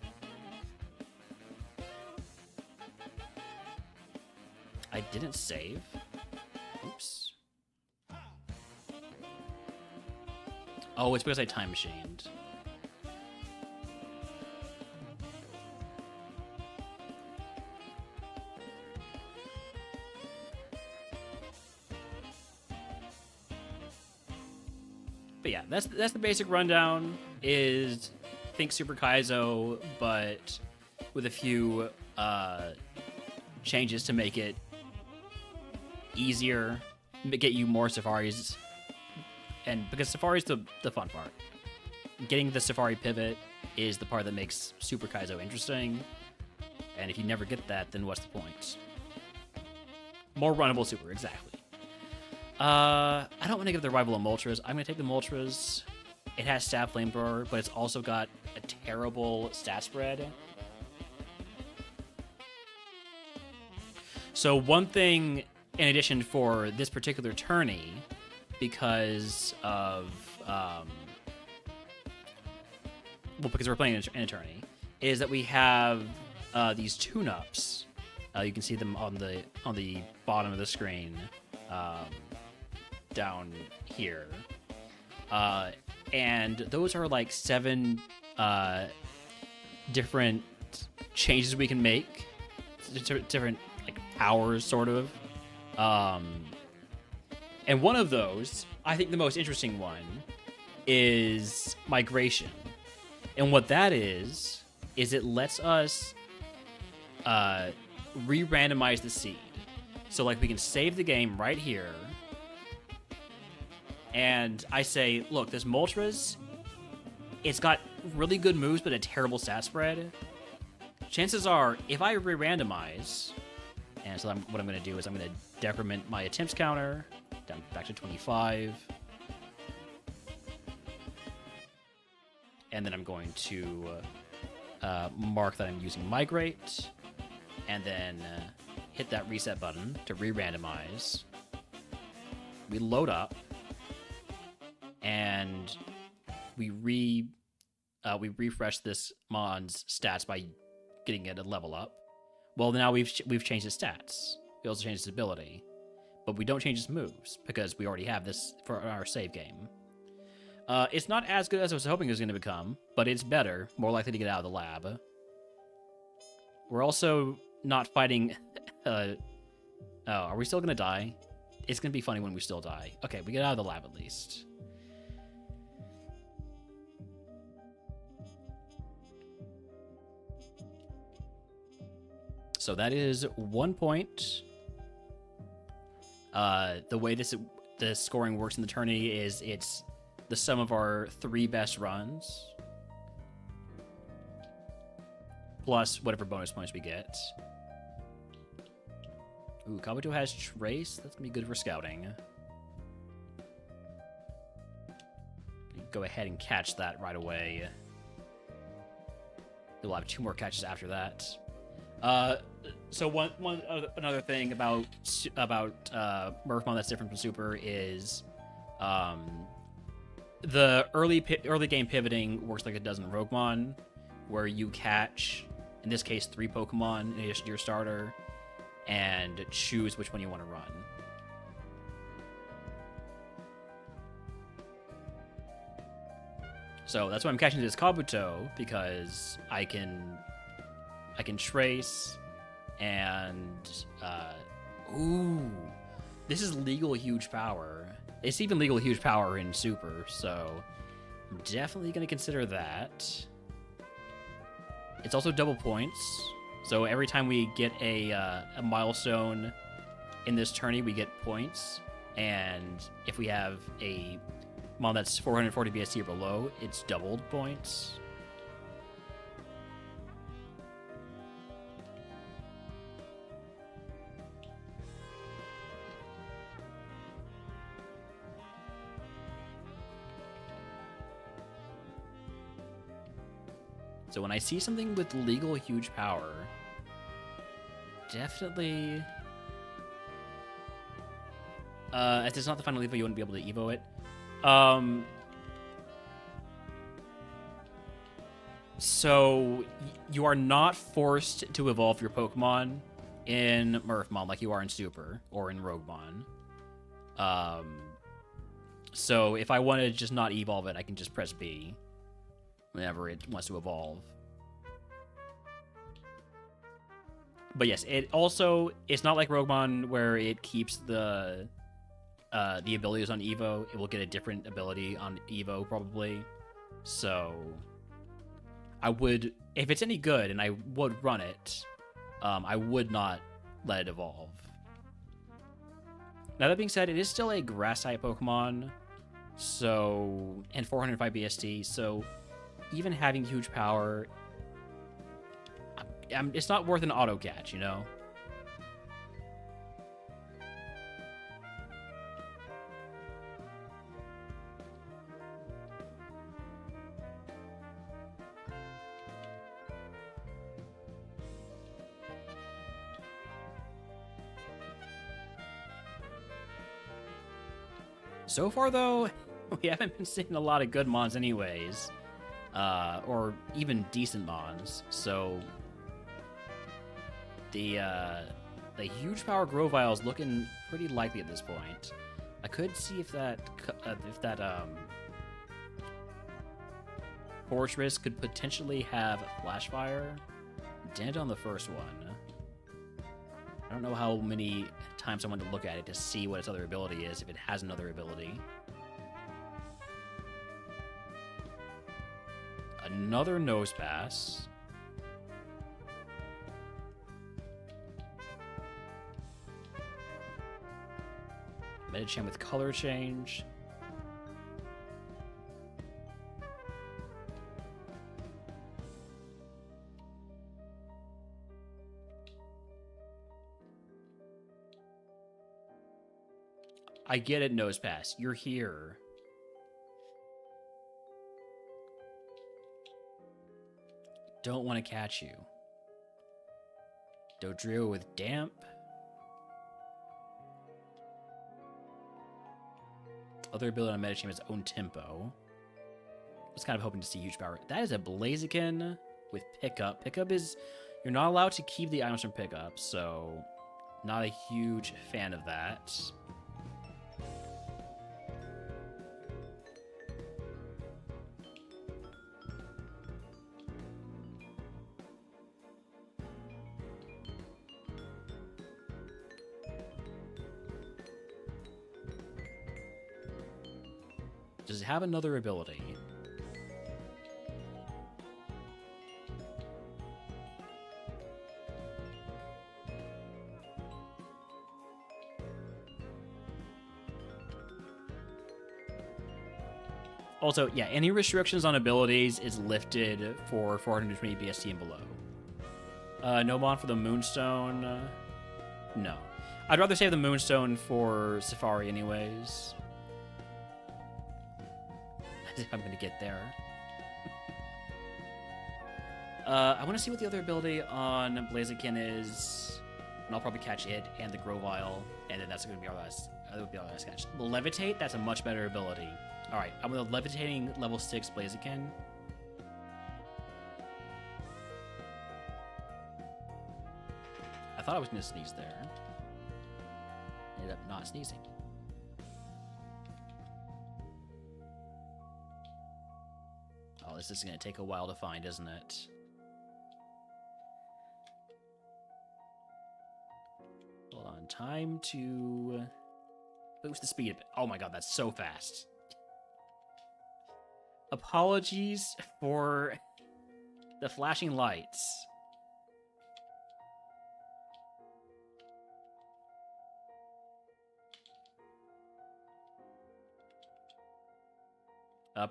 I didn't save. Oops. Oh, it's because I time machined. But yeah, that's the basic rundown. Is think Super Kaizo, but with a few changes to make it easier, get you more Safaris, and because Safari's the fun part. Getting the Safari pivot is the part that makes Super Kaizo interesting, and if you never get that, then what's the point? More runnable Super, exactly. I don't want to give the rival a Moltres. I'm going to take the Moltres. It has Stab Flamethrower, but it's also got a terrible stat spread. So one thing, in addition for this particular tourney, because of, because we're playing in a tourney, is that we have these tune-ups. You can see them on the bottom of the screen. Down here, and those are like 7 different changes we can make, different like powers sort of, and one of those, I think the most interesting one, is migration, and what that is it lets us re-randomize the seed. So like we can save the game right here. And I say, look, this Moltres, it's got really good moves, but a terrible stat spread. Chances are, if I re-randomize, and so what I'm going to do is I'm going to decrement my attempts counter down back to 25. And then I'm going to mark that I'm using Migrate, and then hit that reset button to re-randomize. We load up. And we refresh this Mon's stats by getting it a level up. Well, now we've changed his stats. We also changed his ability, but we don't change his moves because we already have this for our save game. It's not as good as I was hoping it was going to become, but it's better, more likely to get out of the lab. We're also not fighting. Oh, are we still going to die? It's going to be funny when we still die. Okay, we get out of the lab at least. So that is 1 point. The way the scoring works in the tourney is it's the sum of our 3 best runs plus whatever bonus points we get. Ooh, Kabuto has Trace. That's gonna be good for scouting. Go ahead and catch that right away. We'll have 2 more catches after that. So another thing about Murphmon that's different from Super is the early game pivoting works like it does in RogueMon, where you catch, in this case, 3 Pokemon in addition to your starter, and choose which one you want to run. So that's why I'm catching this Kabuto, because I can trace, and ooh, this is legal huge power. It's even legal huge power in Super, so I'm definitely gonna consider that. It's also double points, so every time we get a milestone in this tourney, we get points, and if we have a Mon that's 440 BST or below, it's doubled points. So when I see something with legal huge power, definitely... if it's not the final Evo, you wouldn't be able to Evo it. So you are not forced to evolve your Pokemon in Murphmon like you are in Super or in RogueMon. So if I want to just not evolve it, I can just press B whenever it wants to evolve. But yes, it's not like RogueMon where it keeps the abilities on Evo. It will get a different ability on Evo probably. So I would, if it's any good and I would run it, I would not let it evolve. Now that being said, it is still a grass type Pokemon, so, and 405 BST, so even having huge power, it's not worth an auto catch, you know? So far, though, we haven't been seeing a lot of good Mons anyways, or even decent Mons, so the huge power Grovyle is looking pretty likely at this point. I could see if that Fortress could potentially have Flash Fire. Dead on the first one. I don't know how many times I want to look at it to see what its other ability is, if it has another ability. Another Nose Pass. Medicham with Color Change. I get it, Nose Pass. You're here. Don't want to catch you. Dodrio with Damp. Other ability on Medicham is Own Tempo. I was kind of hoping to see huge power. That is a Blaziken with Pickup. Pickup is... You're not allowed to keep the items from Pickup, so... Not a huge fan of that. Does it have another ability? Also, yeah, any restrictions on abilities is lifted for 420 BST and below. No mod for the Moonstone. No. I'd rather save the Moonstone for Safari anyways. If I'm going to get there. I want to see what the other ability on Blaziken is. And I'll probably catch it and the Grovyle. And then that's going to be our last. That would be our last catch. Levitate, that's a much better ability. Alright, I'm with a Levitating level 6 Blaziken. I thought I was going to sneeze there. Ended up not sneezing. Oh, this is going to take a while to find, isn't it? Hold on, time to boost the speed a bit. Oh my god, that's so fast. Apologies for the flashing lights.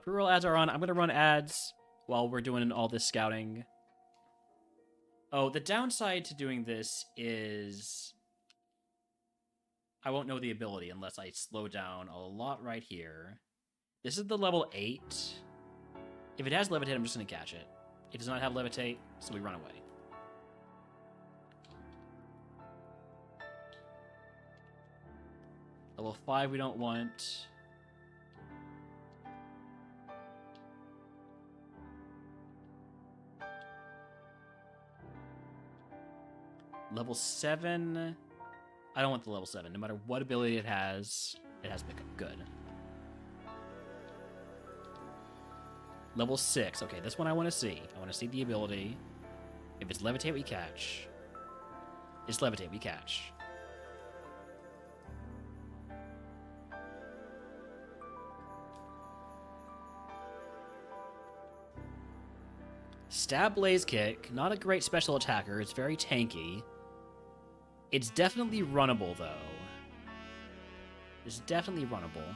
Pre-roll ads are on. I'm going to run ads while we're doing all this scouting. Oh, the downside to doing this is I won't know the ability unless I slow down a lot right here. This is the level 8. If it has Levitate, I'm just going to catch it. It does not have Levitate, so we run away. Level 5 we don't want. Level 7. I don't want the level 7. No matter what ability it has pickup. Good. Level 6. Okay, this one I want to see. I want to see the ability. If it's Levitate, we catch. It's Levitate, we catch. Stab Blaze Kick. Not a great special attacker. It's very tanky. It's definitely runnable, though. It's definitely runnable.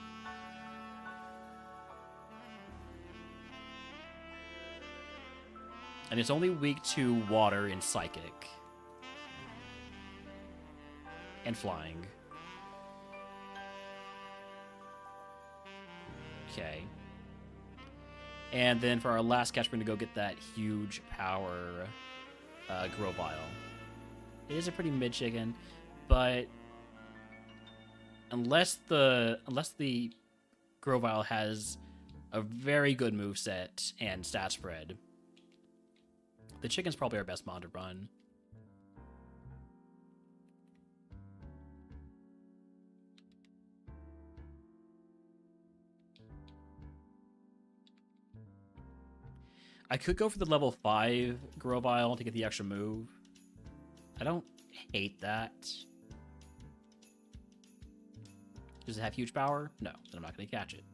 And it's only weak to water and psychic. And flying. Okay. And then for our last catch, we're going to go get that huge power Grovyle. It is a pretty mid chicken, but unless the Grovyle has a very good moveset and stat spread, the chicken's probably our best mod to run. I could go for the level 5 Grovyle to get the extra move. I don't hate that. Does it have huge power? No, then I'm not going to catch it.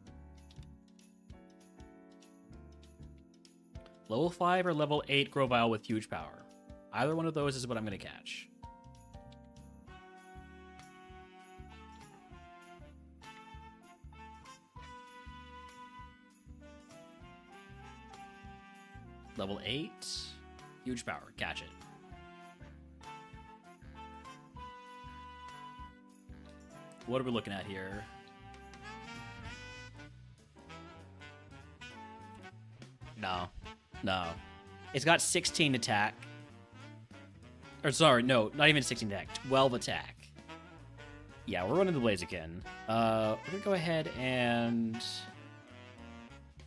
Level 5 or level 8 Grovyle with huge power. Either one of those is what I'm going to catch. Level 8, huge power, catch it. What are we looking at here? No. It's got 16 attack. Or sorry, no, not even 16 attack, 12 attack. Yeah, we're running the Blaziken. We're gonna go ahead and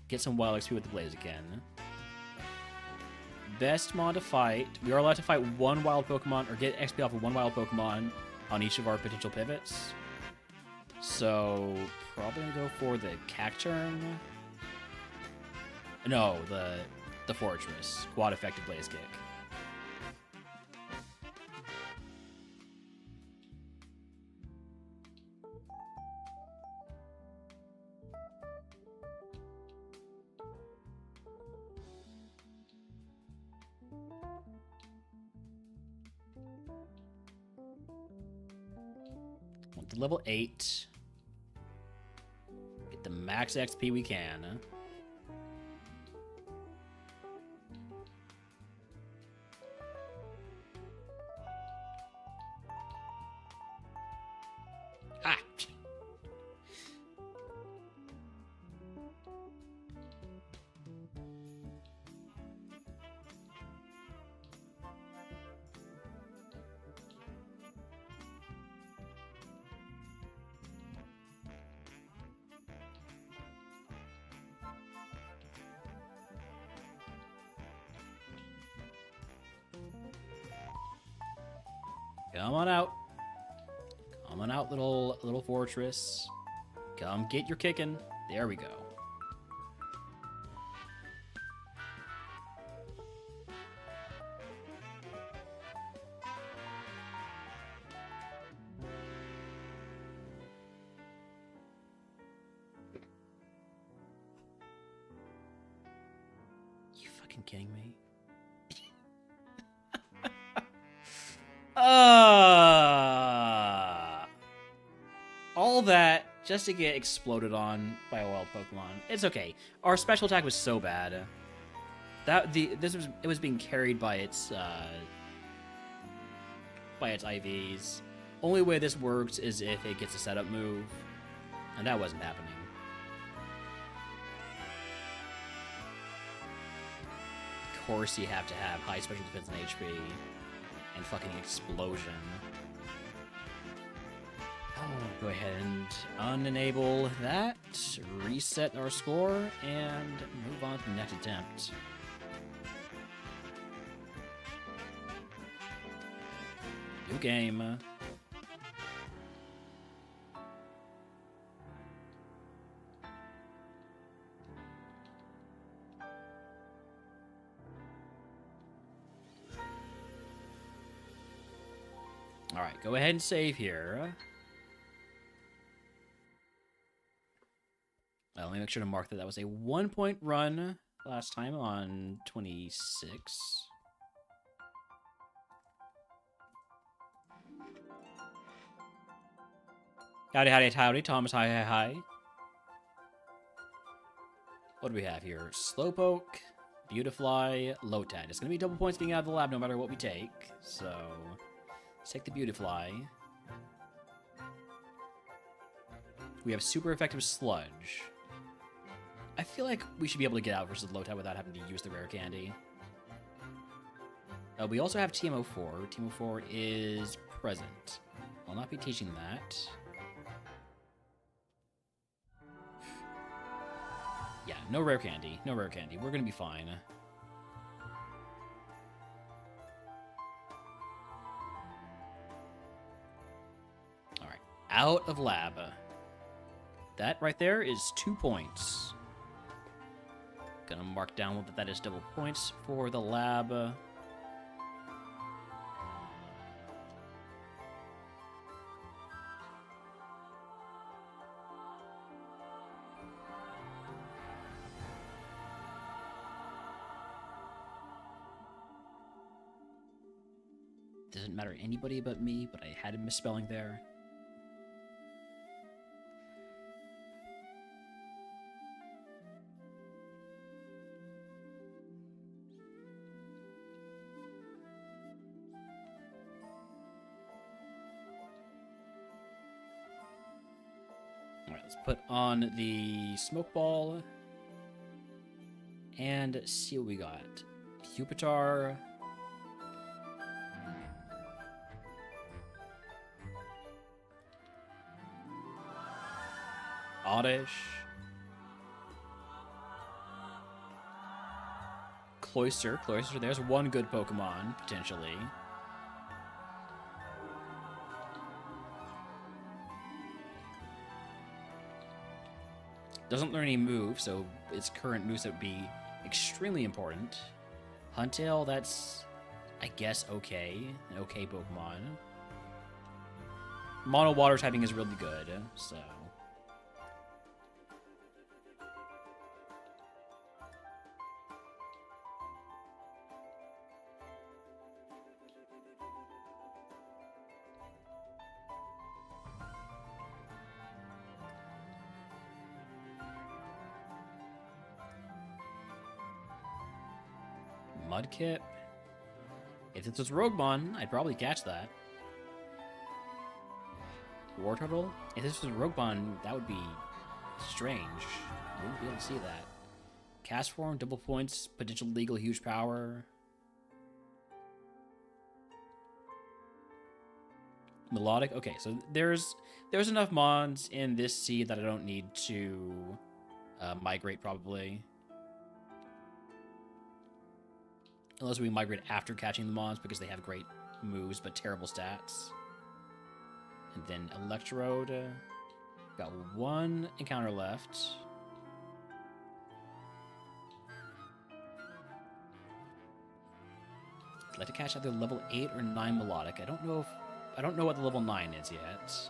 get some wild XP with the Blaziken. Best mod to fight. We are allowed to fight one wild Pokemon or get XP off of one wild Pokemon on each of our potential pivots. So, probably gonna go for the Cacturn. No, the Fortress. Quad effective Blaze Kick. Want the level 8. Get the max XP we can. Come on out. Come on out, little fortress. Come get your kicking. There we go. You fucking kidding me? All that just to get exploded on by a wild Pokemon. It's okay. Our special attack was so bad. It was being carried by its IVs. Only way this works is if it gets a setup move, and that wasn't happening. Of course, you have to have high special defense and HP, and fucking explosion. Go ahead and unenable that, reset our score, and move on to the next attempt. New game. Alright, go ahead and save here. Let me make sure to mark that that was a 1-point run last time on 26. Howdy, howdy, howdy, Thomas, hi, hi, hi. What do we have here? Slowpoke, Beautifly, Lotad. It's going to be double points being out of the lab no matter what we take, so let's take the Beautifly. We have super effective Sludge. I feel like we should be able to get out versus Lotad without having to use the rare candy. We also have TMO4. TMO4 is present. I'll not be teaching that. Yeah, no rare candy. No rare candy. We're going to be fine. Alright. Out of lab. That right there is 2 points. Gonna mark down that that is double points for the lab. Doesn't matter to anybody but me, but I had a misspelling there. Alright, let's put on the smoke ball and see what we got. Pupitar. Oddish. Cloyster. Cloyster, there's one good Pokemon, potentially. Doesn't learn any moves, so its current moves would be extremely important. Huntail, that's, I guess, okay. An okay Pokemon. Mono Water typing is really good, so... Mudkip. If this was RogueMon, I'd probably catch that. Wartortle? If this was RogueMon, that would be strange. I wouldn't be able to see that. Cast form, double points, potential legal huge power. Melodic. Okay, so there's enough mons in this seed that I don't need to migrate probably. Unless we migrate after catching the mons because they have great moves, but terrible stats. And then Electrode. Got one encounter left. I'd like to catch either level 8 or 9 Melodic. I don't know what the level 9 is yet.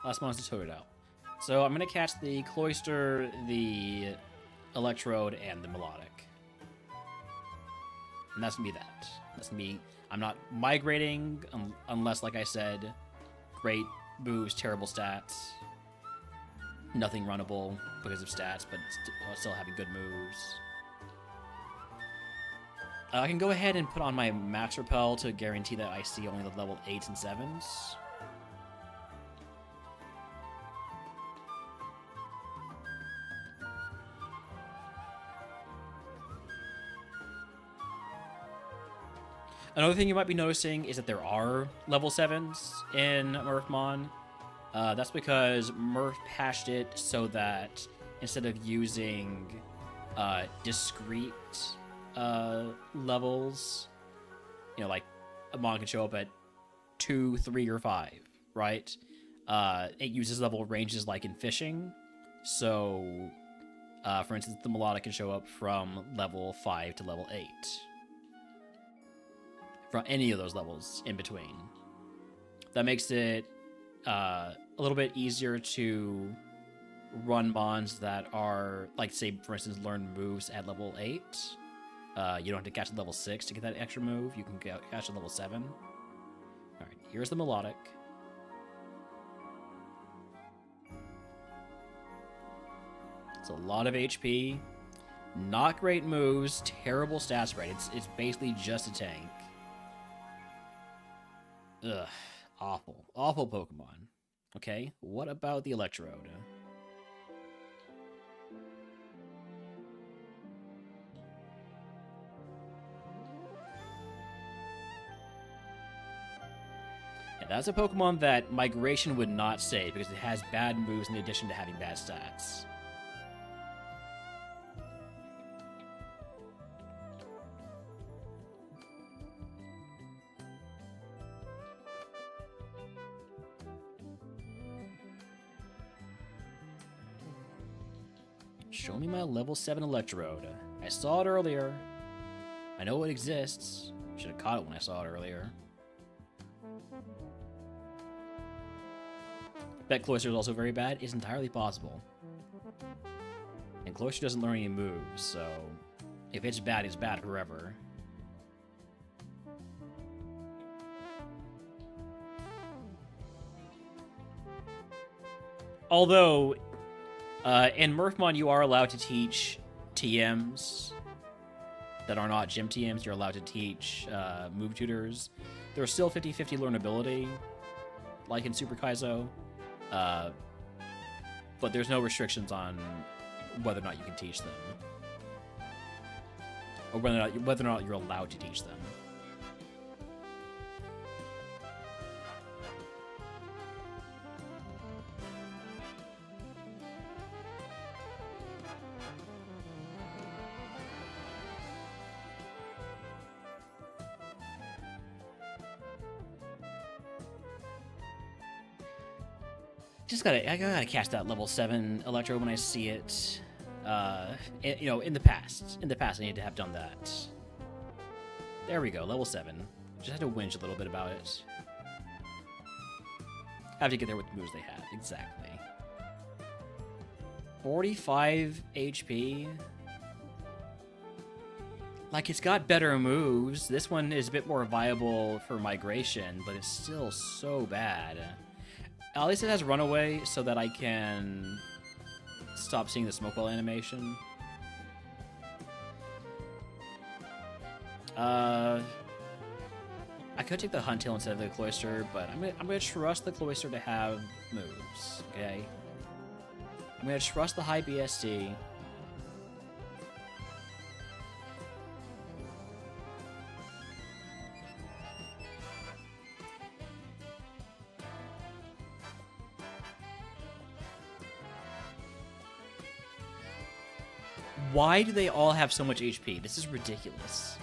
Last monster toted out. So I'm going to catch the Cloister, the Electrode, and the Melodic. And that's going to be that. That's going to be... I'm not migrating unless, like I said, great moves, terrible stats. Nothing runnable because of stats, but still having good moves. I can go ahead and put on my Max Repel to guarantee that I see only the level 8s and 7s. Another thing you might be noticing is that there are level 7s in MurphMon. That's because Murph patched it so that instead of using discrete levels, you know, like a Mon can show up at 2, 3, or 5, right? It uses level ranges like in fishing. So, for instance, the Melodic can show up from level 5 to level 8. From any of those levels in between. That makes it a little bit easier to run Mons that are, like, say, for instance, learn moves at level 8. You don't have to catch level 6 to get that extra move. You can catch a level 7. Alright, here's the Melodic. It's a lot of HP. Not great moves. Terrible stat spread. It's basically just a tank. Ugh, awful. Awful Pokemon. Okay, what about the Electrode? Yeah, that's a Pokemon that Migration would not save because it has bad moves in addition to having bad stats. Show me my level 7 Electrode. I saw it earlier. I know it exists. Should have caught it when I saw it earlier. Bet Cloister is also very bad. It's entirely possible. And Cloister doesn't learn any moves, so if it's bad forever. Although, in MurphMon, you are allowed to teach TMs that are not gym TMs. You're allowed to teach move tutors. There's still 50-50 learnability, like in Super Kaizo, but there's no restrictions on whether or not you can teach them, or whether or not you're allowed to teach them. I gotta catch that level 7 Electro when I see it. You know, in the past I need to have done that. There we go, level 7. Just had to whinge a little bit about it. Have to get there with the moves they have, exactly. 45 HP. Like, it's got better moves. This one is a bit more viable for migration, but it's still so bad. At least it has Runaway, so that I can stop seeing the Smokewell animation. I could take the Huntail instead of the Cloister, but I'm gonna trust the Cloister to have moves, okay? I'm going to trust the high BSD. Why do they all have so much HP? This is ridiculous.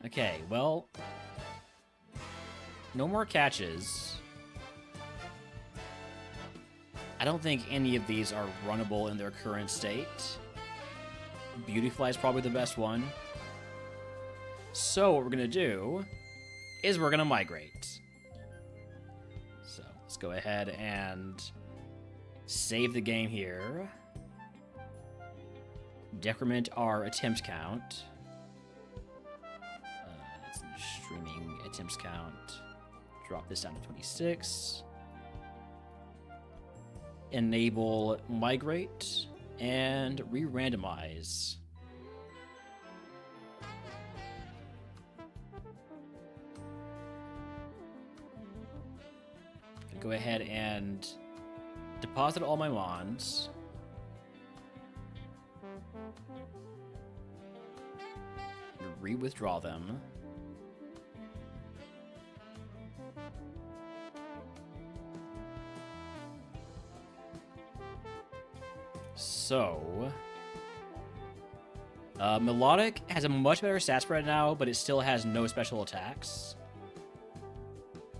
Okay, well... No more catches. I don't think any of these are runnable in their current state. Beautyfly is probably the best one. So what we're gonna do is we're gonna migrate. So let's go ahead and save the game here. Decrement our attempt count. Streaming attempts count. Drop this down to 26. Enable migrate and re-randomize. Gonna go ahead and deposit all my mons. Re-withdraw them. So, Melodic has a much better stat spread now, but it still has no special attacks.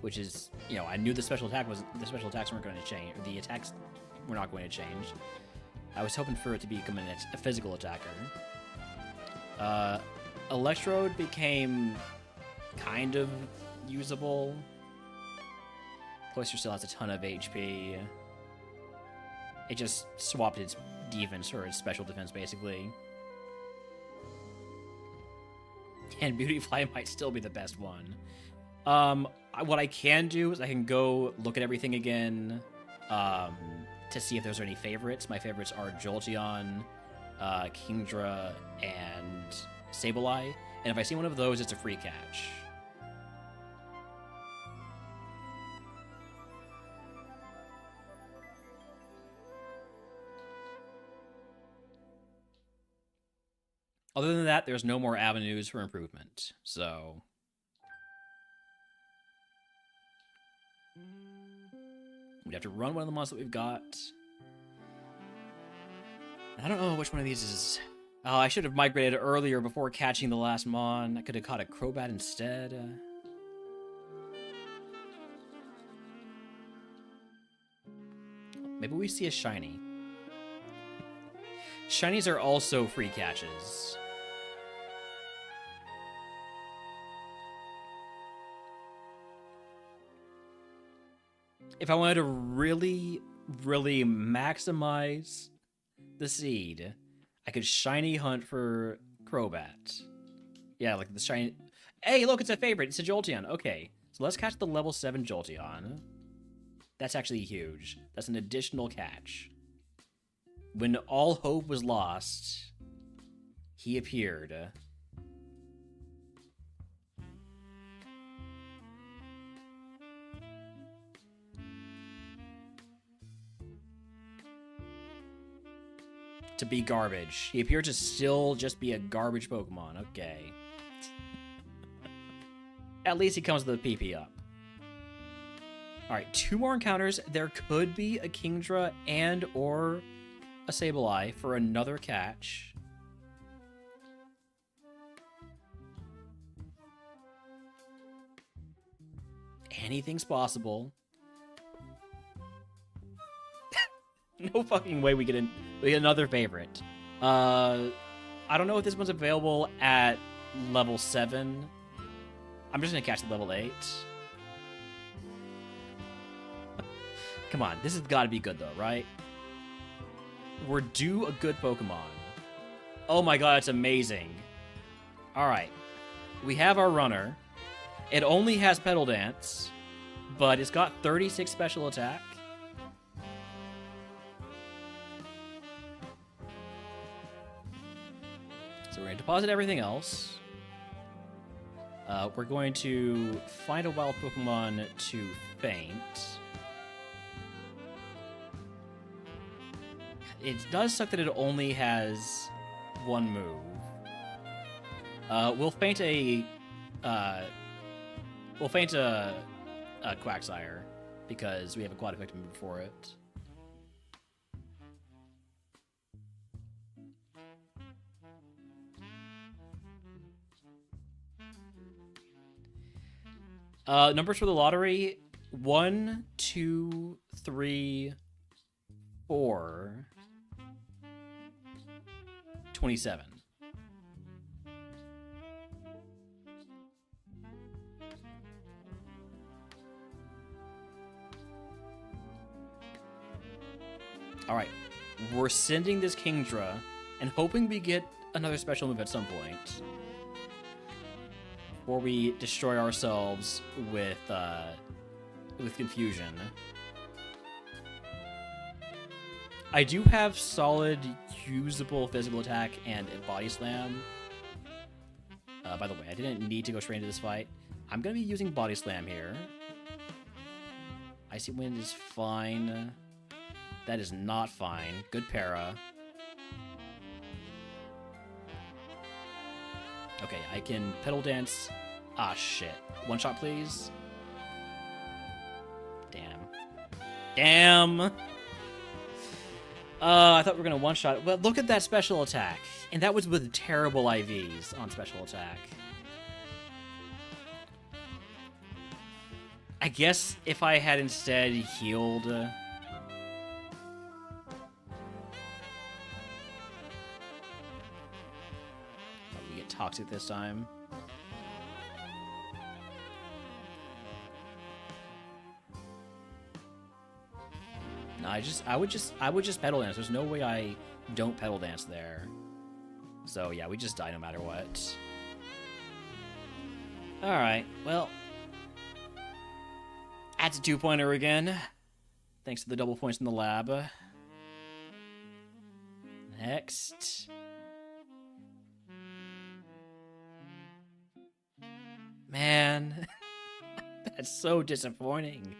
Which is, you know, I knew the special attacks weren't going to change, or the attacks were not going to change. I was hoping for it to become a physical attacker. Electrode became kind of usable. Cloister still has a ton of HP. It just swapped its defense or its special defense, basically. And Beautyfly might still be the best one. What I can do is I can go look at everything again to see if there's any favorites. My favorites are Jolteon, Kingdra, and Sableye. And if I see one of those, it's a free catch. Other than that, there's no more avenues for improvement. So we have to run one of the mons that we've got. I don't know which one of these is... Oh, I should have migrated earlier before catching the last mon. I could have caught a Crobat instead. Maybe we see a shiny. Shinies are also free catches. If I wanted to really, really maximize the seed, I could shiny hunt for Crobat. Yeah, like the shiny... Hey, look, it's a favorite. It's a Jolteon. Okay, so let's catch the level 7 Jolteon. That's actually huge. That's an additional catch. When all hope was lost, he appeared. To be garbage. He appeared to still just be a garbage Pokemon. Okay. At least he comes with the PP up. Alright, 2 more encounters. There could be a Kingdra and or a Sableye for another catch. Anything's possible. No fucking way we get another favorite. I don't know if this one's available at level 7. I'm just gonna catch the level 8. Come on, this has got to be good though, right? We're due a good Pokemon. Oh my god, it's amazing. Alright. We have our runner. It only has Petal Dance, but it's got 36 special attack. So we're going to deposit everything else. We're going to find a wild Pokemon to faint. it does suck that it only has one move. We'll feint a Quagsire because we have a quad effective move for it. Numbers for the lottery: 1, 2, 3, 4, 27. Alright, we're sending this Kingdra and hoping we get another special move at some point. Before we destroy ourselves with confusion. I do have solid, usable physical attack and body slam. By the way, I didn't need to go straight into this fight. I'm going to be using body slam here. Icy Wind is fine. That is not fine. Good para. Okay, I can pedal dance. Ah, shit. One shot, please. Damn. Damn! I thought we were gonna one shot. But look at that special attack. And that was with terrible IVs on special attack. I guess if I had instead healed... we get toxic this time. No, I would just pedal dance. There's no way I don't pedal dance there. So yeah, we just die no matter what. Alright, well. That's a 2-pointer again. Thanks to the double points in the lab. Next. Man. That's so disappointing.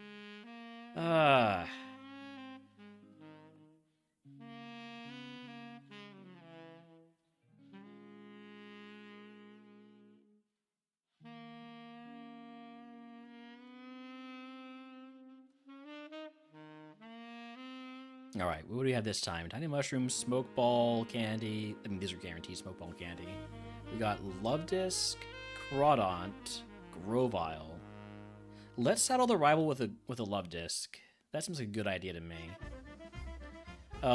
Alright, what do we have this time? Tiny Mushroom, Smoke Ball, Candy. I mean, these are guaranteed Smoke Ball and Candy. We got Love Disc, Crawdaunt, Grovyle. Let's saddle the rival with a Love Disc. That seems like a good idea to me.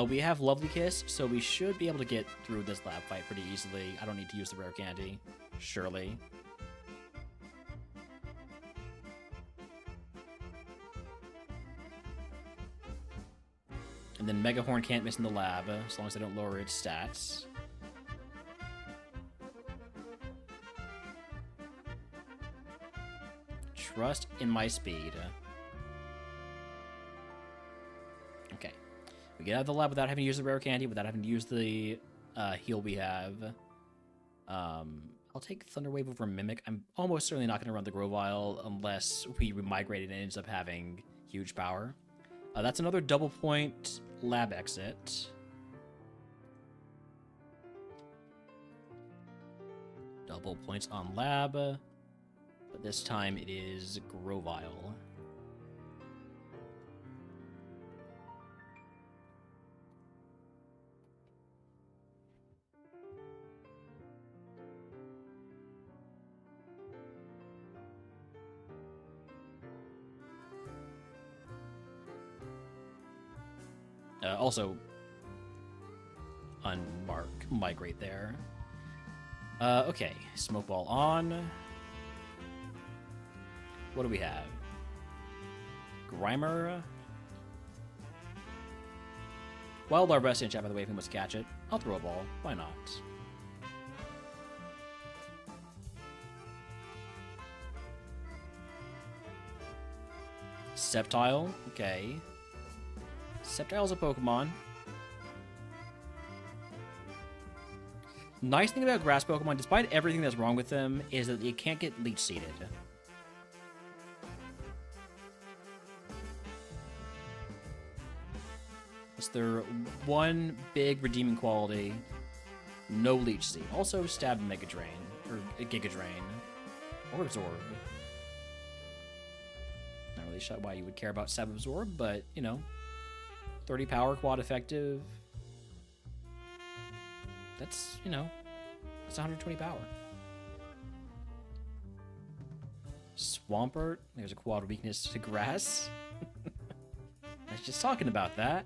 We have Lovely Kiss, so we should be able to get through this lab fight pretty easily. I don't need to use the rare candy, surely. And then Mega Horn can't miss in the lab, as long as they don't lower its stats. Trust in my speed. Okay. We get out of the lab without having to use the rare candy, without having to use the heal we have. I'll take Thunder Wave over Mimic. I'm almost certainly not going to run the Grovyle unless we migrate it and it ends up having huge power. That's another double point lab exit. Double points on lab, but this time it is Grovyle. Also, unmark, migrate there. Okay, Smoke Ball on. What do we have? Grimer. Wild Larvesta in chat, by the way, if he wants to catch it. I'll throw a ball. Why not? Sceptile. Okay. Sceptile's a Pokemon. Nice thing about grass Pokemon, despite everything that's wrong with them, is that you can't get leech seeded. their one big redeeming quality. No Leech Seed. Also Stab and Mega Drain. Or Giga Drain. Or Absorb. Not really sure why you would care about Stab Absorb, but, you know. 30 power, quad effective. That's, you know, that's 120 power. Swampert. There's a quad weakness to grass. I was just talking about that.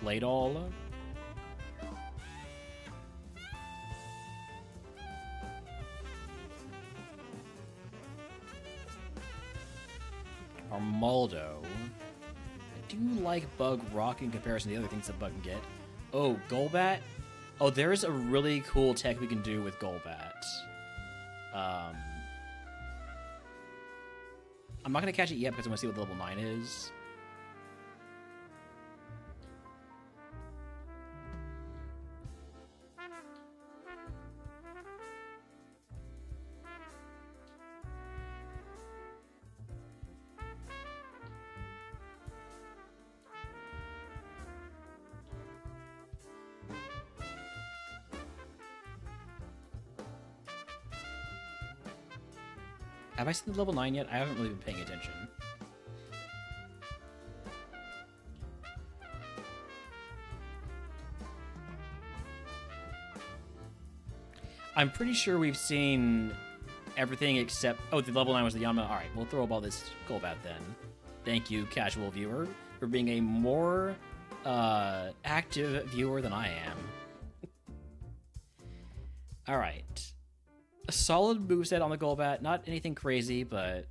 Claydol. Armaldo. I do like Bug Rock in comparison to the other things that Bug can get. Oh, Golbat? Oh, there's a really cool tech we can do with Golbat. I'm not going to catch it yet because I want to see what the level 9 is. Have I seen the level 9 yet? I haven't really been paying attention. I'm pretty sure we've seen everything except... Oh, the level 9 was the Yama. Alright, we'll throw up all this Golbat then. Thank you, casual viewer, for being a more active viewer than I am. Alright. A solid moveset on the Golbat. Not anything crazy, but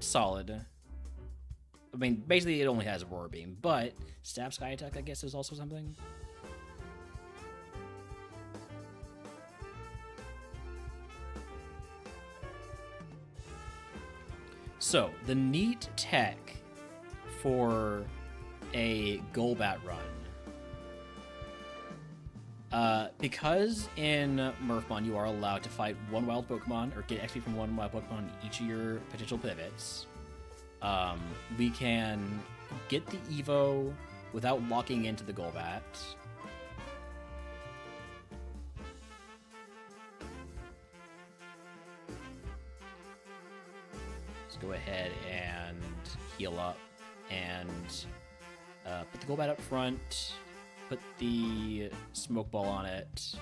solid. I mean, basically it only has Roar Beam, but Stab Sky Attack, I guess, is also something. So, the neat tech for a Golbat run. Because in Murphmon you are allowed to fight one wild Pokemon, or get XP from one wild Pokemon in each of your potential pivots, we can get the Evo without locking into the Golbat. Let's go ahead and heal up and put the Golbat up front. Put the Smoke Ball on it.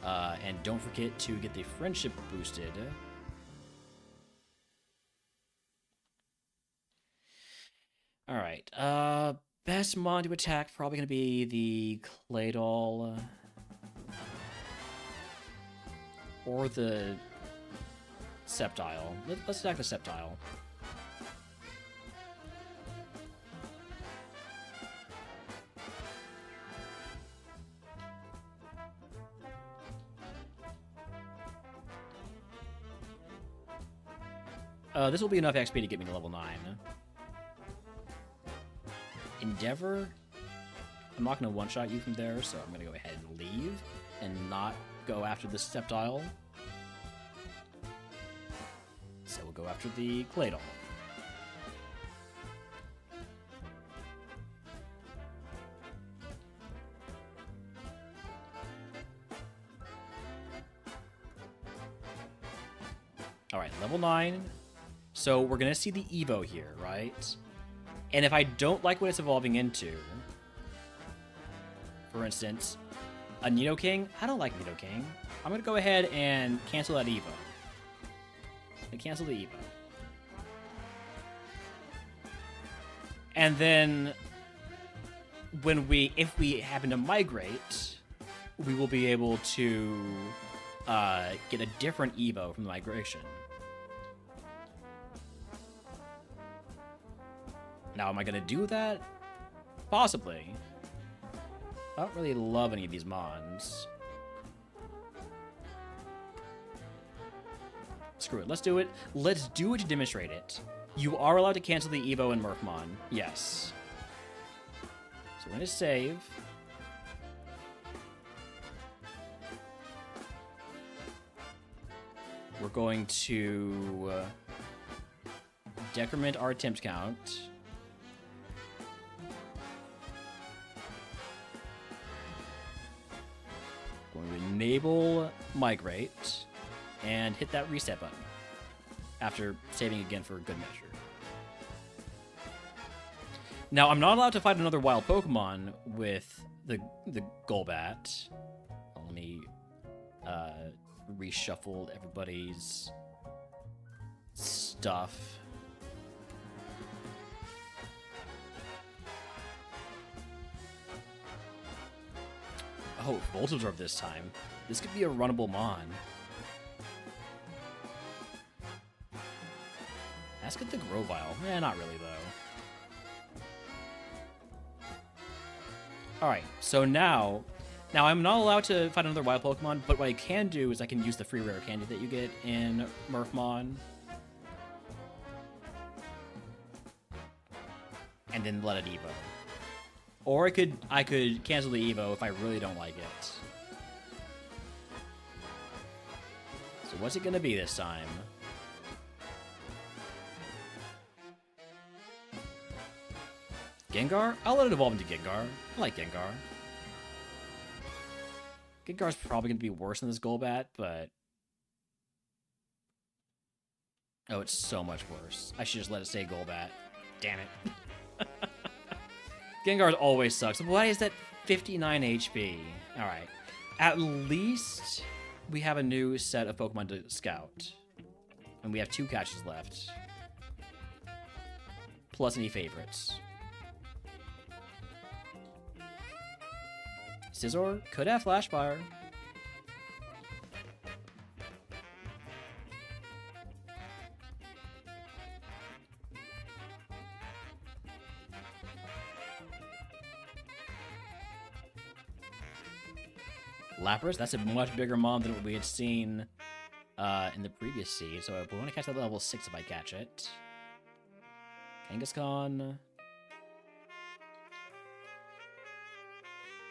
And don't forget to get the Friendship boosted. Alright, best mon to attack, probably going to be the Claydol. Or the Sceptile. Let's attack the Sceptile. This will be enough XP to get me to level 9. Endeavor? I'm not going to one-shot you from there, so I'm going to go ahead and leave and not go after the Sceptile. So we'll go after the Claydol. Alright, level 9. So we're going to see the Evo here, right? And if I don't like what it's evolving into, for instance, a Nidoking, I don't like Nidoking. I'm going to go ahead and cancel that Evo. And cancel the Evo. And then if we happen to migrate, we will be able to get a different Evo from the migration. Now, am I going to do that? Possibly. I don't really love any of these mons. Screw it. Let's do it. Let's do it to demonstrate it. You are allowed to cancel the Evo and Murphmon. Yes. So we're going to save. We're going to decrement our attempt count. Going to enable migrate and hit that reset button after saving again for good measure. Now, I'm not allowed to fight another wild Pokemon with the Golbat. Let me reshuffle everybody's stuff. Oh, Voltobserve this time. This could be a runnable Mon. Let's get the Grovyle. Eh, not really, though. Alright, so now I'm not allowed to fight another wild Pokemon, but what I can do is I can use the free rare candy that you get in Murphmon. And then let it Evo. Or I could cancel the Evo if I really don't like it. So what's it gonna be this time? Gengar? I'll let it evolve into Gengar. I like Gengar. Gengar's probably going to be worse than this Golbat, but... Oh, it's so much worse. I should just let it say Golbat. Damn it. Gengar always sucks. Why is that 59 HP? Alright. At least we have a new set of Pokemon to scout. And we have 2 catches left. Plus any favorites. Scizor could have Flash Fire. Lapras, that's a much bigger Mon than what we had seen in the previous seed. So we want to catch that level 6 if I catch it. Kangaskhan.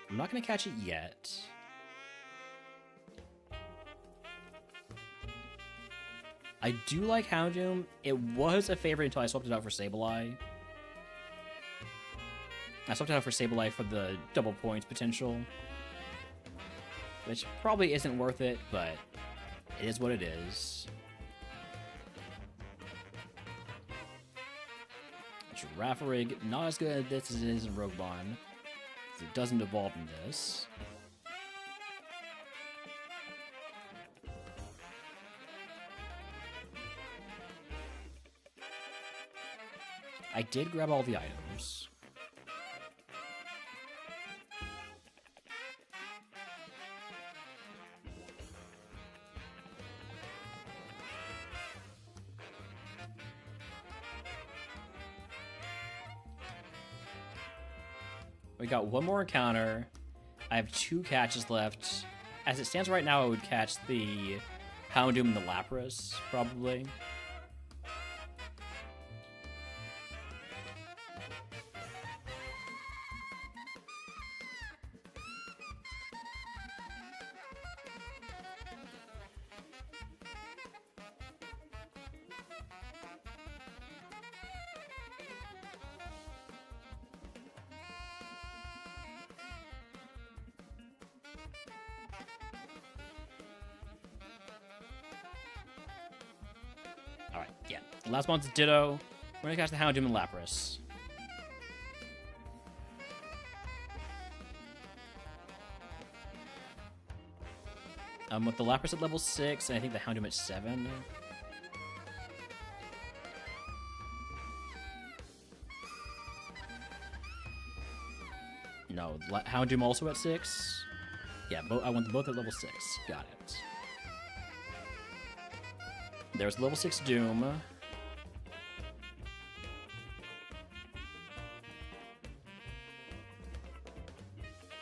I'm not going to catch it yet. I do like Houndoom. It was a favorite until I swapped it out for Sableye. I swapped it out for Sableye for the double points potential. Which probably isn't worth it, but it is what it is. Girafarig, not as good at this as it is in RogueMon. It doesn't evolve in this. I did grab all the items. We got one more encounter. I have 2 catches left. As it stands right now, I would catch the Houndoom and the Lapras, probably. Alright, yeah. The last one's Ditto. We're gonna catch the Houndoom and Lapras. With the Lapras at level 6, and I think the Houndoom at 7. No, Houndoom also at 6. Yeah, I want them both at level 6. Got it. There's level 6 Doom.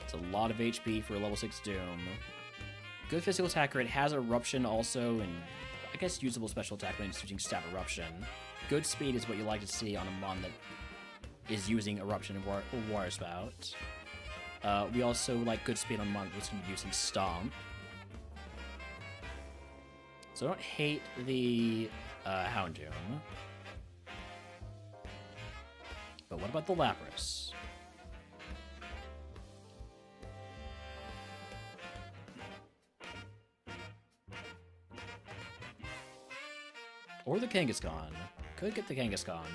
It's a lot of HP for a level 6 Doom. Good physical attacker. It has Eruption also, and I guess usable special attack when it's using Stab Eruption. Good speed is what you like to see on a Mon that is using Eruption and Water Spout. We also like good speed on Mon that's using Stomp. So I don't hate the Houndoom. But what about the Lapras? Or the Kangaskhan. Could get the Kangaskhan.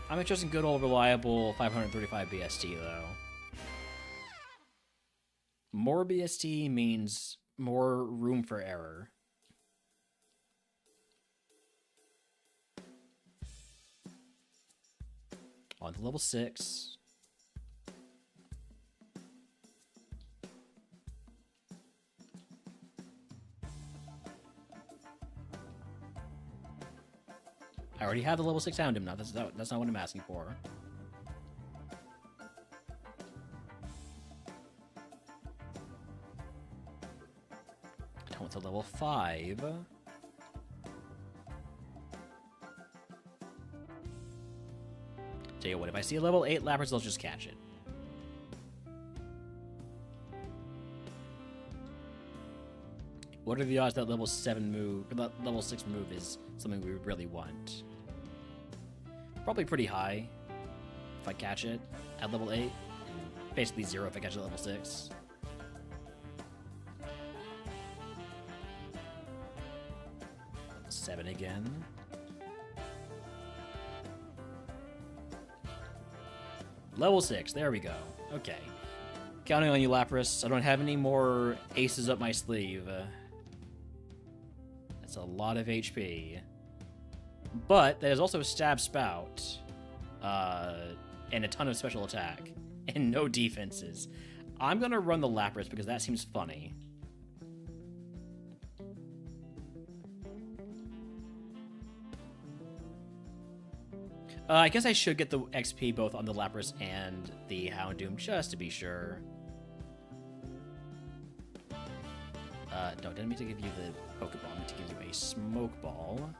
I'm interested in good old reliable 535 BST though. More BST means more room for error. On to level 6. I already have the level 6 Houndoom now. That's not what I'm asking for. I want to level 5. Tell you what, if I see a level 8 Lapras, I'll just catch it. What are the odds that level 7 move, or that level 6 move is something we really want? Probably pretty high if I catch it at level 8. And basically 0 if I catch it at level 6. Level 7 again. Level 6, there we go. Okay. Counting on you, Lapras. I don't have any more aces up my sleeve. That's a lot of HP. But there's also a Stab Spout. And a ton of special attack. And no defenses. I'm gonna run the Lapras because that seems funny. I guess I should get the XP both on the Lapras and the Houndoom, just to be sure. No, didn't mean to give you the Pokeball. I meant to give you a Smoke Ball.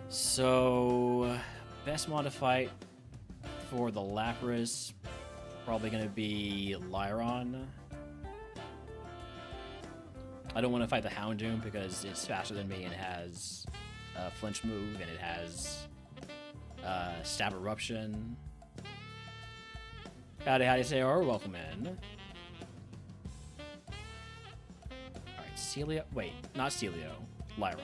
So, best modified for the Lapras, probably going to be Lyron. I don't want to fight the Houndoom because it's faster than me and it has a flinch move and it has Stab Eruption. Howdy, say, or welcome in. Alright, Celio. Wait, not Celio. Lyron.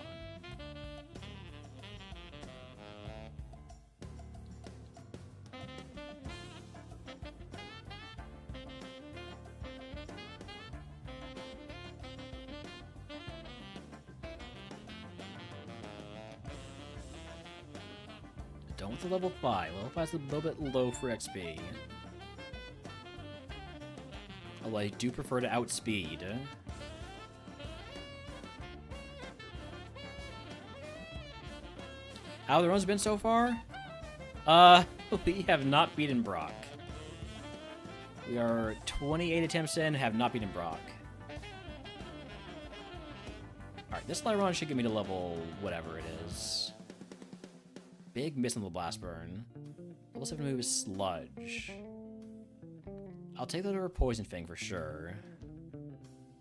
Don't with the level 5. Level 5 is a little bit low for XP. Although I do prefer to outspeed. How the runs been so far? We have not beaten Brock. We are 28 attempts in, have not beaten Brock. Alright, this Lyron should get me to level whatever it is. Big miss on the Blast Burn. Level 7 move is Sludge. I'll take that over Poison Fang for sure.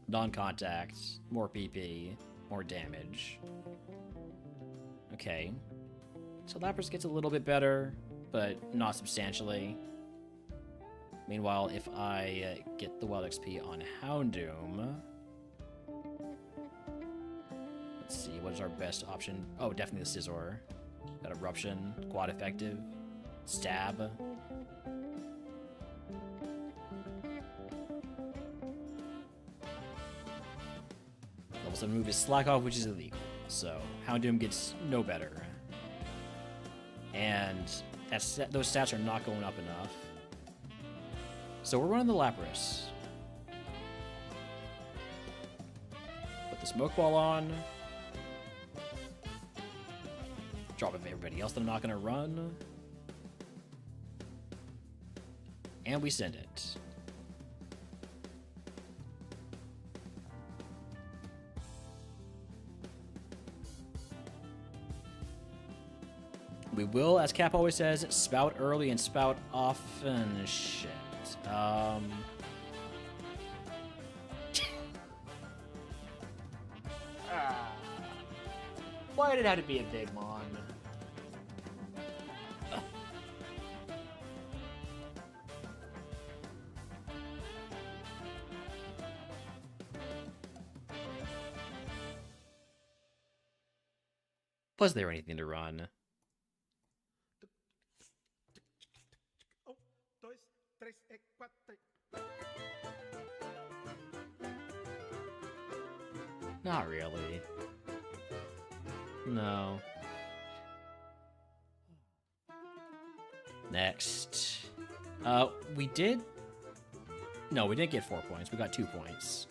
Non-contact, more PP, more damage. Okay. So Lapras gets a little bit better, but not substantially. Meanwhile, if I get the Wild XP on Houndoom... Let's see, what is our best option? Oh, definitely the Scizor. Got Eruption, Quad Effective, Stab. Level 7 move is Slack Off, which is illegal. So, Houndoom gets no better. And those stats are not going up enough. So we're running the Lapras. smoke ball on. Drop it for everybody else that I'm not going to run. And we send it. We will, as Cap always says, spout early and spout often. Shit. Why did it have to be a big mon? Was there anything to run? Not really. No. Next. We did... No, we didn't get 4 points. We got 2 points.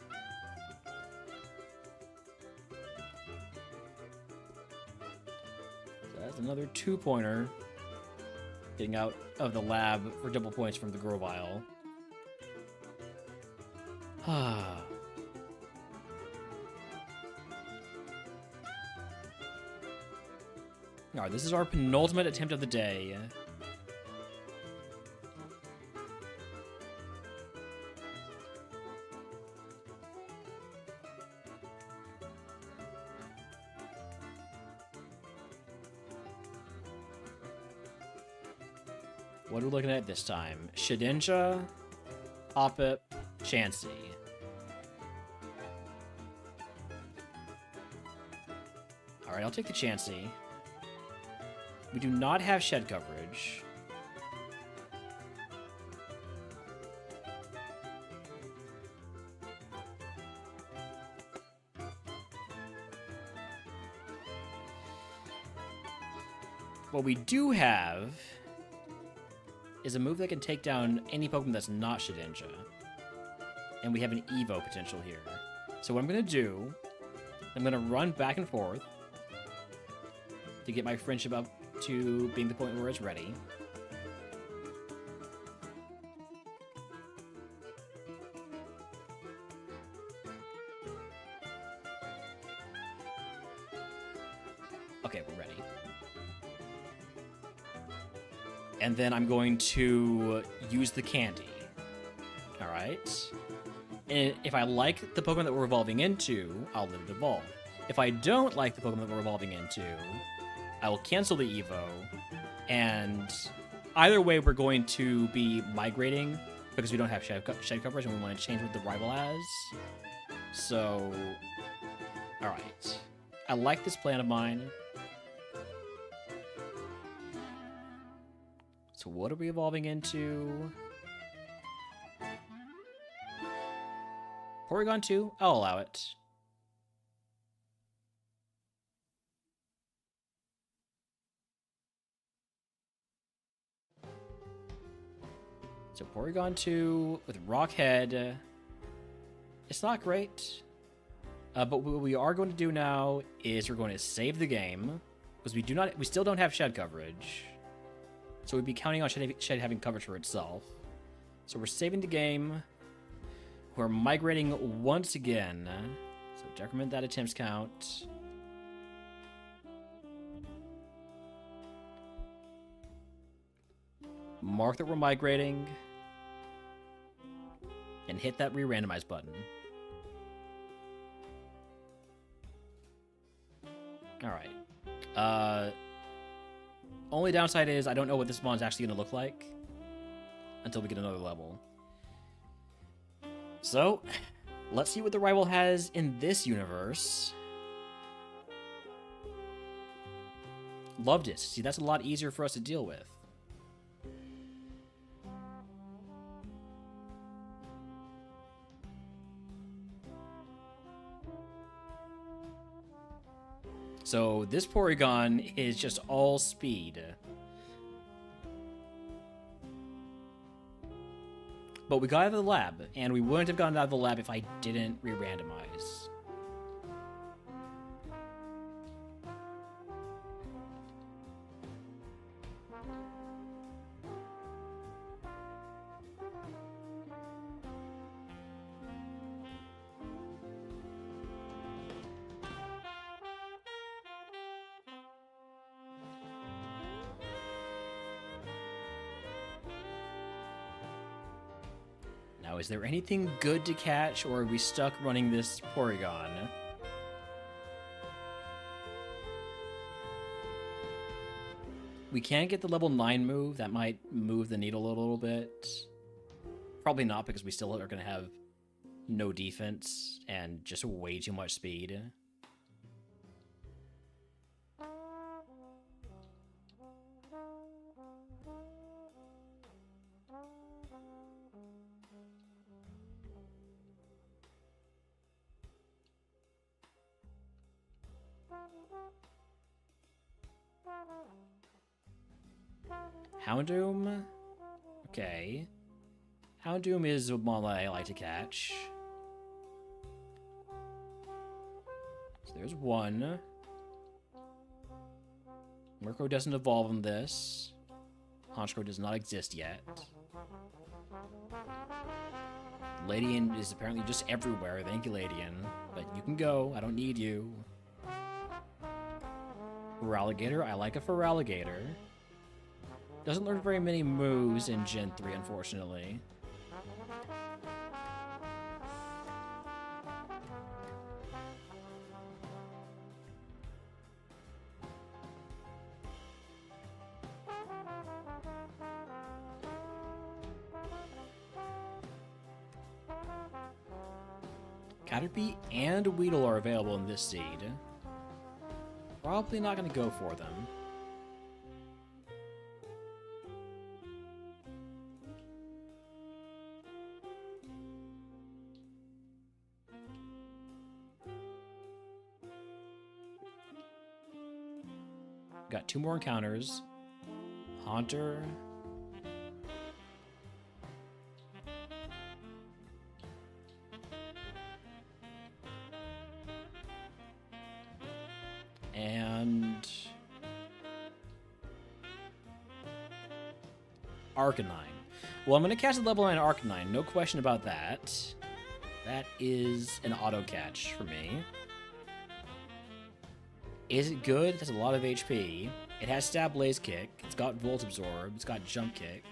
So that's another 2-pointer. Getting out of the lab for double points from the Grovile. Ah. Alright, this is our penultimate attempt of the day. What are we looking at this time? Shedinja, Hoppip, Chansey. Alright, I'll take the Chansey. We do not have shed coverage. What we do have is a move that can take down any Pokemon that's not Shedinja. And we have an Evo potential here. So what I'm going to do, I'm going to run back and forth to get my friendship up to being the point where it's ready. Okay, we're ready. And then I'm going to use the candy. Alright. And if I like the Pokemon that we're evolving into, I'll let it evolve. If I don't like the Pokemon that we're evolving into, I will cancel the Evo, and either way, we're going to be migrating because we don't have shed coverage and we want to change what the rival has. So, alright. I like this plan of mine. So what are we evolving into? Porygon 2? I'll allow it. So Porygon 2 with Rock Head. It's not great. But what we are going to do now is we're going to save the game. Because we still don't have shed coverage. So we'd be counting on shed having coverage for itself. So we're saving the game. We're migrating once again. So decrement that attempts count. Mark that we're migrating. And hit that re-randomize button. Alright. Only downside is I don't know what this mon's actually going to look like until we get another level. So, let's see what the rival has in this universe. Loved it. See, that's a lot easier for us to deal with. So this Porygon is just all speed. But we got out of the lab, and we wouldn't have gotten out of the lab if I didn't re-randomize. Now, is there anything good to catch, or are we stuck running this Porygon? We can get the level 9 move. That might move the needle a little bit. Probably not, because we still are going to have no defense and just way too much speed. Houndoom? Okay. Houndoom is a mon I like to catch. So there's one. Murkrow doesn't evolve in this. Honchkrow does not exist yet. Ladian is apparently just everywhere. Thank you, Ladian. But you can go. I don't need you. Feraligatr. I like a Feraligatr. Doesn't learn very many moves in Gen 3, unfortunately. Caterpie and Weedle are available in this seed. Probably not going to go for them. Got 2 more encounters. Haunter. And Arcanine. Well, I'm going to catch a level 9 Arcanine. No question about that. That is an auto catch for me. Is it good? It has a lot of HP. It has Stab, Blaze Kick. It's got Volt Absorb. It's got Jump Kick.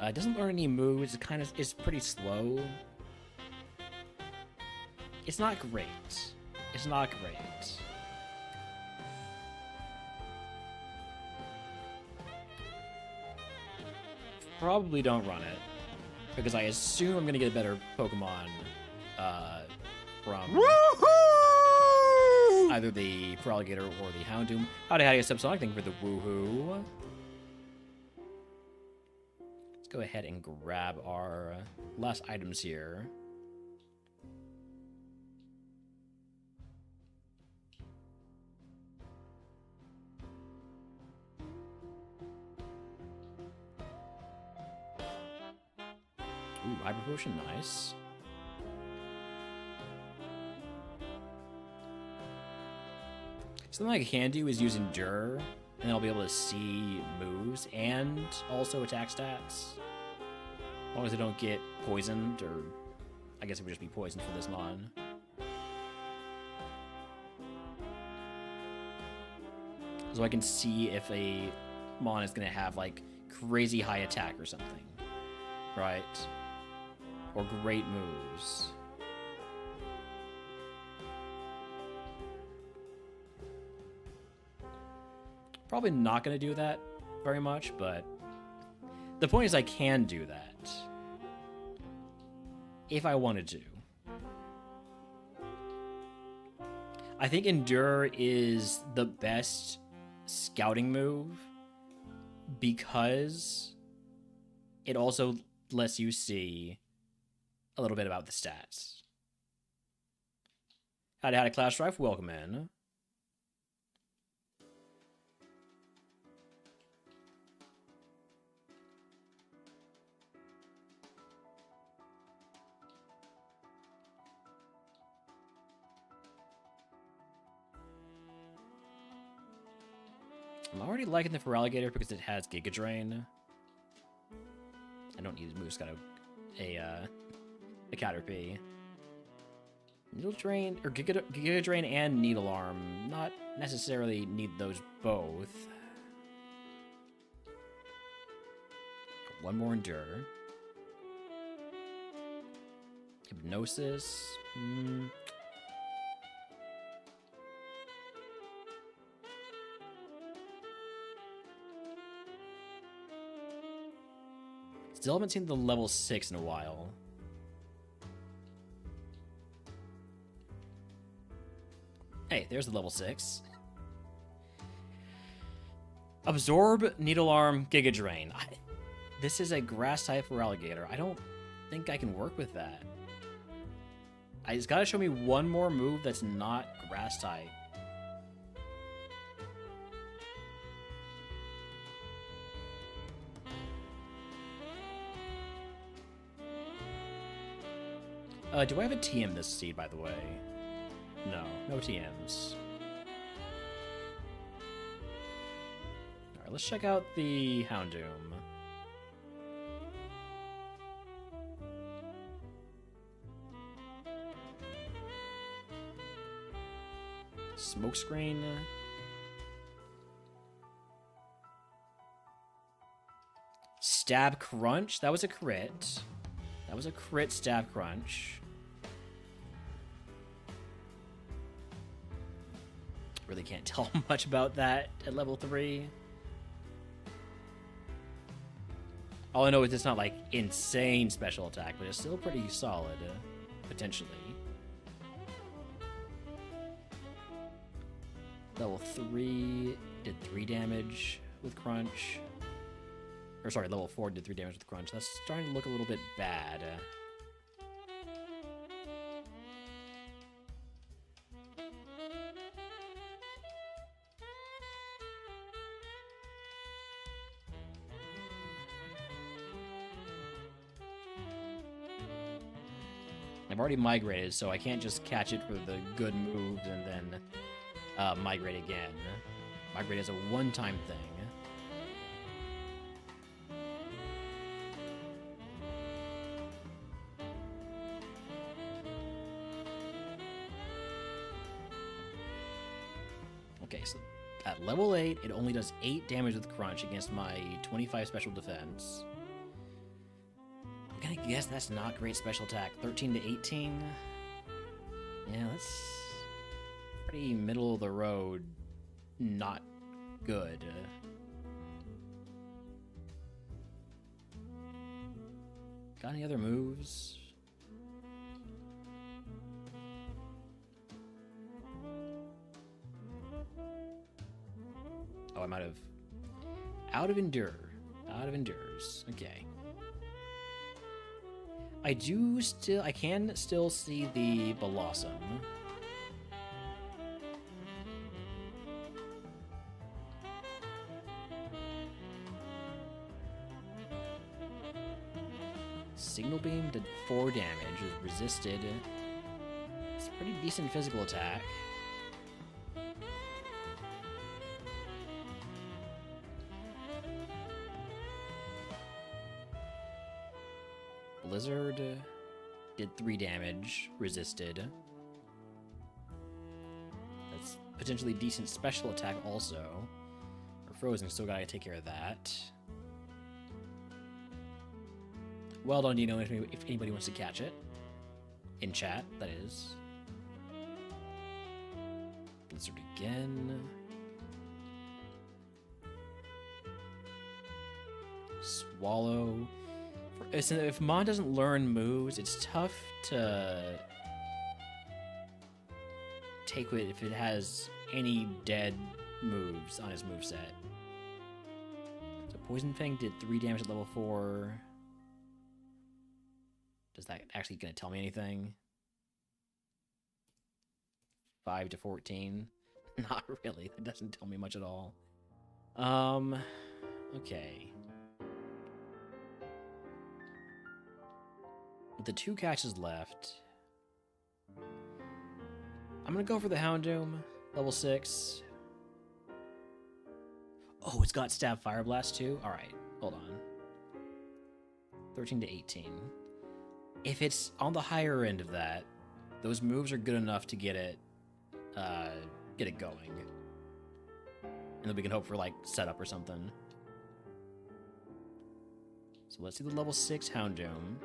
It doesn't learn any moves. It's pretty slow. It's not great. It's not great. Probably don't run it, because I assume I'm gonna get a better Pokemon from either the Feraligatr or the Houndoom. Howdy, Subsonic, thank you for the woohoo. Let's go ahead and grab our last items here. Ooh, Hyper Potion, nice. Something I can do is use Endure, and I'll be able to see moves and also attack stats. As long as I don't get poisoned, or I guess it would just be poisoned for this mon. So I can see if a mon is going to have, like, crazy high attack or something. Right? Or great moves. Probably not going to do that very much, but the point is I can do that if I wanted to. I think Endure is the best scouting move because it also lets you see a little bit about the stats. Howdy, Clash Strife, welcome in. I'm already liking the Feraligatr because it has Giga Drain. I don't need his moves, got a Caterpie. Needle Drain, or Giga Drain and Needle Arm. Not necessarily need those both. One more Endure. Hypnosis. Still haven't seen the level 6 in a while. Hey, there's the level 6. Absorb, Needle Arm, Giga Drain. This is a grass type Feraligatr. I don't think I can work with that. It's got to show me one more move that's not grass type. Do I have a TM this seed, by the way? No, no TMs. Alright, let's check out the Houndoom. Smokescreen. Stab Crunch. That was a crit. That was a crit Stab Crunch. Really can't tell much about that at level 3. All I know is it's not like insane special attack, but it's still pretty solid, potentially. Level 3 did 3 damage with Crunch. Or sorry, level 4 did 3 damage with Crunch. That's starting to look a little bit bad. I've already migrated, so I can't just catch it for the good moves and then migrate again. Migrate is a one-time thing. Okay, so at level 8, it only does 8 damage with Crunch against my 25 special defense. I'm gonna guess that's not great special attack. 13 to 18? Yeah, that's pretty middle of the road. Not good. Got any other moves? Oh, I might have... Out of Endure. Out of Endures. Okay. I can still see the Blossom. Signal Beam did 4 damage, was resisted. It's a pretty decent physical attack. Blizzard did 3 damage, resisted. That's potentially decent special attack also. Or Frozen, still gotta take care of that. Well done, Dino, if anybody wants to catch it. In chat, that is. Blizzard again. Swallow. If Mon doesn't learn moves, it's tough to take it if it has any dead moves on his moveset. So Poison Fang did 3 damage at level 4. Does that actually gonna tell me anything? 5 to 14? Not really. That doesn't tell me much at all. Okay. With the 2 catches left, I'm gonna go for the Houndoom, level 6. Oh, it's got Stab Fire Blast too? Alright, hold on. 13 to 18. If it's on the higher end of that, those moves are good enough to get it going. And then we can hope for, like, setup or something. So let's see the level 6 Houndoom.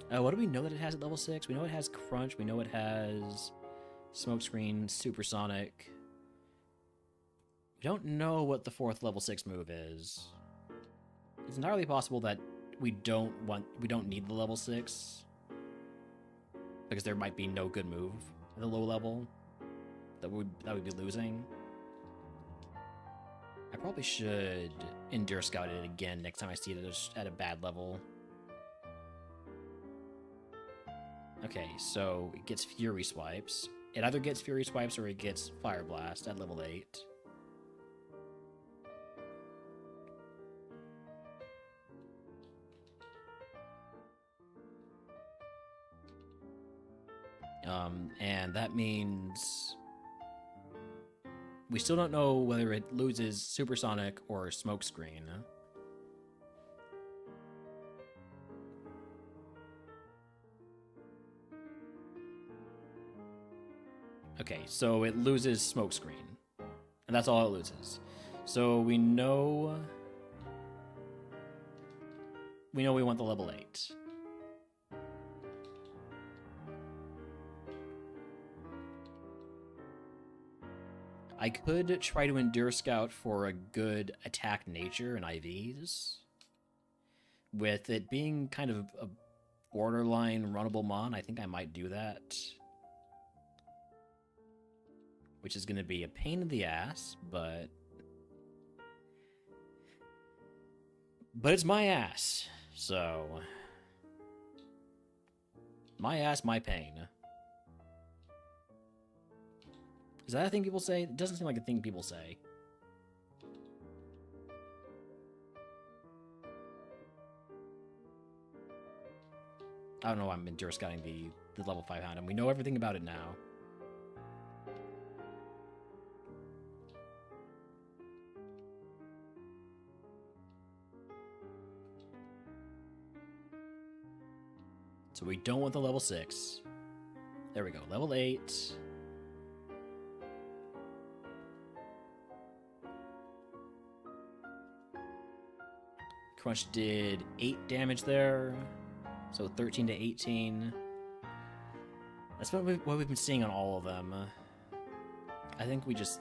What do we know that it has at level 6? We know it has Crunch. We know it has Smokescreen, Supersonic. We don't know what the 4th level 6 move is. It's entirely possible that we don't need the level 6. Because there might be no good move at the low level that we'd be losing. I probably should Endure Scout it again next time I see it at a bad level. Okay, so it gets Fury Swipes. It either gets Fury Swipes or it gets Fire Blast at level 8. And that means we still don't know whether it loses Supersonic or Smokescreen. Okay, so it loses Smokescreen. And that's all it loses. So we know we want the level 8. I could try to Endure Scout for a good attack nature and IVs. With it being kind of a borderline runnable mon, I think I might do that. Which is going to be a pain in the ass, but it's my ass, so my ass, my pain. Is that a thing people say? It doesn't seem like a thing people say. I don't know why I'm Endure Scouting the level 5 hound, and we know everything about it now. So we don't want the level 6. There we go, level 8. Crunch did 8 damage there, so 13 to 18. That's what we've been seeing on all of them. I think we just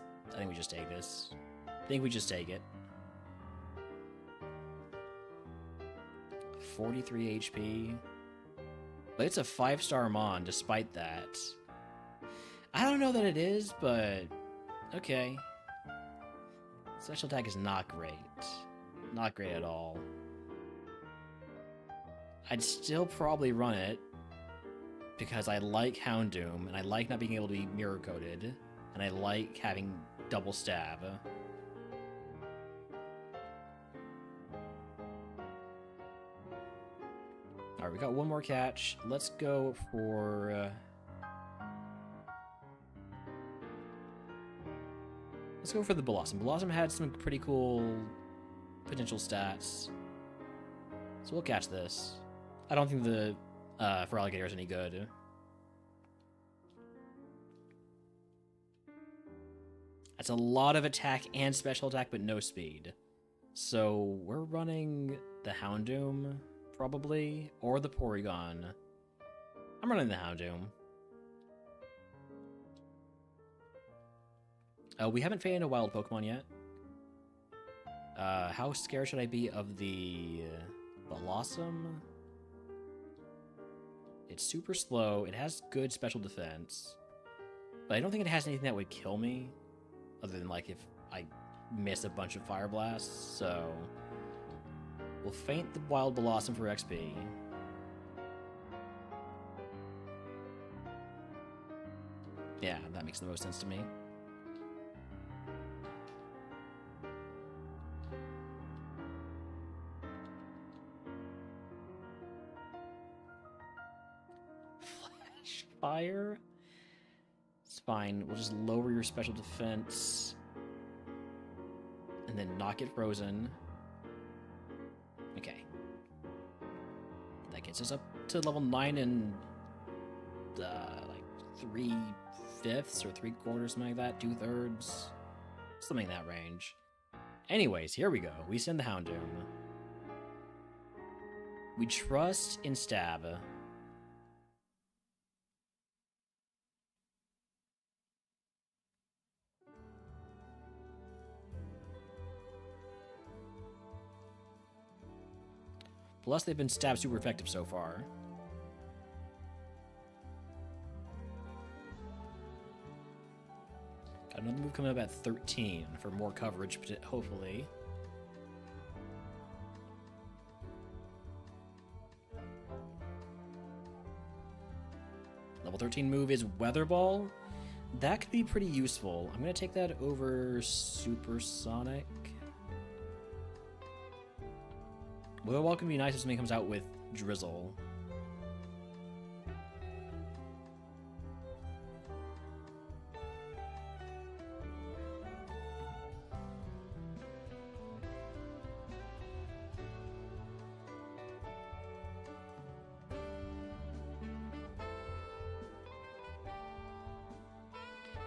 take this. I think we just take it. 43 HP. But it's a 5-star mon despite that. I don't know that it is, but okay. Special attack is not great. Not great at all. I'd still probably run it because I like Houndoom and I like not being able to be mirror coated and I like having double stab. Alright, we got one more catch. Let's go for the Blossom. Blossom had some pretty cool potential stats. So we'll catch this. I don't think the for Alligator is any good. That's a lot of attack and special attack, but no speed. So we're running the Houndoom, probably, or the Porygon. I'm running the Houndoom. We haven't faded a wild Pokemon yet. How scared should I be of the Blossom? It's super slow. It has good special defense. But I don't think it has anything that would kill me. Other than, like, if I miss a bunch of Fire Blasts. So we'll faint the Wild Blossom for XP. Yeah, that makes the most sense to me. Fire? fine. We'll just lower your special defense. And then not get frozen. Okay. That gets us up to level 9 and like 3/5 or 3/4, something like that. 2/3. Something in that range. Anyways, here we go. We send the Houndoom. We trust in stab. Plus, they've been stab super effective so far. Got another move coming up at 13 for more coverage, hopefully. Level 13 move is Weather Ball. That could be pretty useful. I'm going to take that over Supersonic. Weather Ball can be nice if something comes out with Drizzle.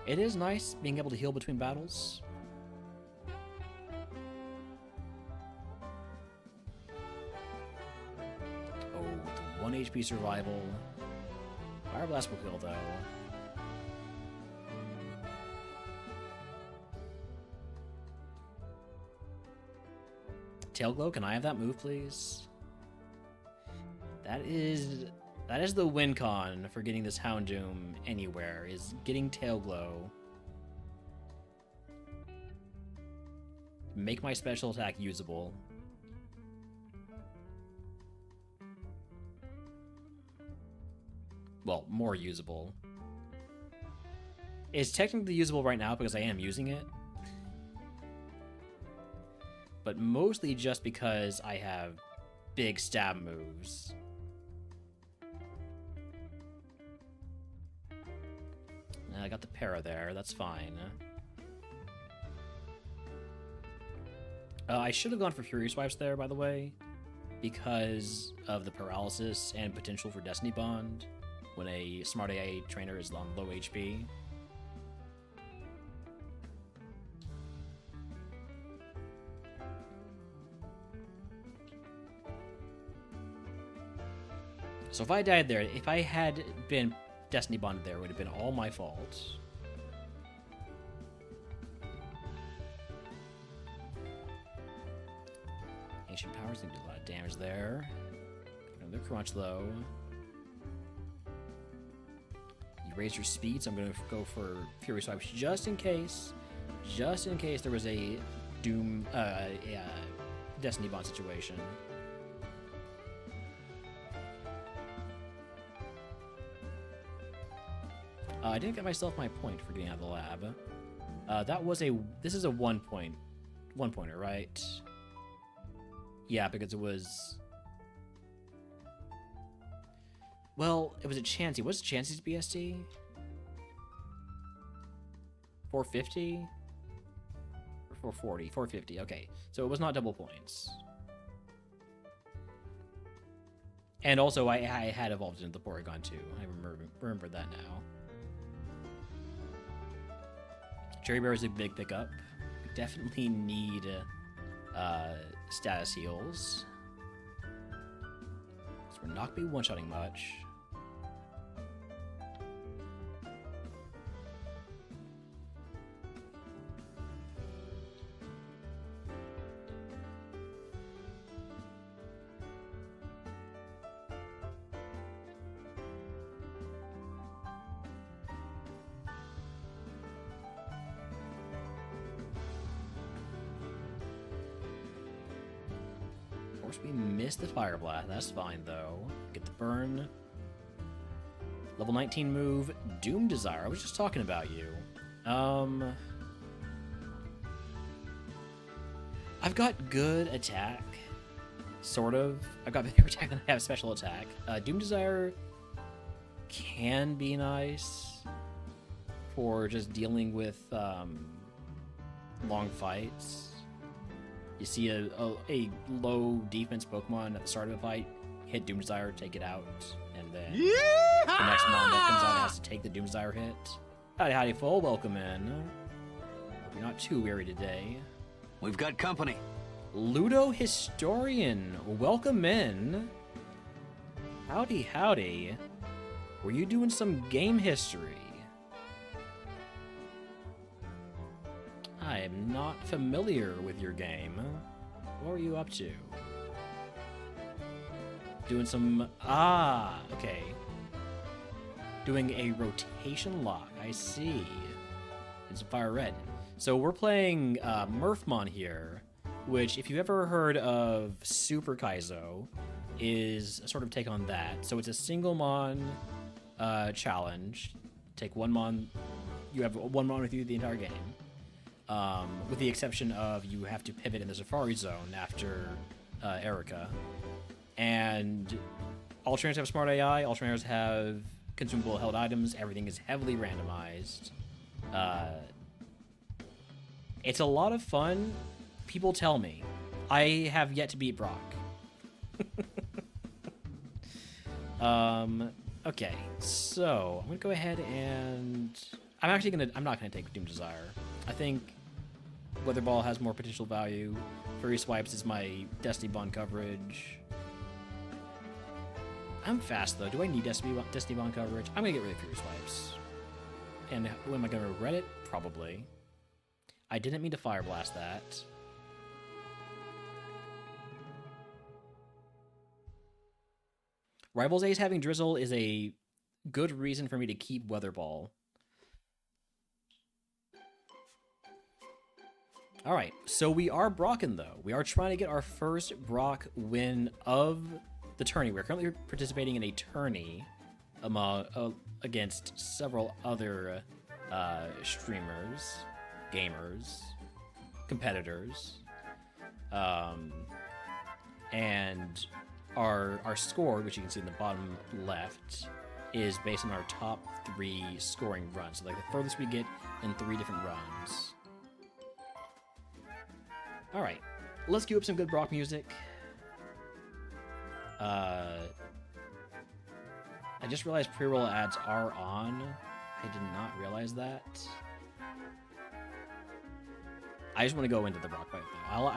It is nice being able to heal between battles. Oh, the 1 HP survival. Fire Blast will kill, though. Tail Glow, can I have that move, please? That is the win con for getting this Houndoom anywhere, is getting Tail Glow. Make my special attack usable. Well, more usable. It's technically usable right now because I am using it. But mostly just because I have big stab moves. I got the para there, that's fine. I should have gone for Fury Swipes there, by the way, because of the paralysis and potential for Destiny Bond when a smart AI trainer is on low HP. So if I died there, if I had been Destiny Bond there, would have been all my fault. Ancient Powers didn't do a lot of damage there. Another crunch though. You raise your speed, so I'm gonna go for Fury Swipes just in case there was a Doom, Destiny Bond situation. I didn't get myself my point for getting out of the lab. This is a one pointer, right? Yeah, because it was... Well, it was a Chansey. What's Chansey's BSD? 450? Or 440? 450, okay. So it was not double points. And also, I had evolved into the Porygon too. I remember that now. Cherry Bear is a big pickup. We definitely need status heals. So we're not going to be one-shotting much. Of course, we missed the Fire Blast. That's fine, though. Get the burn. Level 19 move, Doom Desire. I was just talking about you. I've got good attack. Sort of. I've got better attack than I have special attack. Doom Desire can be nice for just dealing with long fights. You see a low defense Pokemon at the start of a fight, hit Doom Desire, take it out, and then the next Mon that comes out has to take the Doom Desire hit. Howdy, howdy, full. Welcome in. Hope you're not too weary today. We've got company. Ludo Historian, welcome in. Howdy, howdy. Were you doing some game history? I am not familiar with your game. What were you up to? Doing some... Ah, okay. Doing a rotation lock, I see. It's a fire red. So we're playing Murphmon here, which, if you've ever heard of Super Kaizo, is a sort of take on that. So it's a single Mon challenge. Take one Mon. You have one Mon with you the entire game. With the exception of you have to pivot in the Safari Zone after Erica. And all trainers have smart AI, all trainers have consumable held items, everything is heavily randomized. It's a lot of fun. People tell me. I have yet to beat Brock. Okay, so I'm gonna go ahead and I'm not gonna take Doom Desire. I think Weather Ball has more potential value. Furry Swipes is my Destiny Bond coverage. I'm fast though. Do I need Destiny Bond coverage? I'm gonna get rid of Furry Swipes. And am I gonna regret it? Probably. I didn't mean to Fire Blast that. Rivals Ace having Drizzle is a good reason for me to keep Weather Ball. Alright, so we are Brockin' though. We are trying to get our first Brock win of the tourney. We're currently participating in a tourney against several other streamers, gamers, competitors. And our score, which you can see in the bottom left, is based on our top 3 scoring runs. So like the furthest we get in 3 different runs. Alright, let's queue up some good Brock music. I just realized pre-roll ads are on. I did not realize that. I just want to go into the Brock fight though.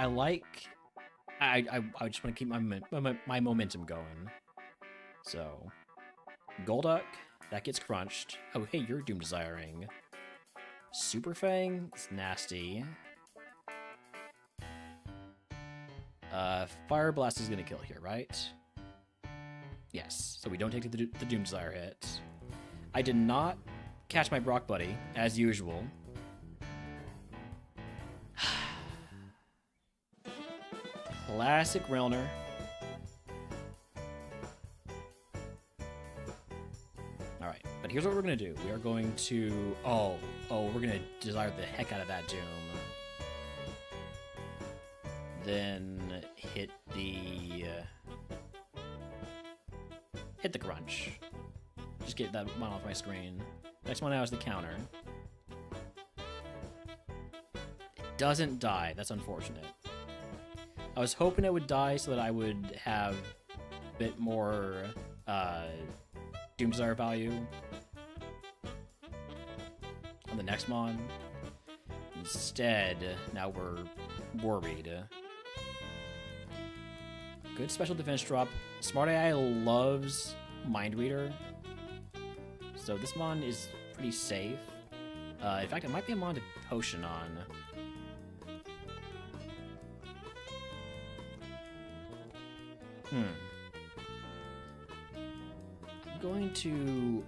I just want to keep my momentum going. So, Golduck, that gets crunched. Oh, hey, you're Doom Desiring. Super Fang, it's nasty. Fire Blast is gonna kill here, right? Yes, so we don't take the Doom Desire hit. I did not catch my Brock Buddy, as usual. Classic Relner. Alright, but here's what we're gonna do. We are going to... we're gonna Desire the heck out of that Doom. Then hit the crunch. Just get that one off my screen. Next one now is the counter. It doesn't die. That's unfortunate. I was hoping it would die so that I would have a bit more Doom Desire value on the next Mon. Instead, now we're worried. Good special defense drop. Smart AI loves Mind Reader, so this Mon is pretty safe. In fact, it might be a Mon to Potion on. I'm going to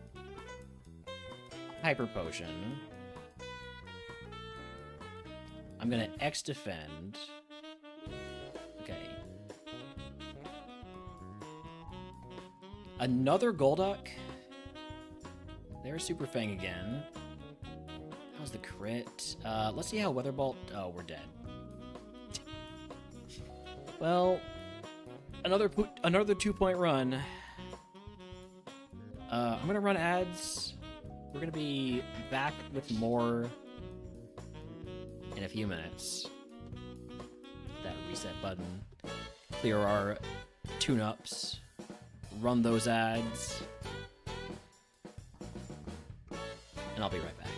Hyper Potion. I'm gonna X Defend. Okay. Another Golduck. There's Super Fang again. How's the crit? Let's see how Weather Ball... Oh, we're dead. Well, another 2-point run. I'm gonna run ads. we're gonna be back with more in a few minutes. That reset button. Clear our tune-ups. Run those ads. And I'll be right back.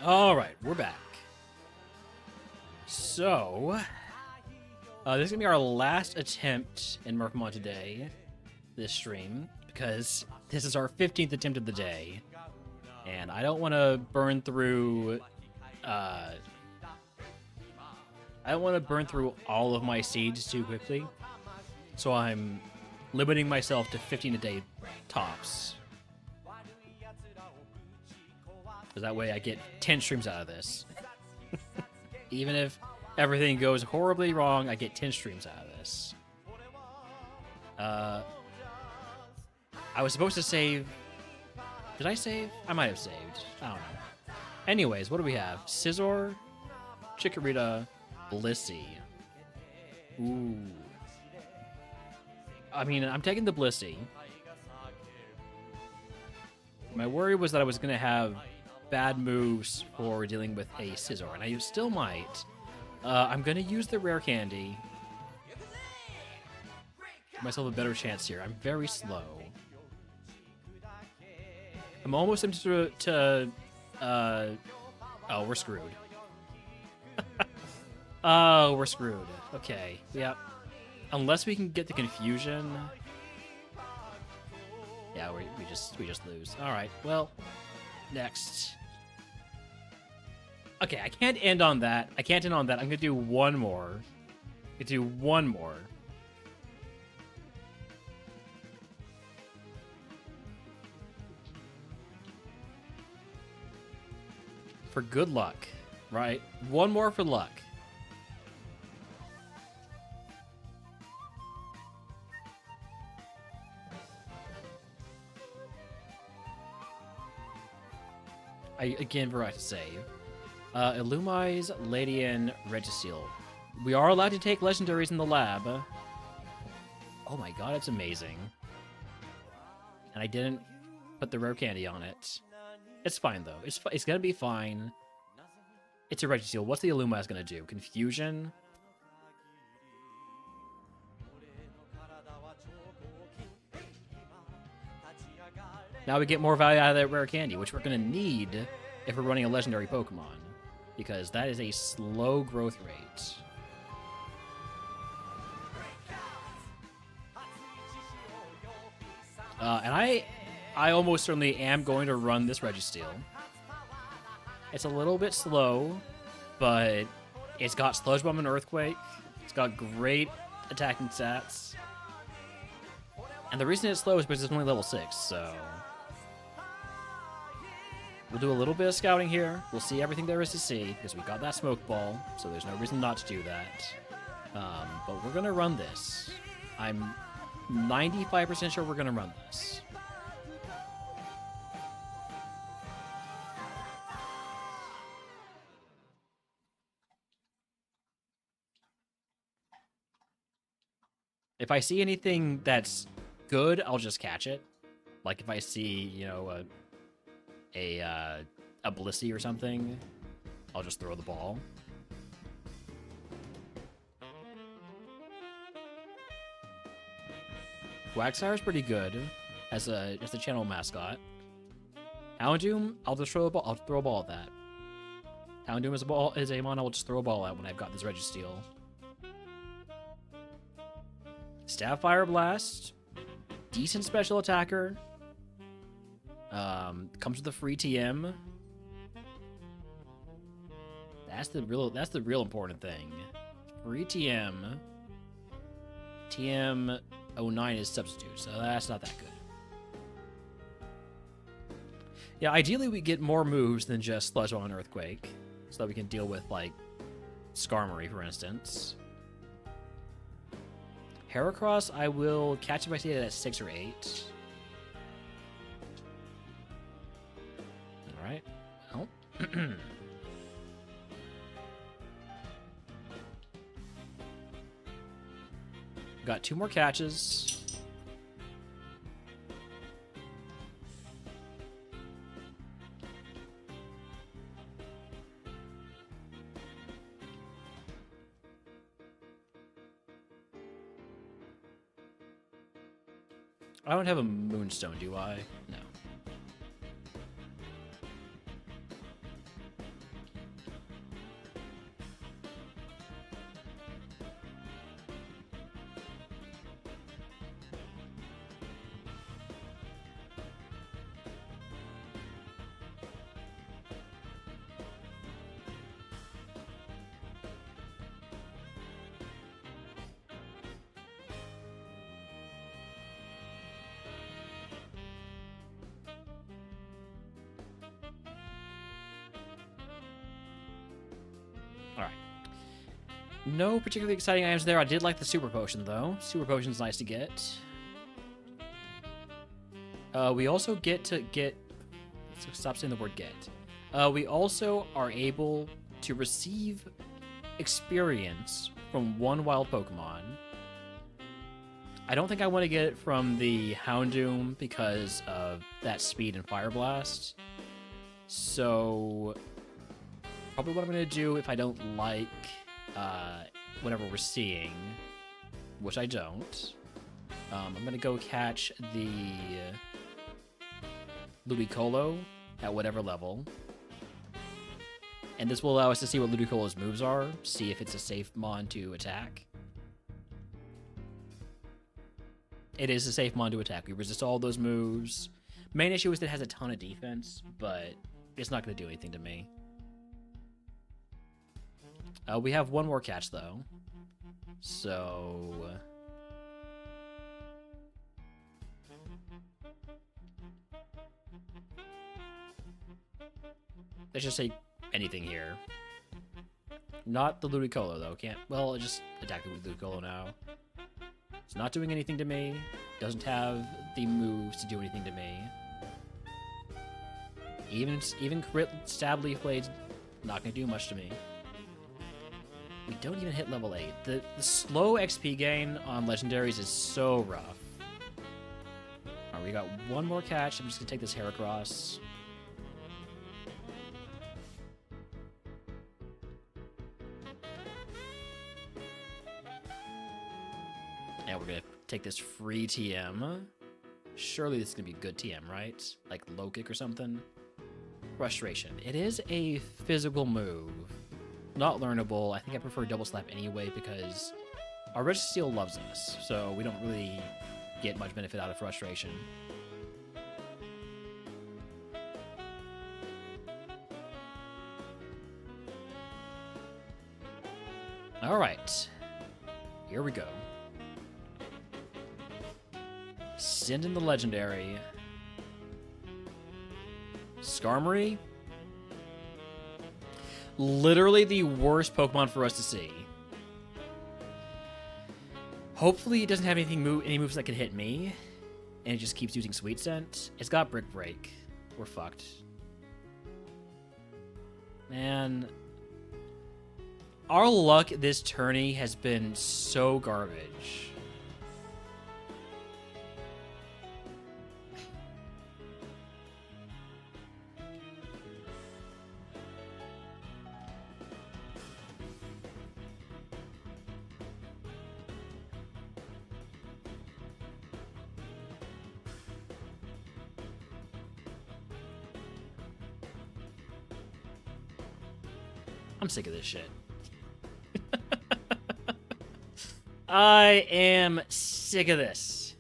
All right, we're back. So, this is gonna be our last attempt in RogueMon today, this stream, because this is our 15th attempt of the day, and I don't want to burn through. I don't want to burn through all of my seeds too quickly, so I'm limiting myself to 15 a day tops. Because that way I get 10 streams out of this. Even if everything goes horribly wrong, I get 10 streams out of this. I was supposed to save... Did I save? I might have saved. I don't know. Anyways, what do we have? Scizor, Chikorita, Blissey. Ooh. I mean, I'm taking the Blissey. My worry was that I was going to have bad moves for dealing with a Scizor, and I still might. I'm going to use the rare candy. Give myself a better chance here. I'm very slow. I'm almost tempted to oh, we're screwed. Oh, we're screwed. Okay, yep. Unless we can get the confusion. Yeah, we just lose. All right. Well, next. Okay, I can't end on that. I can't end on that. I'm gonna do one more. I'm gonna do one more. For good luck, right? One more for luck. I again forgot to save. Illumise, Ladian, Registeel. We are allowed to take legendaries in the lab. Oh my god, it's amazing. And I didn't put the rare candy on it. It's fine though. It's gonna be fine. It's a Registeel. What's the Illumise gonna do? Confusion? Now we get more value out of that rare candy, which we're going to need if we're running a legendary Pokemon, because that is a slow growth rate. And I almost certainly am going to run this Registeel. It's a little bit slow, but it's got Sludge Bomb and Earthquake. It's got great attacking stats. And the reason it's slow is because it's only level 6, so... We'll do a little bit of scouting here. We'll see everything there is to see, because we got that Smoke Ball, so there's no reason not to do that. But we're going to run this. I'm 95% sure we're going to run this. If I see anything that's good, I'll just catch it. Like if I see, you know, a Blissey or something, I'll just throw the ball. Quagsire's pretty good as a channel mascot. Houndoom, I'll just throw a ball. I'll throw a ball at that. Houndoom is a mon. I'll just throw a ball at when I've got this Registeel. Stab Fire Blast, decent special attacker. Comes with a free TM. That's the real important thing. Free TM. TM 09 is substitute, so that's not that good. Yeah, ideally we get more moves than just Sludge Bomb and Earthquake, so that we can deal with, like, Skarmory, for instance. Heracross, I will catch if I see it at 6 or 8. Alright. Well. Got 2 more catches. I don't have a Moonstone, do I? No. Alright. No particularly exciting items there. I did like the Super Potion, though. Super Potion's nice to get. We also get to get... Stop saying the word get. We also are able to receive experience from one wild Pokemon. I don't think I want to get it from the Houndoom because of that speed and Fire Blast. So... probably what I'm going to do if I don't like whatever we're seeing, which I don't. I'm going to go catch the Ludicolo at whatever level. And this will allow us to see what Ludicolo's moves are, see if it's a safe mon to attack. It is a safe mon to attack. We resist all those moves. Main issue is that it has a ton of defense, but it's not going to do anything to me. We have one more catch, though. So... let's just say anything here. Not the Ludicolo, though. Can't... well, just attack the Ludicolo now. It's not doing anything to me. Doesn't have the moves to do anything to me. Even crit stab leaf blades, not gonna do much to me. We don't even hit level 8. The slow XP gain on legendaries is so rough. Alright, we got one more catch. I'm just gonna take this Heracross. And we're gonna take this free TM. Surely this is gonna be good TM, right? Like low kick or something. Frustration. It is a physical move. Not learnable. I think I prefer double slap anyway because our Registeel loves us, so we don't really get much benefit out of frustration. Alright. Here we go. Send in the legendary. Skarmory. Literally the worst Pokemon for us to see. Hopefully it doesn't have any moves that can hit me. And it just keeps using Sweet Scent. It's got Brick Break. We're fucked. Man. Our luck this tourney has been so garbage. I'm sick of this shit. I am sick of this.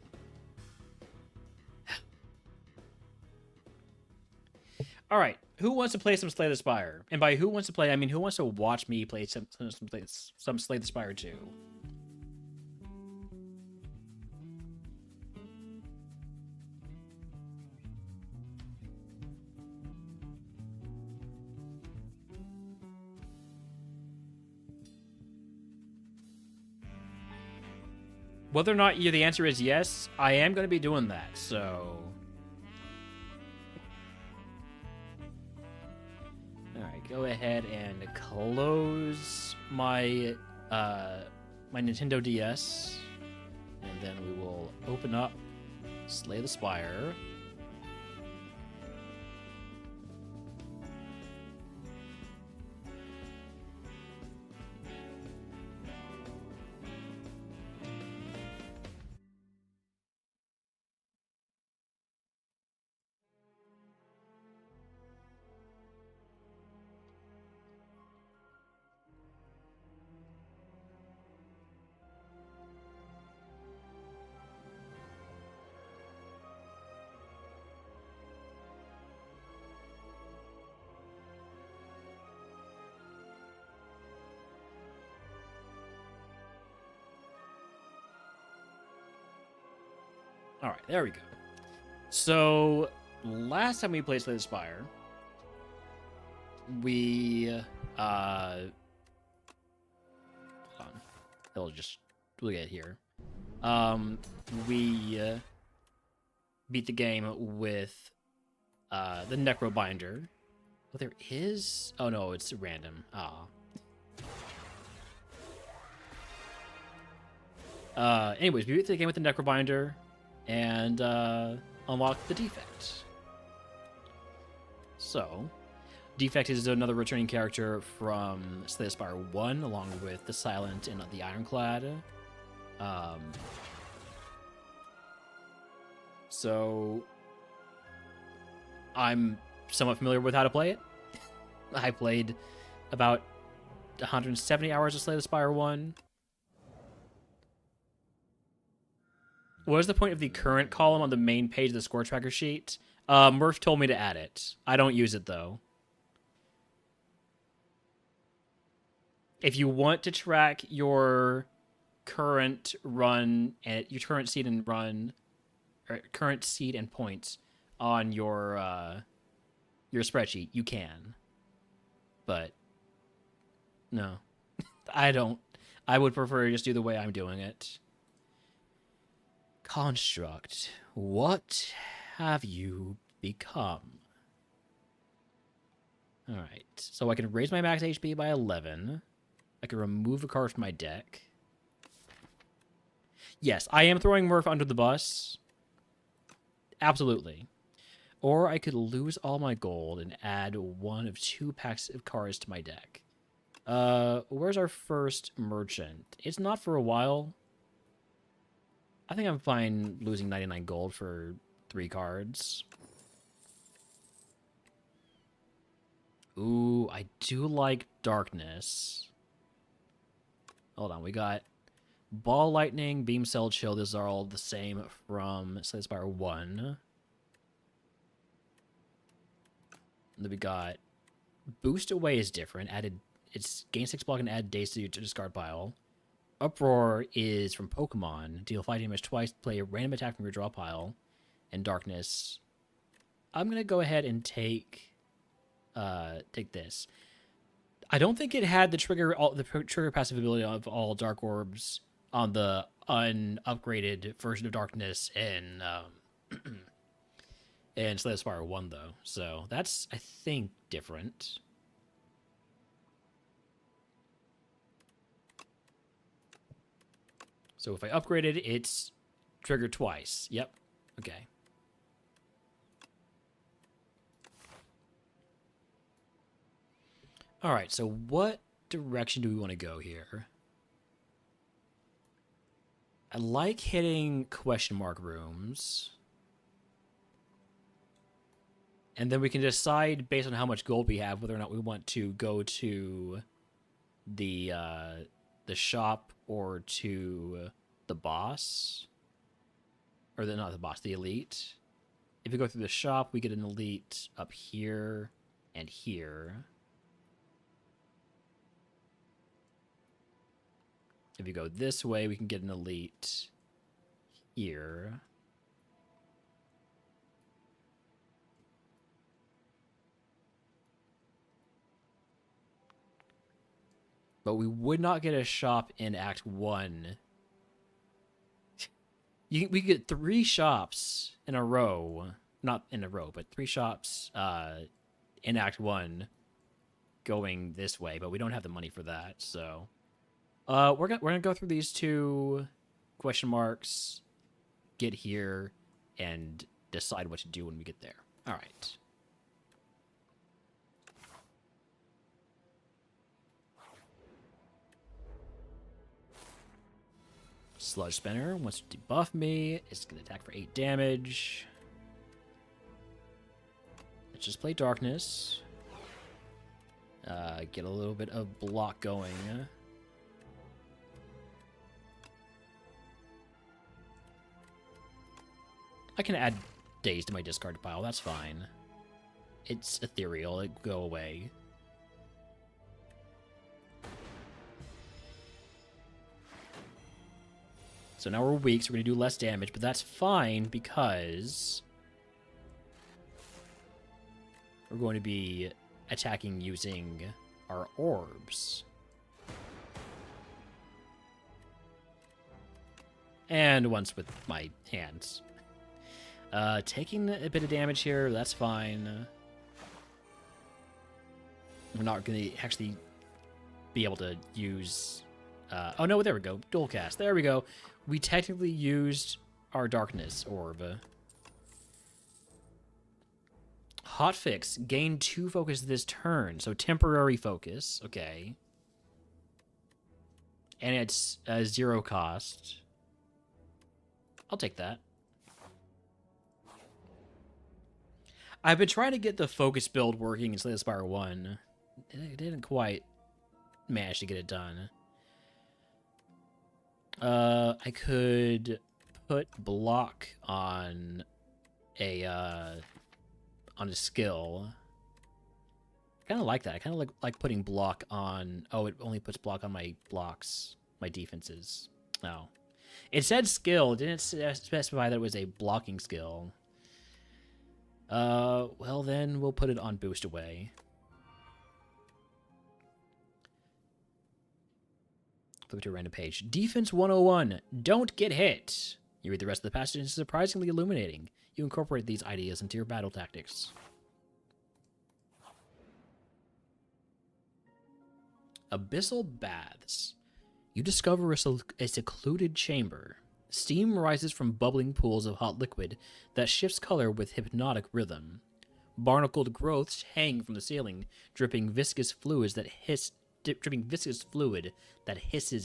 All right, who wants to play some Slay the Spire? And by who wants to play, I mean who wants to watch me play some Slay the Spire 2? Whether or not the answer is yes, I am going to be doing that, so... Alright, go ahead and close my, my Nintendo DS. And then we will open up Slay the Spire. All right, there we go. So, last time we played Slay the Spire, we, hold on. It'll just, we'll get here. We, beat the game with, the Necro Binder. Oh, there is? Oh, no, it's random. Anyways, we beat the game with the Necro Binder. And unlock the Defect. So, Defect is another returning character from Slay the Spire 1, along with the Silent and the Ironclad. So, I'm somewhat familiar with how to play it. I played about 170 hours of Slay the Spire 1. What is the point of the current column on the main page of the score tracker sheet? Murph told me to add it. I don't use it, though. If you want to track your current run, and your current seed and run, or current seed and points on your spreadsheet, you can. But, no. I don't. I would prefer to just do the way I'm doing it. Construct, what have you become? Alright, so I can raise my max HP by 11. I can remove a card from my deck. Yes, I am throwing Murph under the bus. Absolutely. Or I could lose all my gold and add one of 2 packs of cards to my deck. Where's our first merchant? It's not for a while. I think I'm fine losing 99 gold for 3 cards. Ooh, I do like Darkness. Hold on, we got Ball Lightning, Beam Cell Chill. These are all the same from Spire 1. And then we got Boost Away is different. It's gain 6 block and add days to your discard pile. Uproar is from Pokemon. Deal 5 damage twice, play a random attack from your draw pile. And Darkness. I'm gonna go ahead and take this. I don't think it had the trigger passive ability of all Dark Orbs on the unupgraded version of Darkness in Slay the Spire 1 though. So that's, I think, different. So if I upgrade it, it's triggered twice. Yep. Okay. All right, so what direction do we want to go here? I like hitting question mark rooms. And then we can decide based on how much gold we have whether or not we want to go to the shop or to the boss. Or not the boss, the elite. If we go through the shop, we get an elite up here and here. If you go this way, we can get an elite here. But we would not get a shop in Act 1. We get 3 shops in a row. Not in a row, but 3 shops in Act 1 going this way. But we don't have the money for that, so... We're gonna go through these 2 question marks, get here, and decide what to do when we get there. All right. Sludge Spinner wants to debuff me. It's gonna attack for 8 damage. Let's just play Darkness. Get a little bit of block going. I can add days to my discard pile. That's fine. It's ethereal. It'll go away. So now we're weak, so we're going to do less damage, but that's fine because we're going to be attacking using our orbs. And once with my hands. Taking a bit of damage here, that's fine. We're not going to actually be able to use... oh, no, there we go. Dual cast. There we go. We technically used our Darkness Orb. Hotfix. Gain 2 focus this turn. So temporary focus. Okay. And it's 0 cost. I'll take that. I've been trying to get the focus build working in Slay the Spire 1. It didn't quite manage to get it done. I could put block on a skill. I kind of like that. I kind of like putting block on... Oh, it only puts block on my blocks, my defenses. Oh. It said skill. It didn't specify that it was a blocking skill. Well then, we'll put it on Boost Away. Flip to a random page. Defense 101. Don't get hit. You read the rest of the passage, and it's surprisingly illuminating. You incorporate these ideas into your battle tactics. Abyssal Baths. You discover a secluded chamber. Steam rises from bubbling pools of hot liquid that shifts color with hypnotic rhythm. Barnacled growths hang from the ceiling, dripping viscous fluid that hisses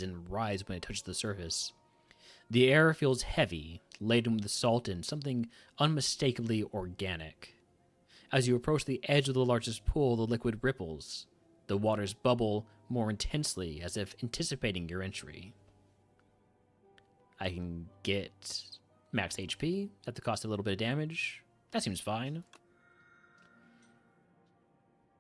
and writhes when it touches the surface. The air feels heavy, laden with salt and something unmistakably organic. As you approach the edge of the largest pool, the liquid ripples. The waters bubble more intensely, as if anticipating your entry. I can get max HP at the cost of a little bit of damage. That seems fine.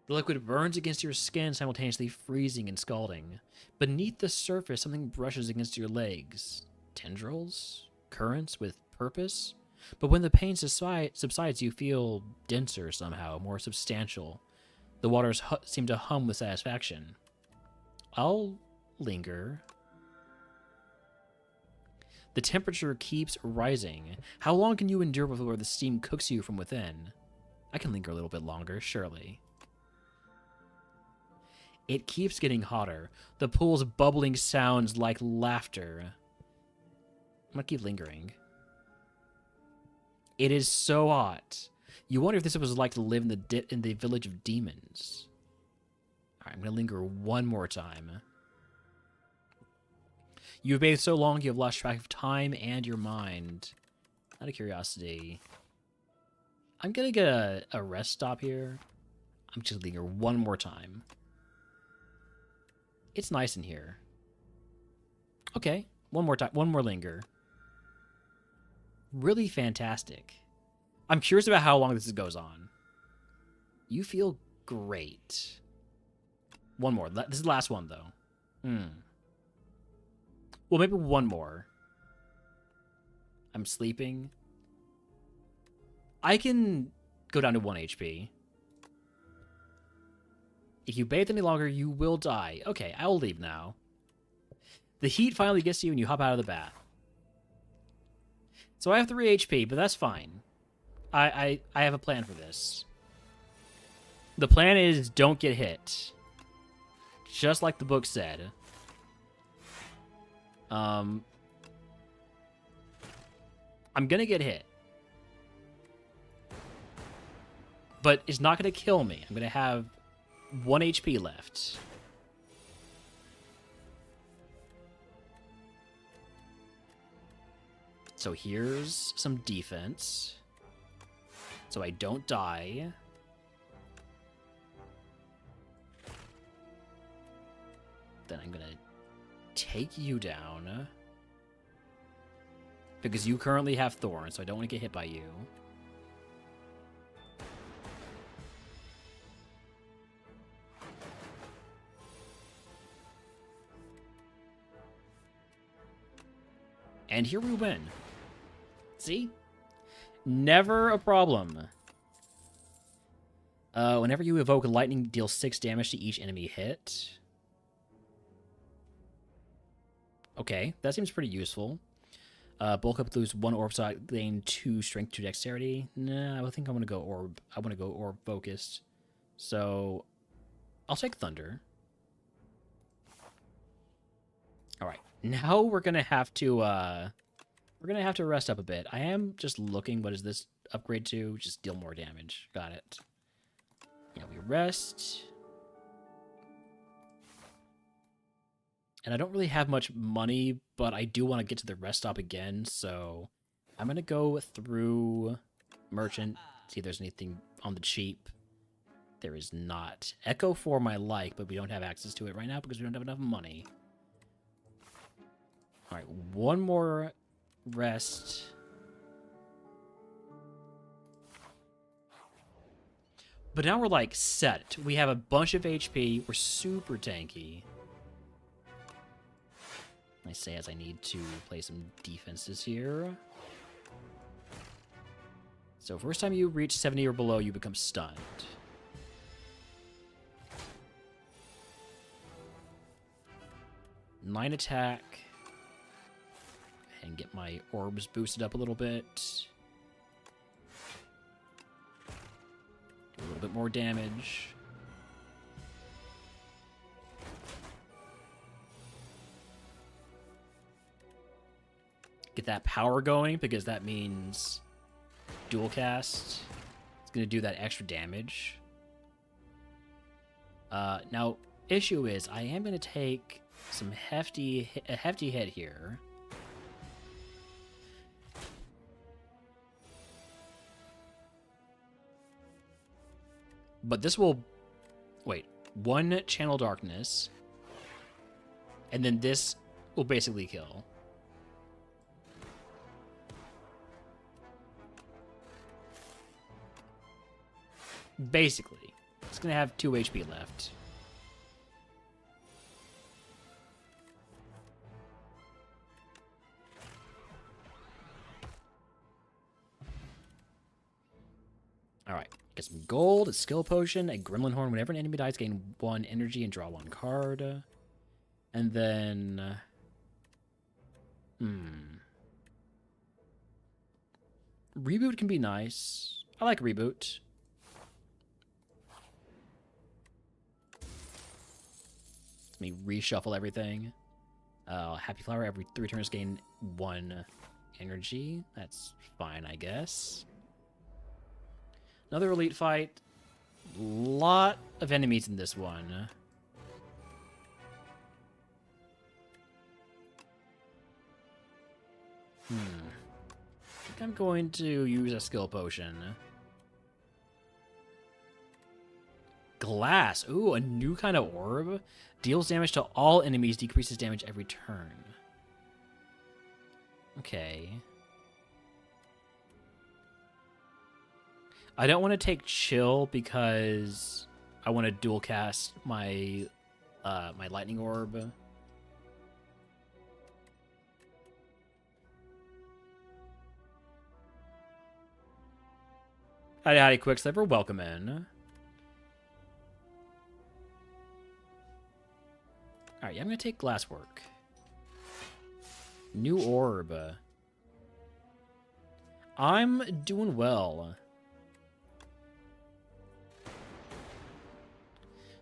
The liquid burns against your skin, simultaneously freezing and scalding. Beneath the surface, something brushes against your legs. Tendrils? Currents with purpose? But when the pain subsides, you feel denser somehow, more substantial. The waters seem to hum with satisfaction. I'll linger. The temperature keeps rising. How long can you endure before the steam cooks you from within? I can linger a little bit longer, surely. It keeps getting hotter. The pool's bubbling sounds like laughter. I'm gonna keep lingering. It is so hot. You wonder if this was like to live in the village of demons. Alright, I'm gonna linger one more time. You've bathed so long you have lost track of time and your mind. Out of curiosity, I'm gonna get a rest stop here. I'm just gonna linger one more time. It's nice in here. Okay, one more time, one more linger. Really fantastic. I'm curious about how long this goes on. You feel great. One more. This is the last one, though. Well, maybe one more. I'm sleeping. I can go down to 1 HP. If you bathe any longer, you will die. Okay, I'll leave now. The heat finally gets to you and you hop out of the bath. So I have 3 HP, but that's fine. I have a plan for this. The plan is don't get hit. Just like the book said. I'm gonna get hit. But it's not gonna kill me. I'm gonna have 1 HP left. So here's some defense. So I don't die. Then I'm gonna take you down. Because you currently have thorns, so I don't want to get hit by you. And here we win. See? Never a problem. Whenever you evoke lightning, deal 6 damage to each enemy hit. Okay, that seems pretty useful. Bulk up, lose 1 orb, so I gain 2 strength, 2 dexterity. Nah, I think I'm gonna go orb. I want to go orb focused. So I'll take thunder. All right, now we're gonna have to rest up a bit. I am just looking. What is this upgrade to? Just deal more damage. Got it. Yeah, we rest. And I don't really have much money, but I do want to get to the rest stop again, so I'm going to go through Merchant, see if there's anything on the cheap. There is not. Echo Form I like, but we don't have access to it right now because we don't have enough money. Alright, one more rest. But now we're, like, set. We have a bunch of HP. We're super tanky. I say as I need to play some defenses here. So first time you reach 70 or below, you become stunned. Nine attack. And get my orbs boosted up a little bit. Do a little bit more damage. get that power going, because that means dual cast. It's going to do that extra damage. Now, issue is I am going to take some hefty hit here. But this will... Wait. 1 Channel Darkness. And then this will basically kill. Basically. It's going to have 2 HP left. Alright. Get some gold, a skill potion, a gremlin horn. Whenever an enemy dies, gain 1 energy and draw 1 card. And then... Reboot can be nice. I like reboot. Let me reshuffle everything. Happy Flower, every 3 turns gain 1 energy. That's fine, I guess. Another elite fight. Lot of enemies in this one. I think I'm going to use a skill potion. Glass. Ooh, a new kind of orb. Deals damage to all enemies, decreases damage every turn. Okay. I don't want to take chill because I want to dual cast my my lightning orb. Howdy, Quicksilver. Welcome in. Alright, yeah, I'm going to take Glasswork. New orb. I'm doing well.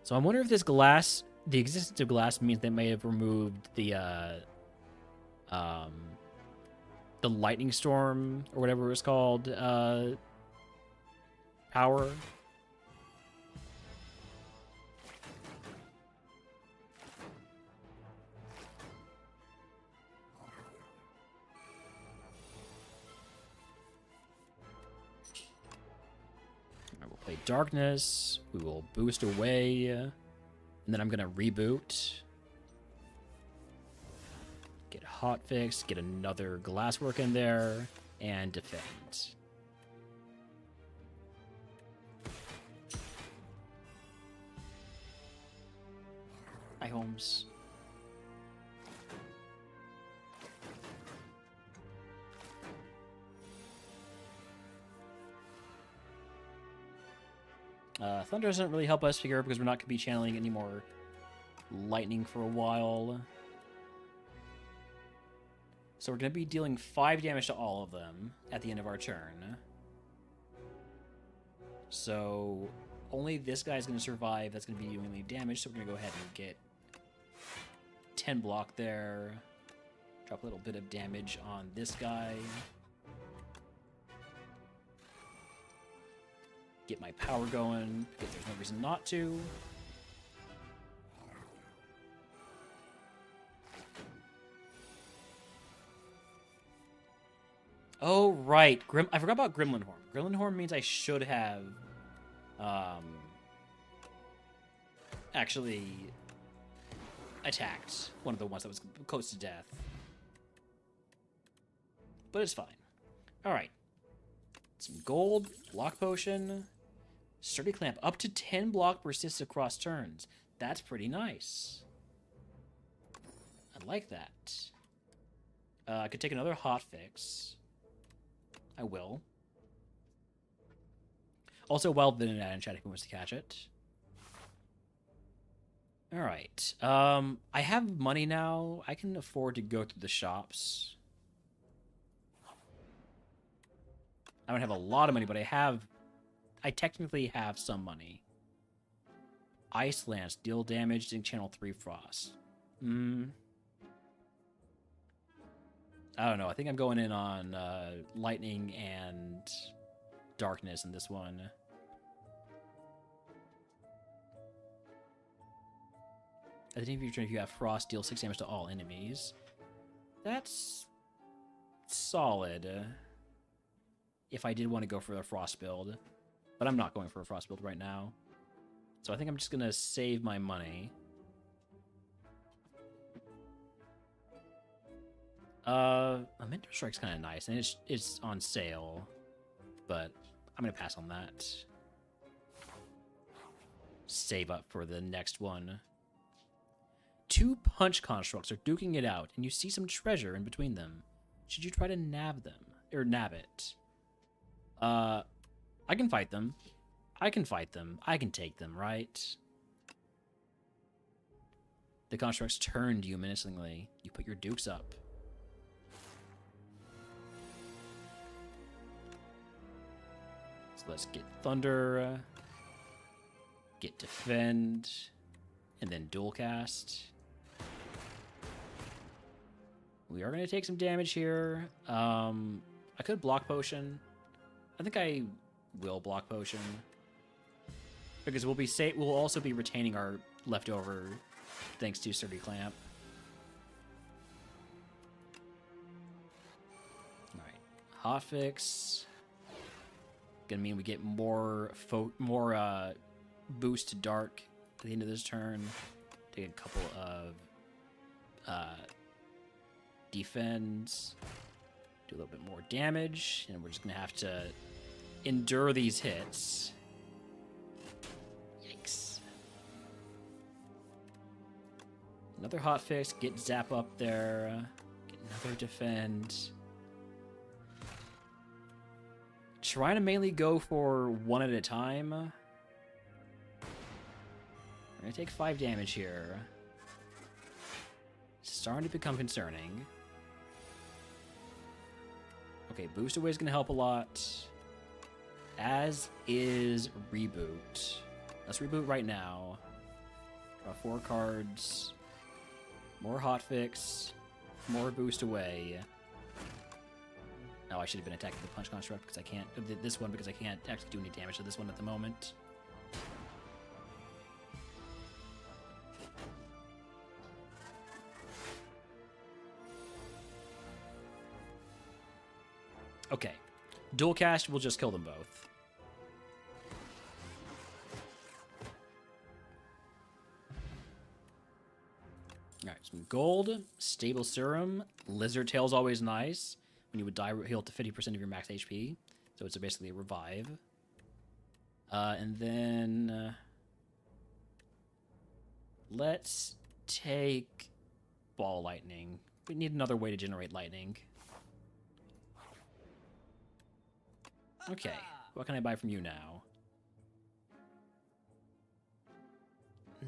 So I'm wondering if this glass, the existence of glass, means they may have removed the lightning storm or whatever it was called, power. Play Darkness. We will boost away. And then I'm going to reboot. Get Hotfix. Get another Glasswork in there. And Defend. Hi, Holmes. Thunder doesn't really help us figure out because we're not going to be channeling any more lightning for a while. So we're going to be dealing 5 damage to all of them at the end of our turn. So only this guy's going to survive. That's going to be doing any damage. So we're going to go ahead and get 10 block there. Drop a little bit of damage on this guy. Get my power going, because there's no reason not to. Oh, right. I forgot about Gremlin Horn. Gremlin Horn means I should have actually attacked one of the ones that was close to death. But it's fine. Alright. Some gold, block potion, sturdy clamp, up to 10 block persists across turns. That's pretty nice. I like that. I could take another hotfix. I will. Also, Wild Venonat in chat if he wants to catch it. Alright. I have money now. I can afford to go through the shops. I don't have a lot of money, but I technically have some money. Ice Lance, deal damage in Channel 3 Frost. I don't know. I think I'm going in on lightning and darkness in this one. I think if you have frost, deal 6 damage to all enemies. That's solid. If I did want to go for a frost build, but I'm not going for a frost build right now. So I think I'm just gonna save my money. A Mentor Strike's kind of nice, and it's on sale, but I'm gonna pass on that. Save up for the next one. 2 punch constructs are duking it out, and you see some treasure in between them. Should you try to nab them? Or nab it? I can fight them. I can fight them. I can take them, right? The constructs turn to you menacingly. You put your dukes up. So let's get Thunder, get Defend, and then Dual Cast. We are going to take some damage here. I could Block Potion. I think I will Block Potion. Because we'll also be retaining our leftover thanks to Sturdy Clamp. Alright. Hotfix. Gonna mean we get more boost to Dark at the end of this turn. Take a couple of defends. Do a little bit more damage. And we're just gonna have to endure these hits. Yikes. Another hotfix, get Zap up there, get another defend. Trying to mainly go for one at a time. We're gonna take 5 damage here. It's starting to become concerning. Okay, Boost Away is gonna help a lot. As is Reboot. Let's reboot right now. Draw 4 cards. More hotfix. More Boost Away. Oh, I should have been attacking the Punch Construct because I can't. This one because I can't actually do any damage to this one at the moment. Okay. Dual Cast will just kill them both. Alright, some gold, Stable Serum, Lizard Tail's always nice. When you would die, heal up to 50% of your max HP. So it's basically a revive. And then... let's take Ball Lightning. We need another way to generate lightning. Okay, what can I buy from you now?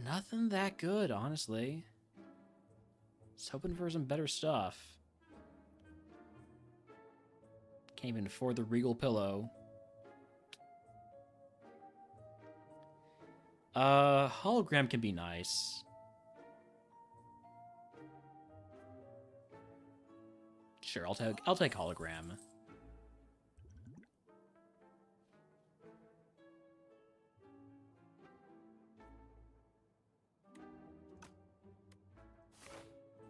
Nothing that good, honestly. Just hoping for some better stuff. Can't even afford the Regal Pillow. Hologram can be nice. Sure, I'll take Hologram.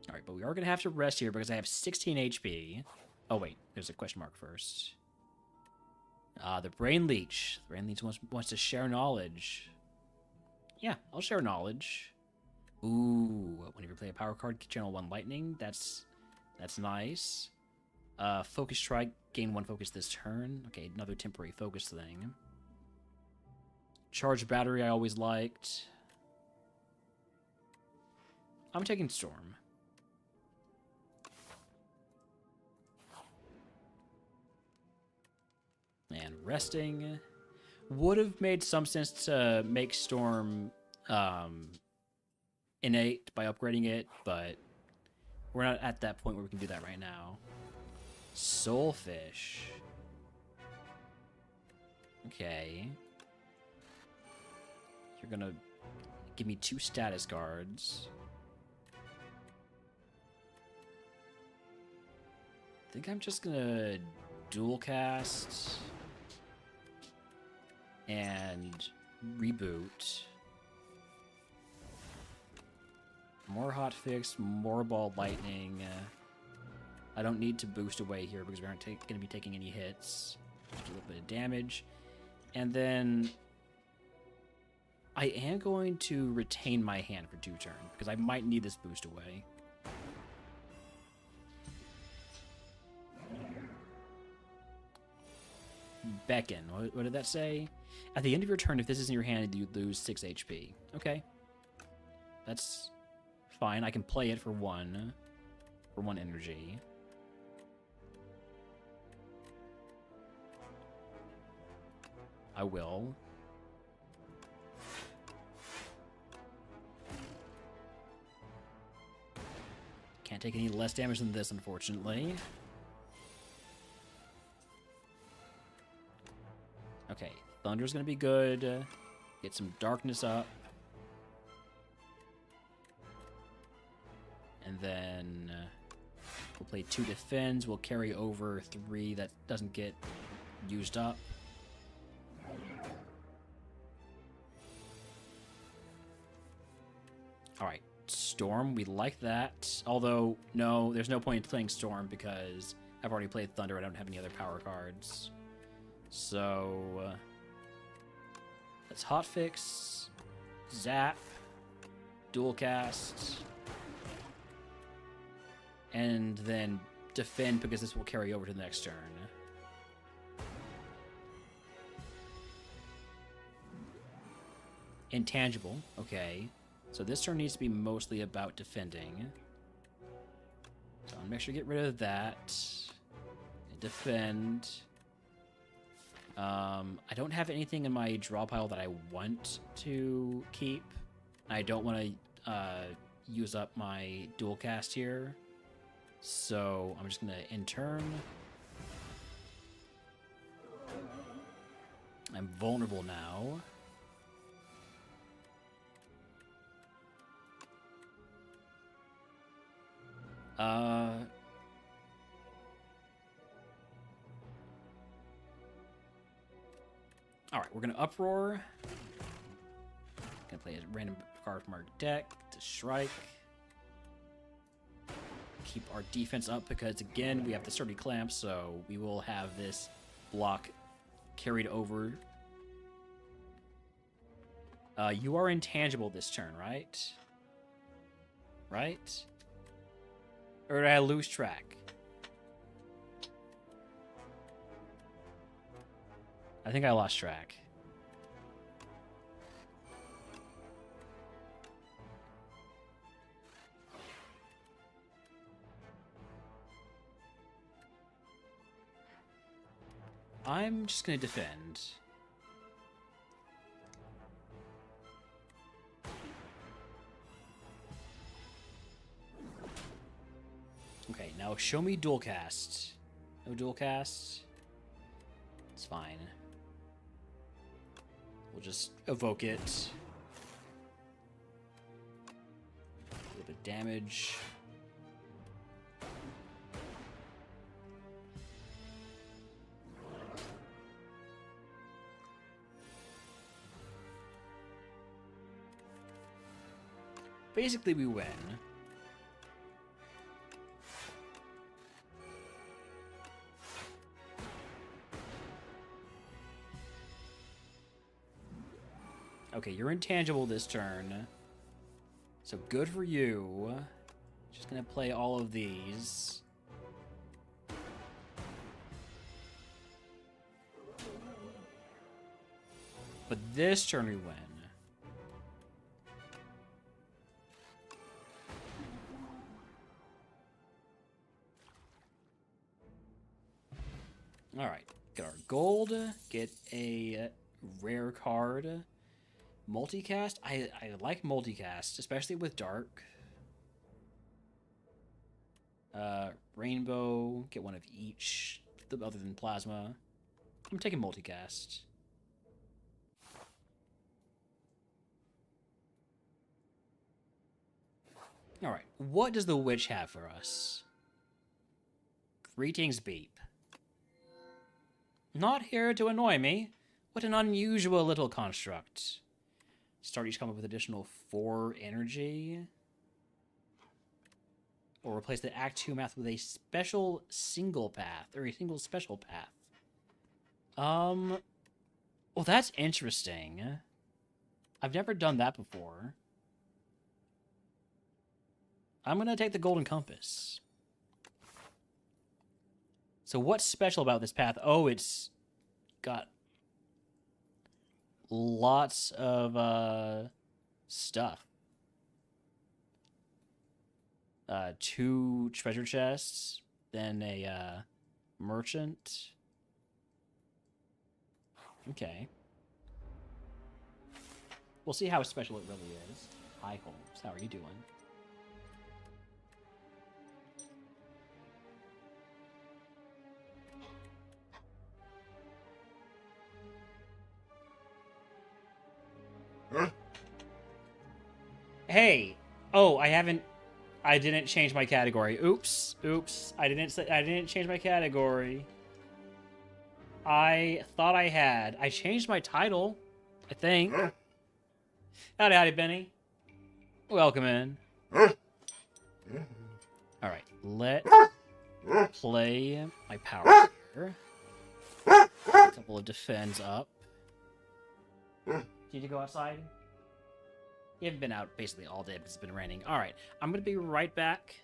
Alright, but we are going to have to rest here because I have 16 HP. Oh, wait. There's a question mark first. The Brain Leech. The Brain Leech wants to share knowledge. Yeah, I'll share knowledge. Ooh, whenever you play a power card, channel 1 lightning. That's nice. Focus Strike. Gain 1 focus this turn. Okay, another temporary focus thing. Charged Battery I always liked. I'm taking Storm. And resting would have made some sense to make Storm innate by upgrading it, but we're not at that point where we can do that right now. Soulfish. Okay. You're gonna give me 2 status cards. think I'm just gonna dual cast and reboot. More hotfix, more ball lightning. I don't need to boost away here because we aren't going to be taking any hits. Just a little bit of damage. And then I am going to retain my hand for 2 turns because I might need this boost away. Beckon. What did that say? At the end of your turn, if this is in your hand, you lose 6 HP. Okay. That's fine. I can play it for 1 energy. I will. Can't take any less damage than this, unfortunately. Okay, Thunder's gonna be good. Get some darkness up. And then we'll play 2 defends. We'll carry over 3 that doesn't get used up. Alright, Storm, we like that. Although, no, there's no point in playing Storm because I've already played Thunder. I don't have any other power cards. So, let's hotfix, zap, dual cast, and then defend because this will carry over to the next turn. Intangible, okay. So this turn needs to be mostly about defending. So I'll make sure to get rid of that. Defend. I don't have anything in my draw pile that I want to keep. I don't want to use up my dual cast here. So I'm just going to in-turn. I'm vulnerable now. Alright, we're going to Uproar. Going to play a random card from our deck to Shrike. Keep our defense up because, again, we have the Sturdy Clamp, so we will have this block carried over. You are intangible this turn, right? Right? Or did I lose track? I think I lost track. I'm just going to defend. Okay, now show me dual cast. No dual cast? It's fine. We'll just evoke it. A little bit of damage. Basically, we win. Okay, you're intangible this turn. So good for you. Just gonna play all of these. But this turn we win. Alright, get our gold, get a rare card. Multicast? I like multicast, especially with dark. Rainbow, get one of each, other than plasma. I'm taking multicast. Alright, what does the witch have for us? Greetings, Beep. Not here to annoy me. What an unusual little construct. Start each combat with additional 4 energy. Or replace the Act 2 math with a special single path. Or a single special path. Well, that's interesting. I've never done that before. I'm going to take the Golden Compass. So what's special about this path? Oh, it's got lots of stuff. 2 treasure chests, then a merchant. Okay. We'll see how special it really is. Hi, Holmes. How are you doing? Hey. Oh, I didn't change my category. Oops. I didn't change my category. I thought I had. I changed my title, I think. Howdy, Benny. Welcome in. Alright, let's play my power here. A couple of defends up. Did you go outside? You haven't been out basically all day because it's been raining. Alright, I'm going to be right back.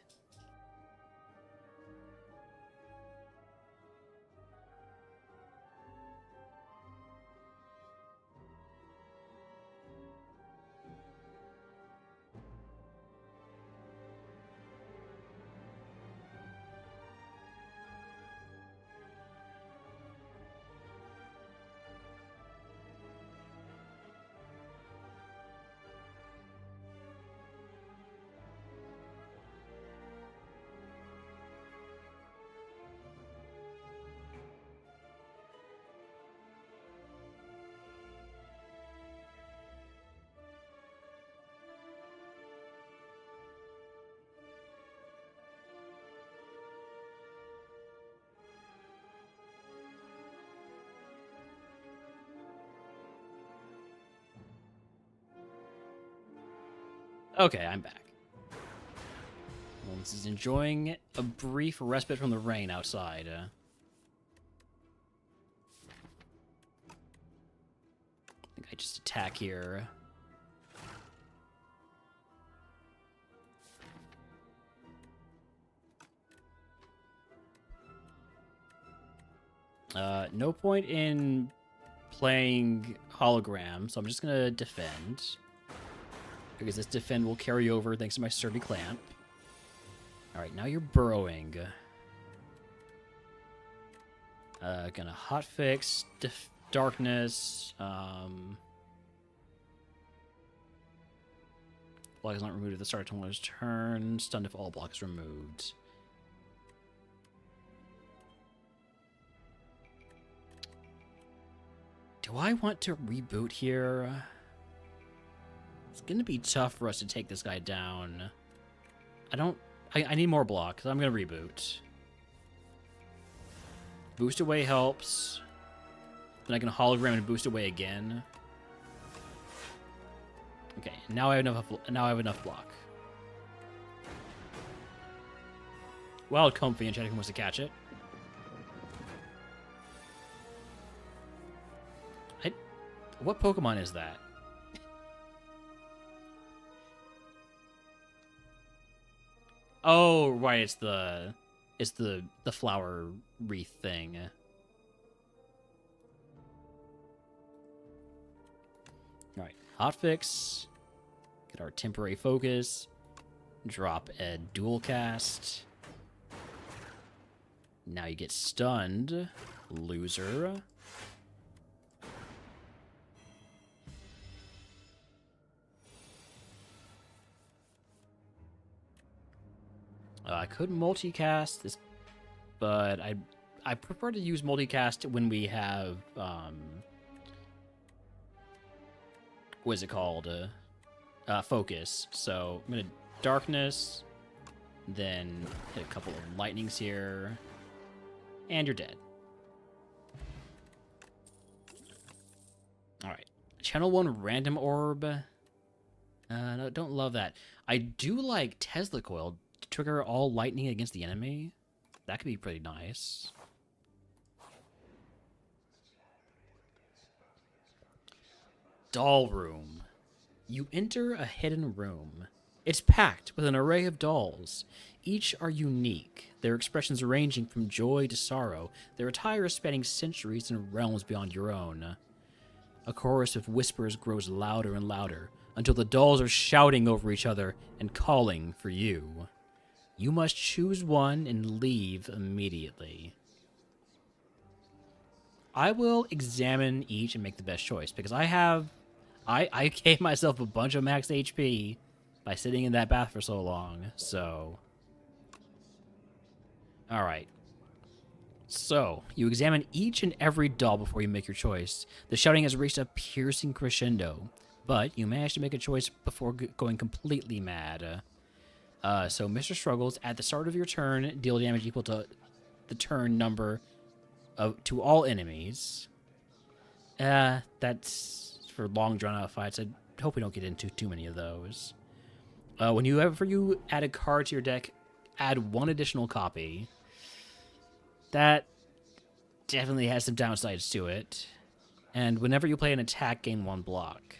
Okay, I'm back. Holmes is enjoying a brief respite from the rain outside. I think I just attack here. No point in playing hologram, so I'm just gonna defend. Because this defend will carry over thanks to my sturdy clamp. Alright, now you're burrowing. Gonna hotfix, darkness, block is not removed at the start of someone's turn, stunned if all block is removed. Do I want to reboot here? It's gonna be tough for us to take this guy down. I need more block, so I'm gonna reboot. Boost away helps. Then I can hologram and boost away again. Okay, now I have enough block. Wild Comfy and Chadwick wants to catch it. What Pokemon is that? Oh, right, it's the flower wreath thing. All right, hotfix. Get our temporary focus. Drop a dual cast. Now you get stunned, loser. I could multicast this, but I prefer to use multicast when we have what is it called? Focus. So I'm gonna darkness, then hit a couple of lightnings here. And you're dead. Alright. Channel 1 random orb. No, don't love that. I do like Tesla Coil to trigger all lightning against the enemy. That could be pretty nice. Doll room. You enter a hidden room. It's packed with an array of dolls. Each are unique, their expressions ranging from joy to sorrow, their attire spanning centuries and realms beyond your own. A chorus of whispers grows louder and louder, until the dolls are shouting over each other and calling for you. You must choose one and leave immediately. I will examine each and make the best choice, because I gave myself a bunch of max HP by sitting in that bath for so long, so... Alright. So, you examine each and every doll before you make your choice. The shouting has reached a piercing crescendo, but you managed to make a choice before going completely mad. So, Mr. Struggles, at the start of your turn, deal damage equal to the turn number to all enemies. That's for long drawn-out fights. I hope we don't get into too many of those. Whenever you add a card to your deck, add one additional copy. That definitely has some downsides to it. And whenever you play an attack, gain 1 block.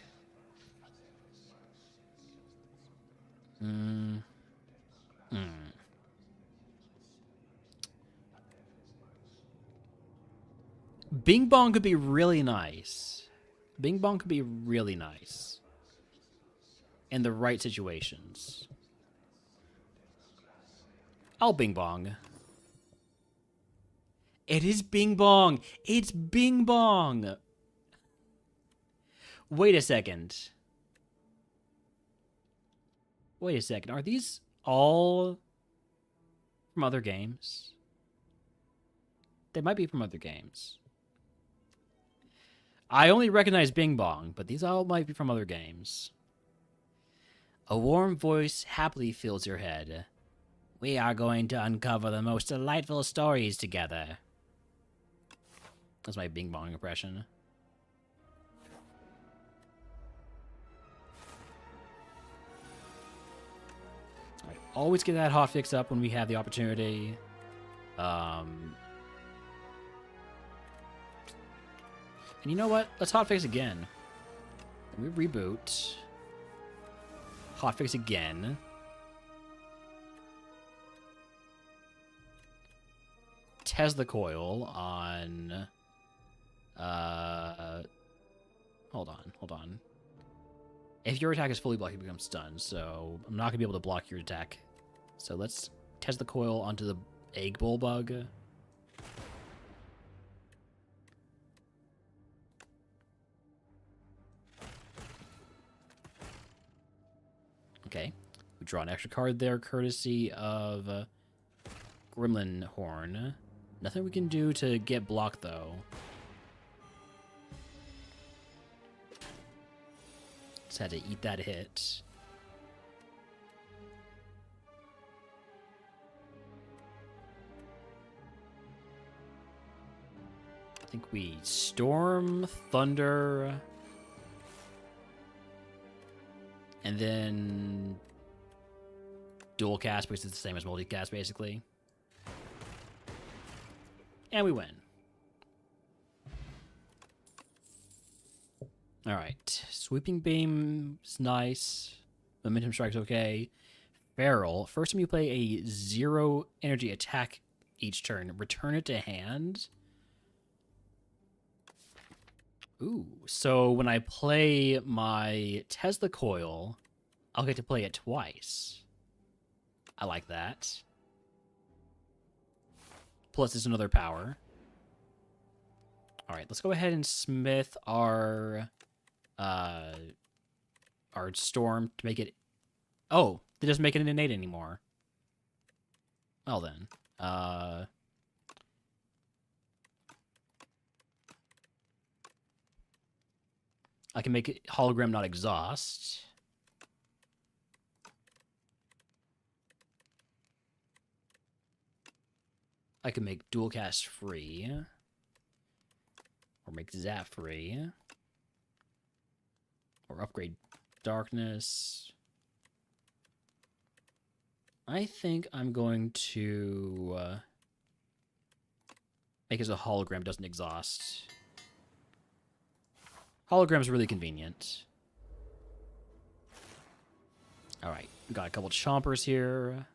Bing Bong could be really nice. Bing Bong could be really nice. In the right situations. I'll Bing Bong. It is Bing Bong. It's Bing Bong. Wait a second. Wait a second. Are these all from other games? They might be from other games. I only recognize Bing Bong, but these all might be from other games. A warm voice happily fills your head. We are going to uncover the most delightful stories together. That's my Bing Bong impression. Alright, always get that hotfix up when we have the opportunity. And you know what? Let's hotfix again. We reboot. Hotfix again. Tesla Coil on... Hold on. If your attack is fully blocked, you become stunned, so I'm not going to be able to block your attack. So let's Tesla Coil onto the Egg Bull Bug. Okay. We draw an extra card there, courtesy of Gremlin Horn. Nothing we can do to get blocked, though. Just had to eat that hit. I think we Storm, Thunder, and then dual cast, because it's the same as multicast, basically. And we win. Alright. Sweeping Beam is nice. Momentum Strike's okay. Feral. First time you play a 0 energy attack each turn, return it to hand. Ooh. So when I play my Tesla Coil, I'll get to play it twice. I like that. Plus, there's another power. All right, let's go ahead and smith our storm to make it... Oh, it doesn't make it an innate anymore. Well then. I can make it hologram, not exhaust. I can make dual cast free. Or make zap free. Or upgrade darkness. I think I'm going to make it so hologram doesn't exhaust. Hologram's really convenient. Alright, we got a couple chompers here.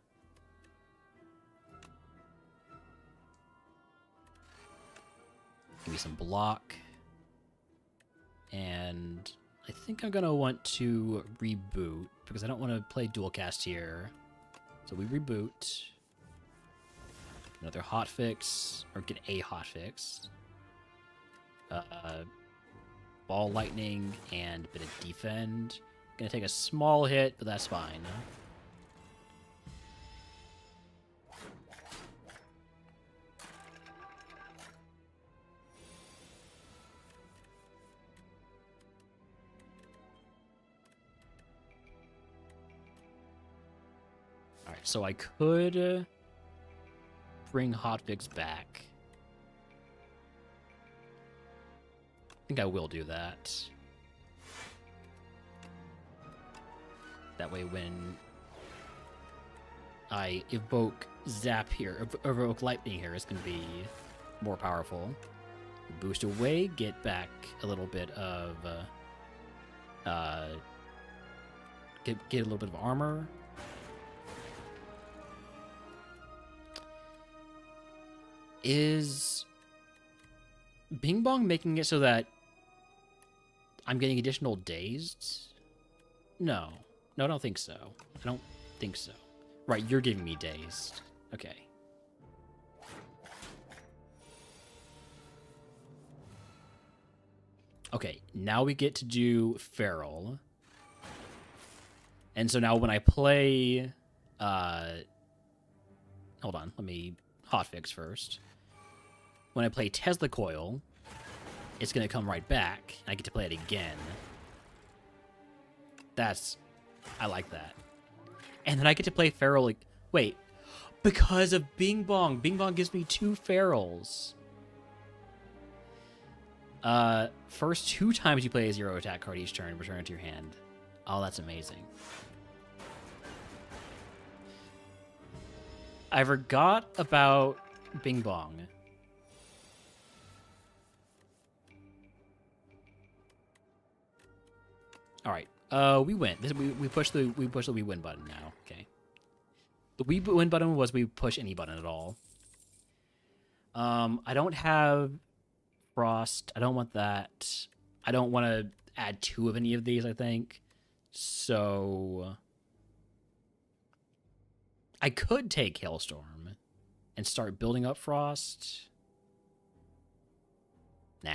Give me some block. And I think I'm going to want to reboot because I don't want to play dual cast here. So we reboot. Another hotfix, or get a hotfix. Ball lightning and bit of defend. Gonna take a small hit, but that's fine. Alright, so I could bring hotfix back. I think I will do that. That way when I evoke zap here, evoke lightning here, it's going to be more powerful. Boost away, get back a little bit of, get a little bit of armor. Is Bing Bong making it so that I'm getting additional dazed? No. No, I don't think so. I don't think so. Right, you're giving me dazed. Okay. Okay, now we get to do Feral. And so now when I play... hold on, let me hotfix first. When I play Tesla Coil, it's going to come right back, and I get to play it again. I like that. And then I get to play Feral, like, wait, because of Bing Bong. Bing Bong gives me 2 Ferals. First 2 times you play a 0 attack card each turn, return it to your hand. Oh, that's amazing. I forgot about Bing Bong. All right. We win. We push the we win button now. Okay. The we win button was we push any button at all. I don't have Frost. I don't want that. I don't want to add 2 of any of these, I think. So I could take Hailstorm and start building up Frost. Nah.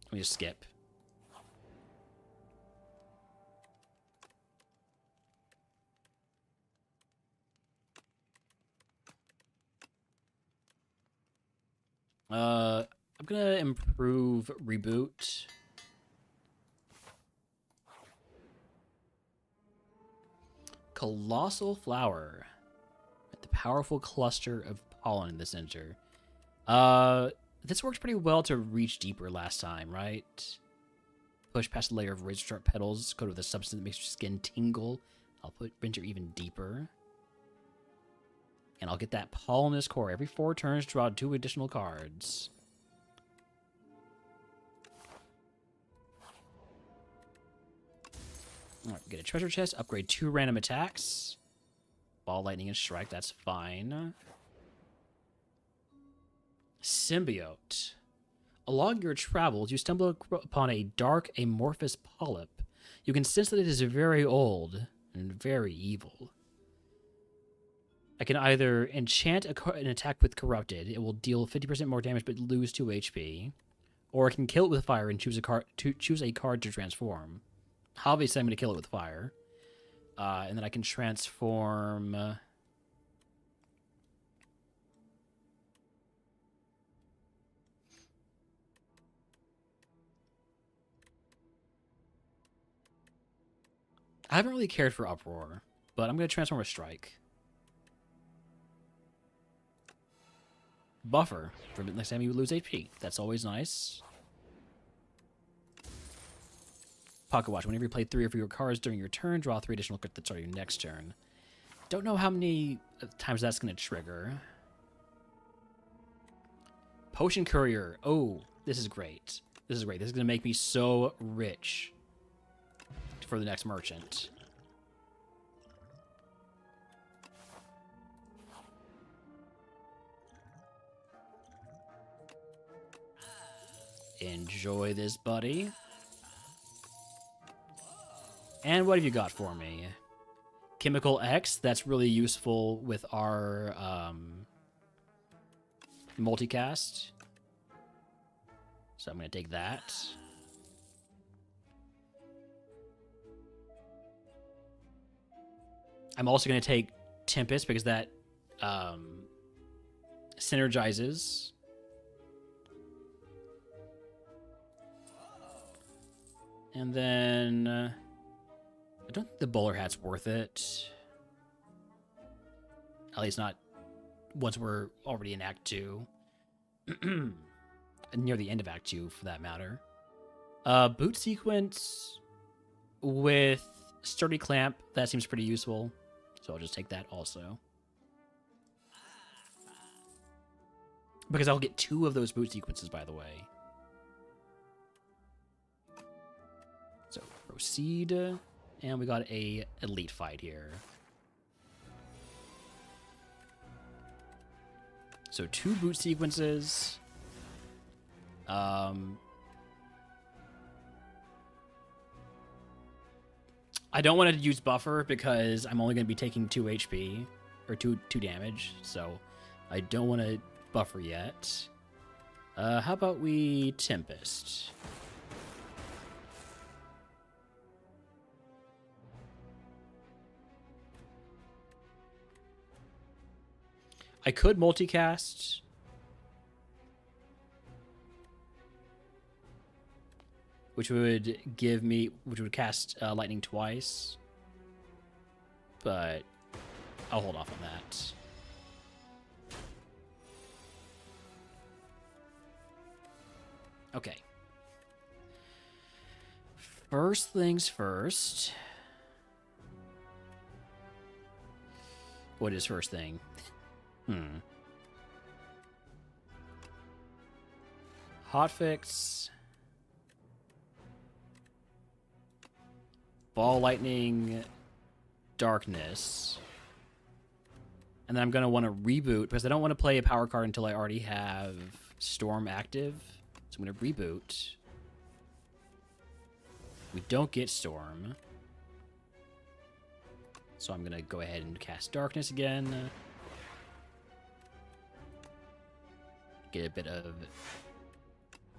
Let me just skip. I'm gonna improve Reboot. Colossal Flower. With the powerful cluster of pollen in the center. This worked pretty well to reach deeper last time, right? Push past a layer of razor sharp petals, coated with a substance that makes your skin tingle. I'll put Winter even deeper. And I'll get that pollenous core. Every 4 turns, draw 2 additional cards. Alright, get a treasure chest, upgrade 2 random attacks. Ball, lightning, and strike, that's fine. Symbiote. Along your travels, you stumble upon a dark, amorphous polyp. You can sense that it is very old and very evil. I can either enchant an attack with Corrupted. It will deal 50% more damage but lose 2 HP. Or I can kill it with fire and choose a card to transform. Obviously, I'm going to kill it with fire. And then I can transform... I haven't really cared for Uproar, but I'm going to transform a Strike. buffer for next time you lose HP. That's always nice. Pocket Watch. Whenever you play 3 of your cards during your turn, draw 3 additional cards that start your next turn. Don't know how many times that's going to trigger. Potion Courier. Oh, this is great. This is great. This is going to make me so rich for the next merchant. Enjoy this, buddy. And what have you got for me? Chemical X. That's really useful with our multicast. So I'm going to take that. I'm also going to take Tempest because that synergizes. And then I don't think the bowler hat's worth it. At least not once we're already in Act 2. Near the end of Act 2, for that matter. Boot sequence with sturdy clamp. That seems pretty useful. So I'll just take that also. Because I'll get 2 of those boot sequences, by the way. So proceed. And we got a elite fight here. So 2 boot sequences. I don't want to use buffer because I'm only going to be taking 2 HP or 2 damage, so I don't want to buffer yet. How about we Tempest? I could multicast. Which would cast lightning twice. But I'll hold off on that. Okay. First things first. What is first thing? Hotfix. Ball Lightning, Darkness. And then I'm going to want to reboot, because I don't want to play a power card until I already have Storm active. So I'm going to reboot. We don't get Storm. So I'm going to go ahead and cast Darkness again. Get a bit of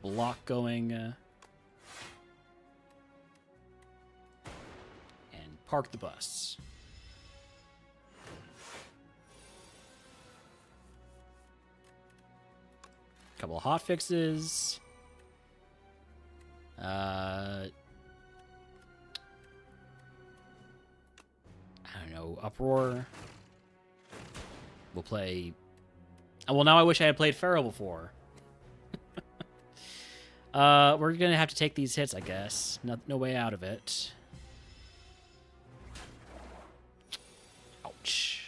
block going. Park the bus. Couple of hot fixes. I don't know, Uproar. We'll play. Oh, well, now I wish I had played Feral before. We're gonna have to take these hits, I guess. No way out of it. Ouch.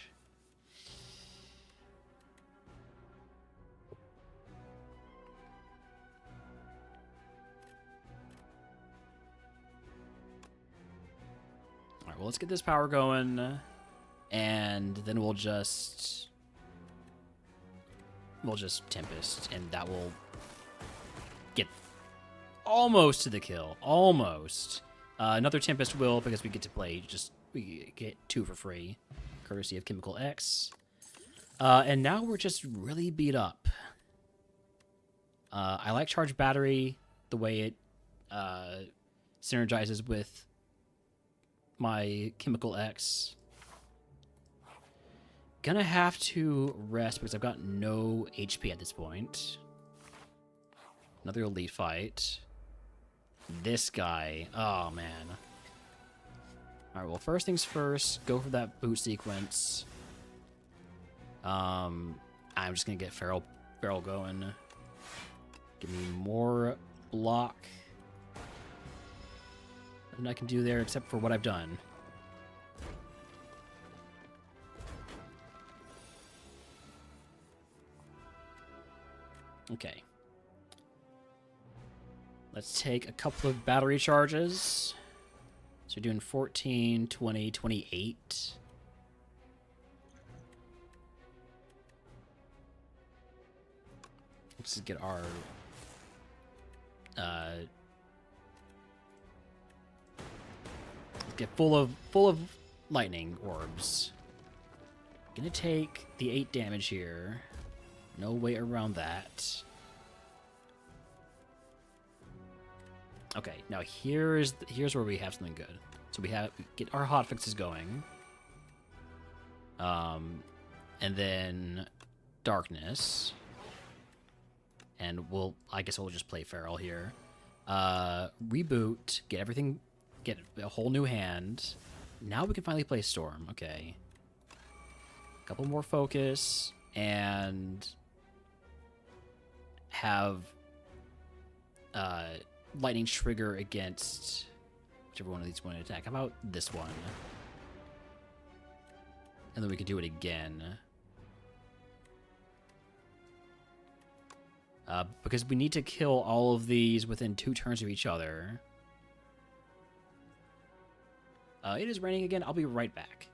All right, well, let's get this power going, and then we'll just Tempest, and that will get almost to the kill. Almost. Another Tempest will, because we get to play, we get 2 for free, courtesy of Chemical X. And now we're just really beat up. I like Charge Battery, the way it synergizes with my Chemical X. Gonna have to rest because I've got no HP at this point. Another elite fight. This guy. Oh, man. Alright, well, first things first. Go for that boot sequence. I'm just gonna get Feral barrel going. Give me more block. Nothing I can do there except for what I've done. Okay. Let's take a couple of battery charges. So you're doing 14, 20, 28. Let's just get our get full of lightning orbs. Gonna take the 8 damage here. No way around that. Okay, now here's where we have something good. So we get our hotfixes going. And then darkness. And I guess we'll just play feral here. Reboot, get a whole new hand. Now we can finally play storm. Okay. A couple more focus and have lightning trigger against whichever one of these want to attack. How about this one? And then we can do it again. Because we need to kill all of these within 2 turns of each other. It is raining again. I'll be right back.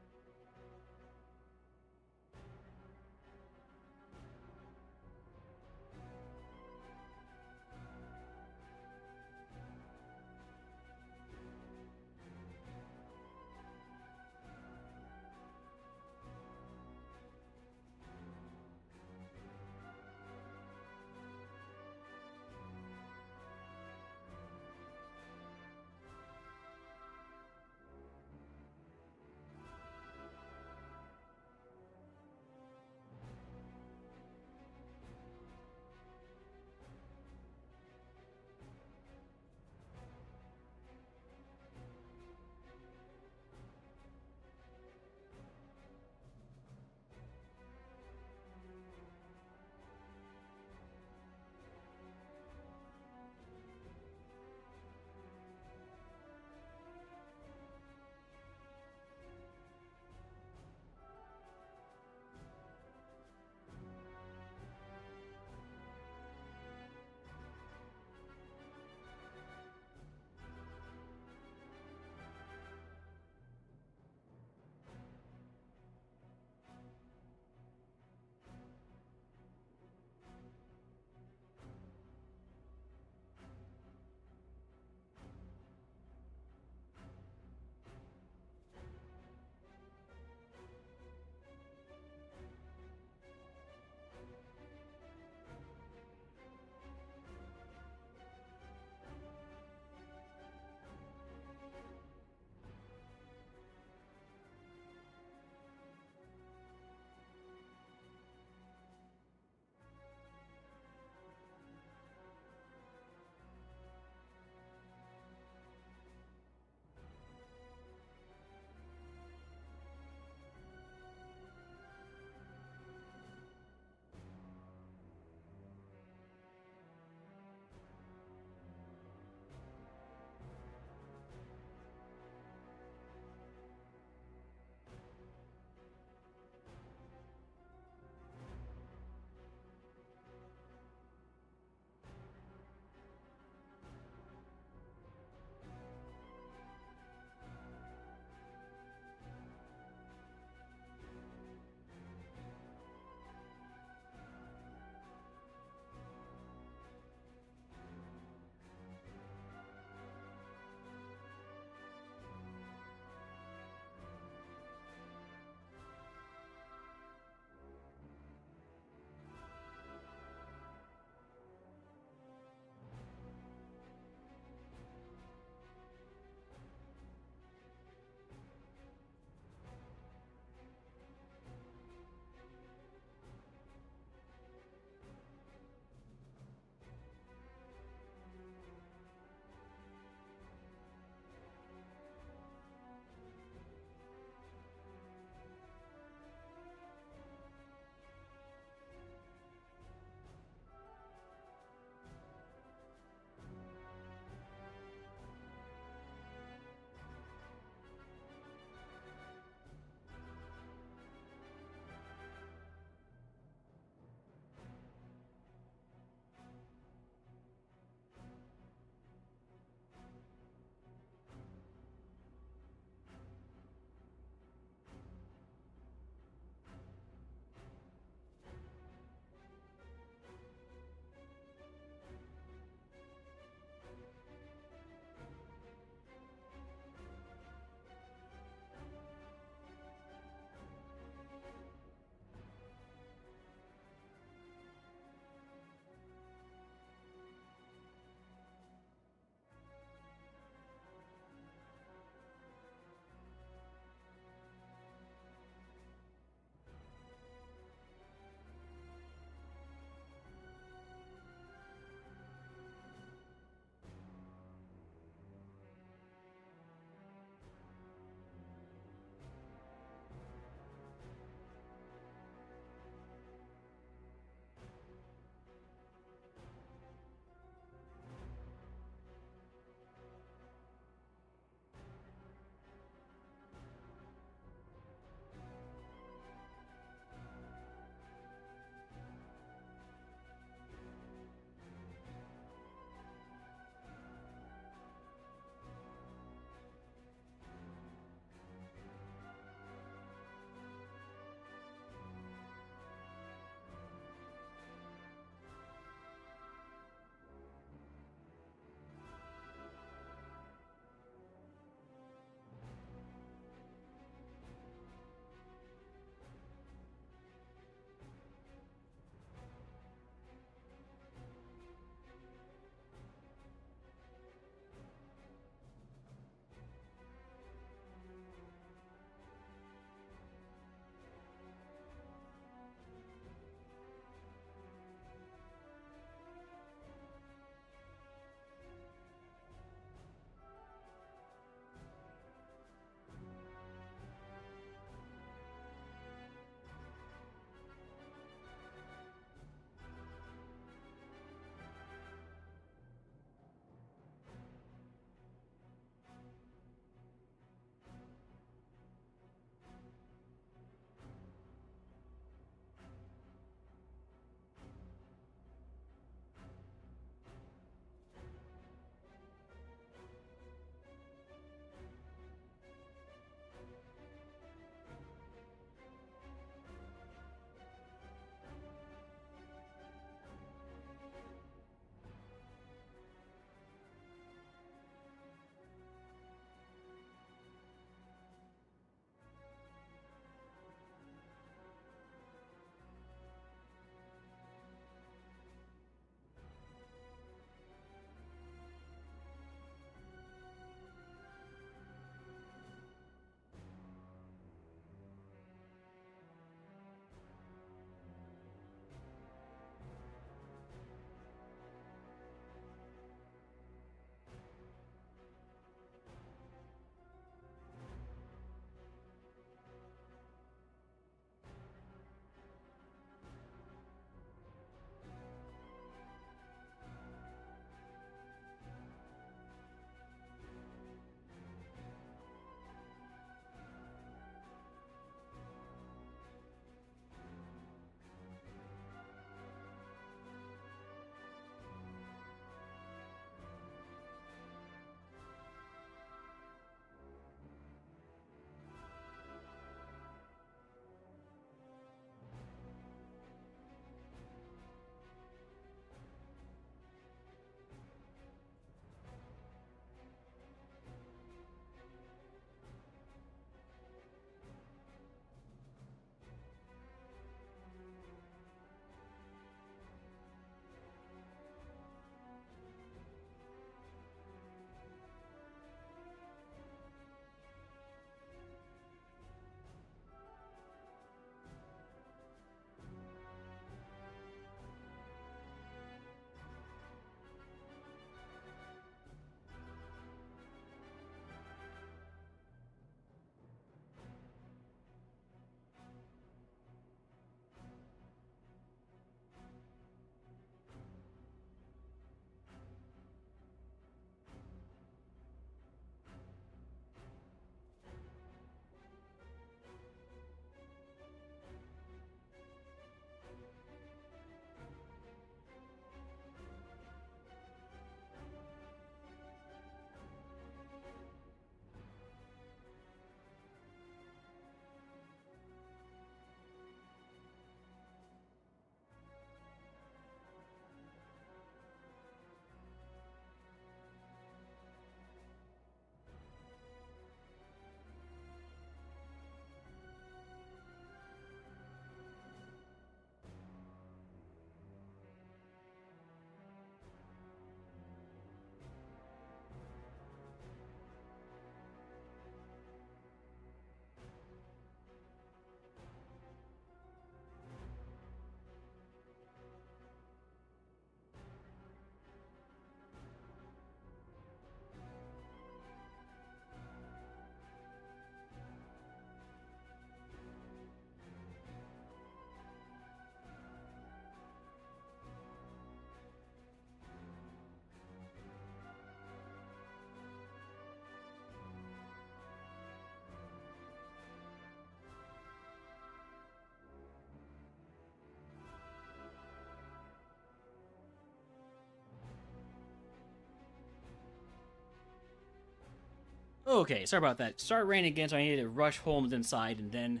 Okay, sorry about that. It started raining again, so I needed to rush Holmes inside, and then,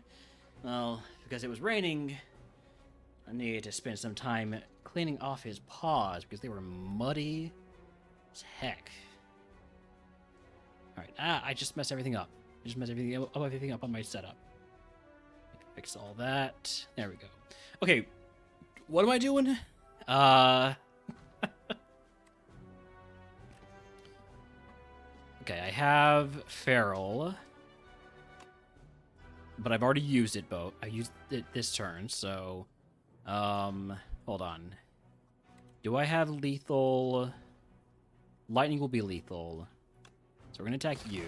well, because it was raining, I needed to spend some time cleaning off his paws because they were muddy as heck. Alright, I just messed everything up. I just messed everything up on my setup. Fix all that. There we go. Okay, what am I doing? Okay, I have Feral, but I've already used it both. I used it this turn, so hold on. Do I have lethal? Lightning will be lethal. So we're gonna attack you.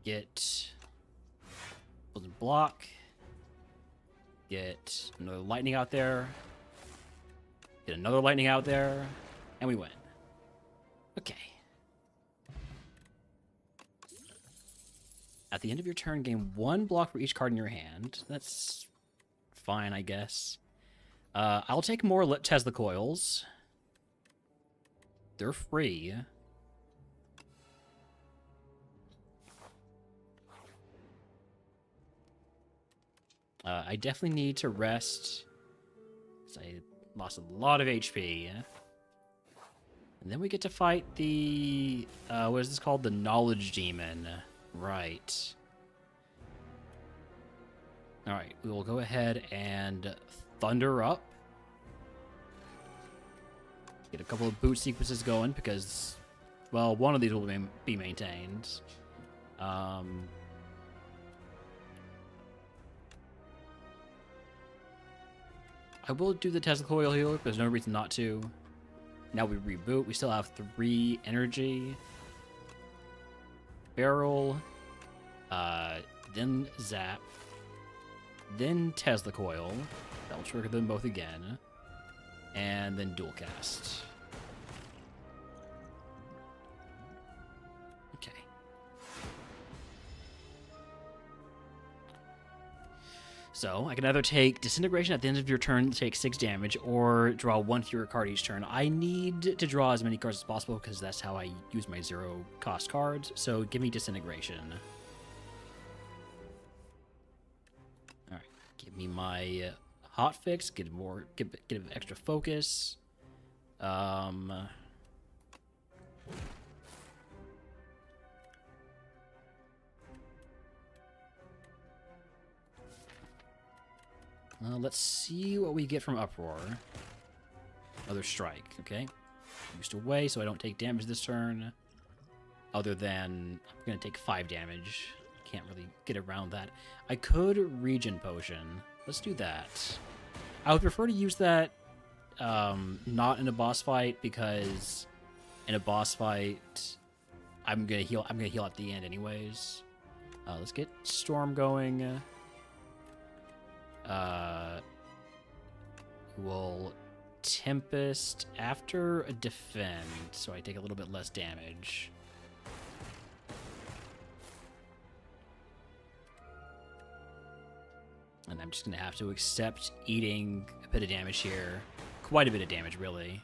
Get block. Get another lightning out there. Get another lightning out there, and we win. Okay. At the end of your turn, gain 1 block for each card in your hand. That's fine, I guess. I'll take more Tesla coils. They're free. I definitely need to rest, because I lost a lot of HP. And then we get to fight the, what is this called? The Knowledge Demon. Right. Alright, we will go ahead and thunder up. Get a couple of boot sequences going because, well, one of these will be maintained. I will do the Tesla Coil Healer, but there's no reason not to. Now we reboot. We still have 3 energy. Barrel. Then Zap. Then Tesla Coil. That'll trigger them both again. And then Dual Cast. Okay. So, I can either take Disintegration at the end of your turn to take 6 damage, or draw 1 fewer card each turn. I need to draw as many cards as possible, because that's how I use my 0-cost cards, so give me Disintegration. Alright, give me my Hotfix, get extra focus. Let's see what we get from Uproar. Another strike, okay. Used away, so I don't take damage this turn. Other than, I'm going to take 5 damage. Can't really get around that. I could Regen Potion. Let's do that. I would prefer to use that not in a boss fight, because in a boss fight, I'm gonna heal at the end anyways. Let's get Storm going. We'll Tempest after a Defend, so I take a little bit less damage. And I'm just going to have to accept eating a bit of damage here. Quite a bit of damage, really.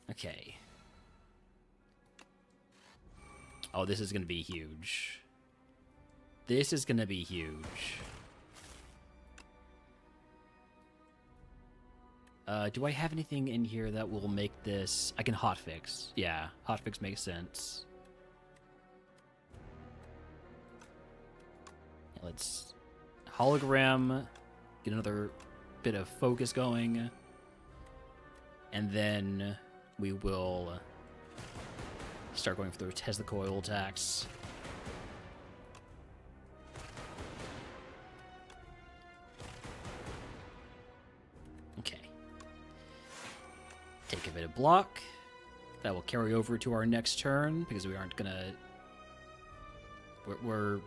Okay. Oh, this is going to be huge. This is going to be huge. Do I have anything in here that will make this... I can hotfix. Yeah, hotfix makes sense. Let's hologram, get another bit of focus going, and then we will start going for the Tesla Coil attacks. Okay. Take a bit of block. That will carry over to our next turn, because we aren't gonna... We're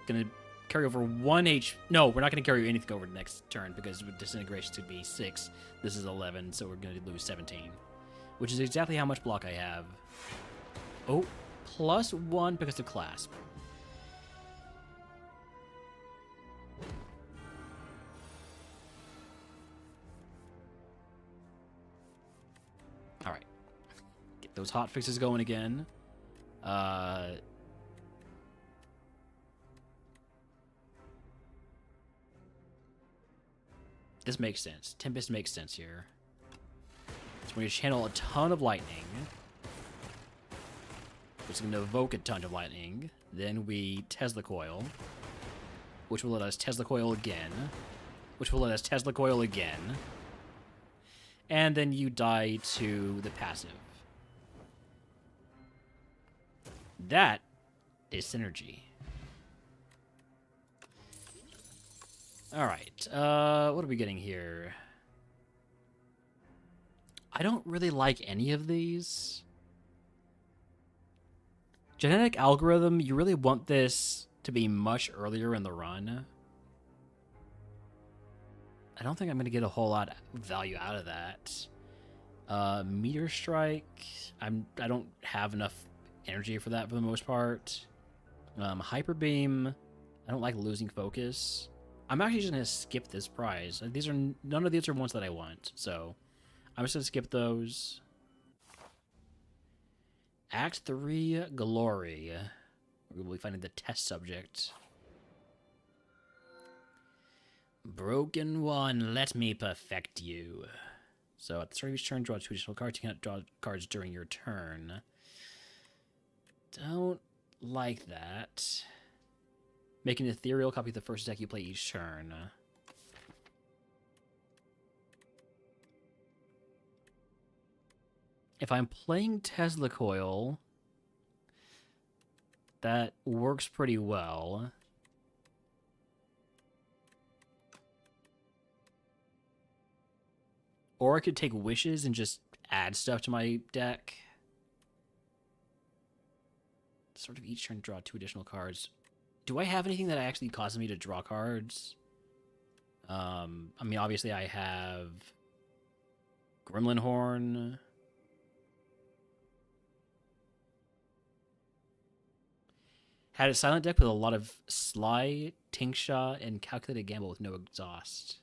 gonna... carry over 1 H. No, we're not going to carry anything over the next turn, because with Disintegration to be 6, this is 11, so we're going to lose 17, which is exactly how much block I have. Oh, +1 because of Clasp. Those hot fixes going again. This makes sense. Tempest makes sense here. So we're going to channel a ton of lightning. Which is going to evoke a ton of lightning. Then we Tesla Coil. Which will let us Tesla Coil again. Which will let us Tesla Coil again. And then you die to the passive. That is synergy. Alright, what are we getting here? I don't really like any of these. Genetic algorithm, you really want this to be much earlier in the run. I don't think I'm going to get a whole lot of value out of that. Meteor Strike, I don't have enough energy for that for the most part. Hyper Beam, I don't like losing focus. I'm actually just going to skip this prize. None of these are ones that I want, so I'm just going to skip those. Act 3, Glory. We will be finding the test subject. Broken One, let me perfect you. So at the start of each turn, draw 2 additional cards. You cannot draw cards during your turn. Don't like that. Make an ethereal copy of the first deck you play each turn. If I'm playing Tesla Coil, that works pretty well. Or I could take Wishes and just add stuff to my deck. Sort of each turn draw 2 additional cards. Do I have anything that actually causes me to draw cards? I mean, obviously I have Gremlin Horn. Had a silent deck with a lot of Sly, Tingsha, and Calculated Gamble with no exhaust.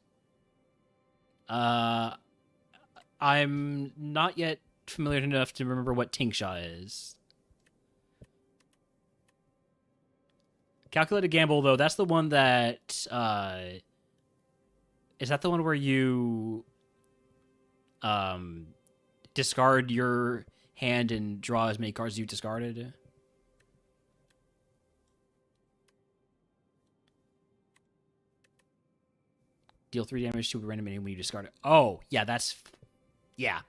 I'm not yet familiar enough to remember what Tingsha is. Calculated Gamble, though, that's the one that... is that the one where you discard your hand and draw as many cards as you discarded? Deal 3 damage to a random enemy when you discard it. Oh, yeah, that's... Yeah.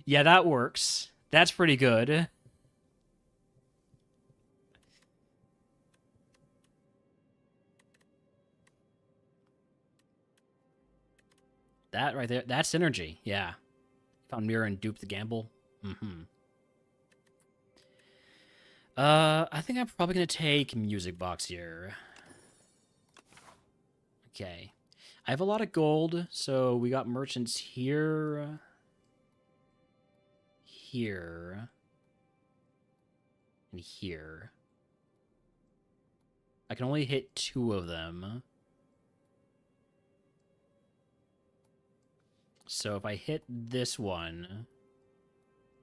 Yeah, that works. That's pretty good. That right there, that's synergy. Yeah. Found Mirror and dupe the gamble. Mm-hmm. I think I'm probably going to take Music Box here. Okay. I have a lot of gold, so we got merchants here. Here. And here. I can only hit 2 of them. So if I hit this one,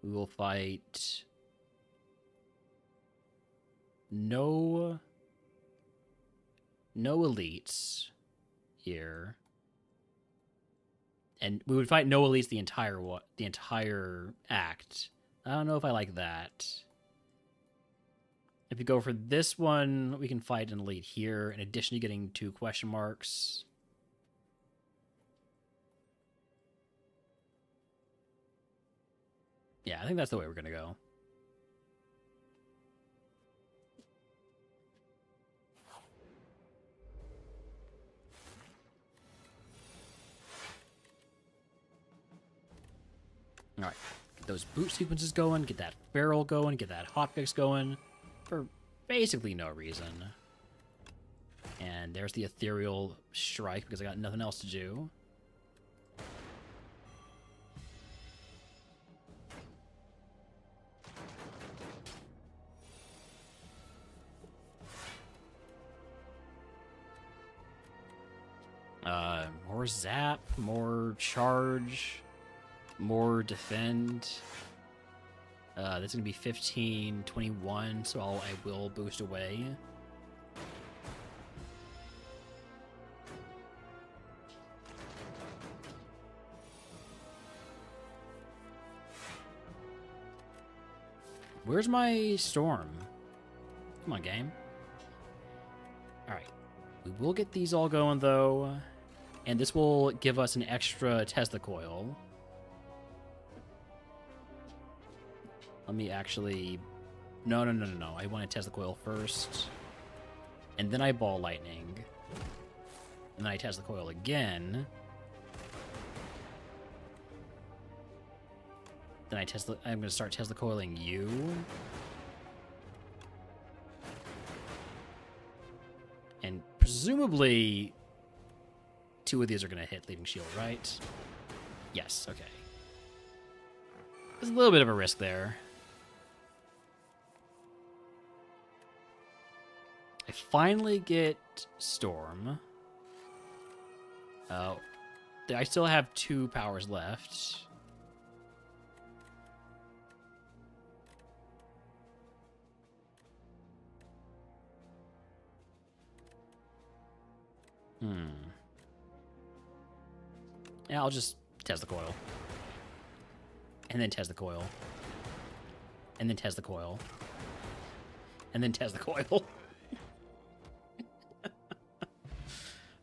we will fight no elites here. And we would fight no elites the entire act. I don't know if I like that. If we go for this one, we can fight an elite here, in addition to getting 2 question marks. Yeah, I think that's the way we're going to go. All right, get those boot sequences going, get that barrel going, get that hotfix going for basically no reason. And there's the ethereal strike because I got nothing else to do. More zap, more charge. More defend. That's gonna be 15, 21, so I will boost away. Where's my storm? Come on, game. Alright. We will get these all going, though. And this will give us an extra Tesla coil. Let me actually... No. I want to Tesla coil first. And then I ball lightning. And then I Tesla coil again. Then I'm going to start Tesla coiling you. And presumably 2 of these are going to hit leaving shield, right? Yes, okay. There's a little bit of a risk there. I finally get Storm. Oh, I still have 2 powers left. Yeah, I'll just Tesla coil. And then Tesla coil. And then Tesla coil. And then Tesla coil.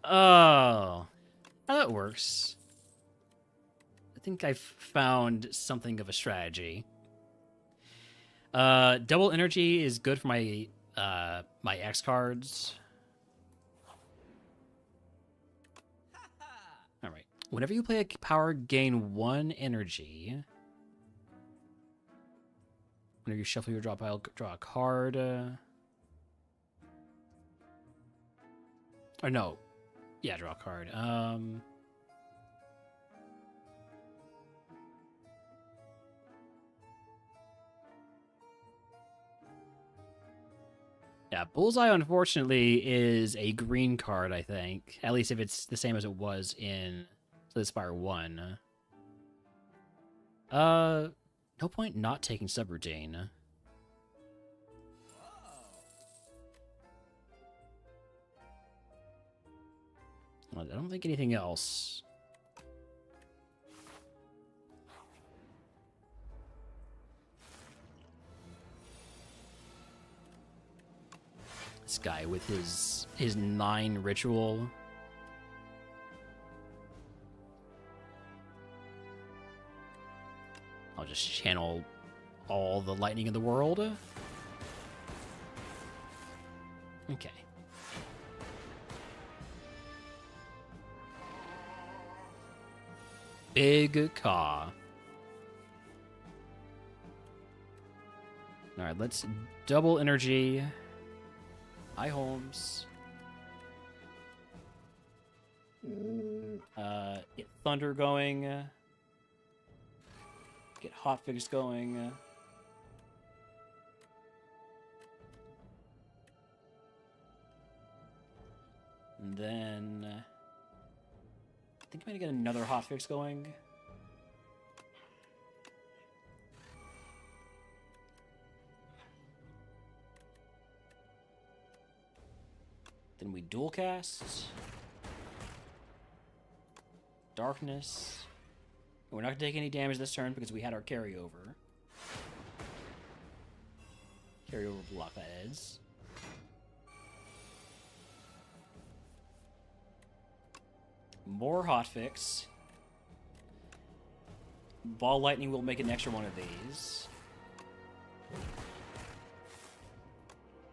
Oh. How that works. I think I've found something of a strategy. Double energy is good for my my X cards. Alright. Whenever you play a power, gain 1 energy. Whenever you shuffle your draw pile, draw a card. Or no. Yeah, draw a card. Yeah, Bullseye, unfortunately, is a green card, I think. At least if it's the same as it was in the Spire 1. No point not taking Subroutine. I don't think anything else. This guy with his 9 ritual. I'll just channel all the lightning in the world. Okay. Big Caw. Alright, let's double energy. Hi, Holmes. Get Thunder going. Get Hotfix going. And then... I think I'm gonna get another Hotfix going. Then we dual cast. Darkness. We're not going to take any damage this turn because we had our carryover. Carryover blockheads. More hotfix. Ball lightning will make an extra one of these.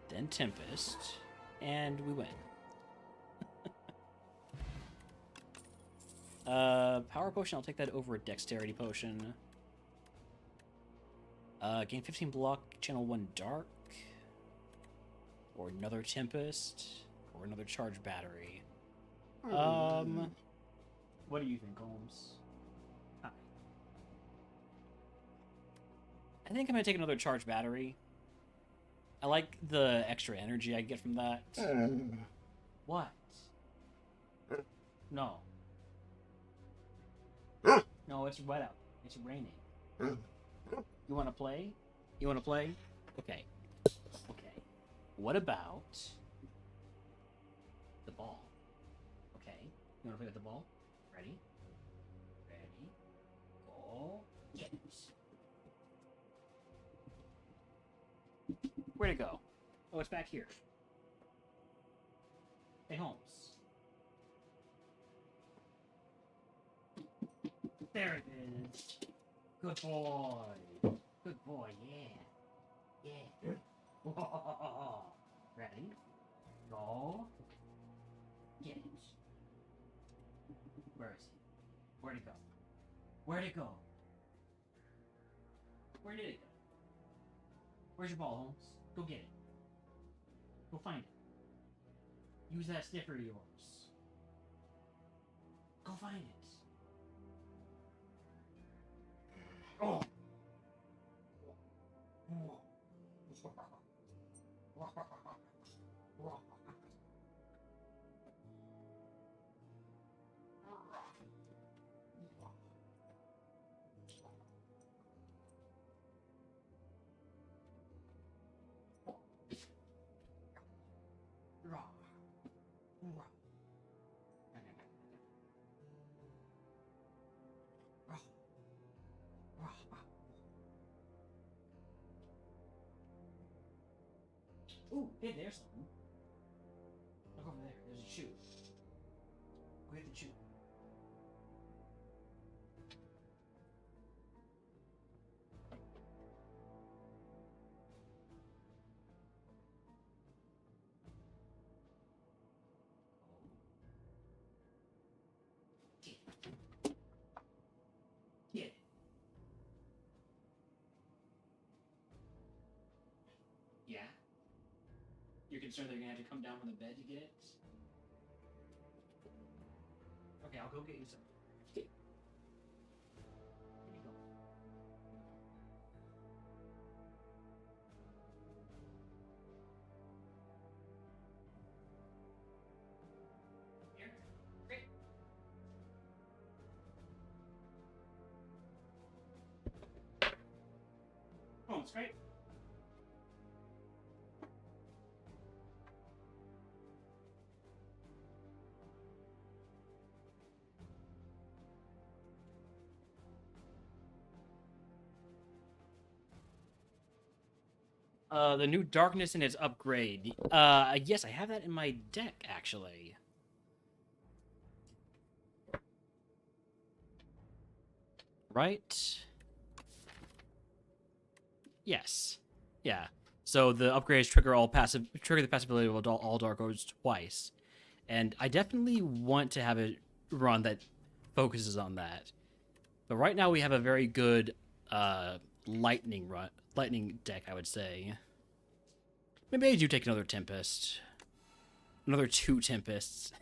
Then Tempest. And we win. Power potion, I'll take that over a dexterity potion. Gain 15 block, channel 1 dark. Or another Tempest. Or another charged battery. What do you think, Holmes? Hi. I think I'm gonna take another charged battery. I like the extra energy I get from that. What? No. No, it's right out. It's raining. You want to play? You want to play? Okay. Okay. What about the ball? Okay. You want to play with the ball? Ready? Ready? Go. Get it. Where'd it go? Oh, it's back here. Hey, Holmes. There it is. Good boy. Good boy, yeah. Yeah. Ready? Go. Get it. Where is he? Where'd it go? Where'd it go? Where did it go? Where's your ball, Holmes? Go get it. Go find it. Use that sniffer of yours. Go find it. Oh! Ooh, hey, there's something. Look over there. There's a shoe. Go get the shoe. Get it. Yeah? You're concerned they're gonna have to come down from the bed to get it? Okay, I'll go get you some. Here you go. Here? Great. Oh, it's great. The new darkness and its upgrade. Yes, I have that in my deck, actually. Right? Yes. Yeah. So the upgrades trigger the passive ability of all dark orbs twice. And I definitely want to have a run that focuses on that. But right now we have a very good lightning deck, I would say. Maybe I do take another Tempest. Another 2 Tempests.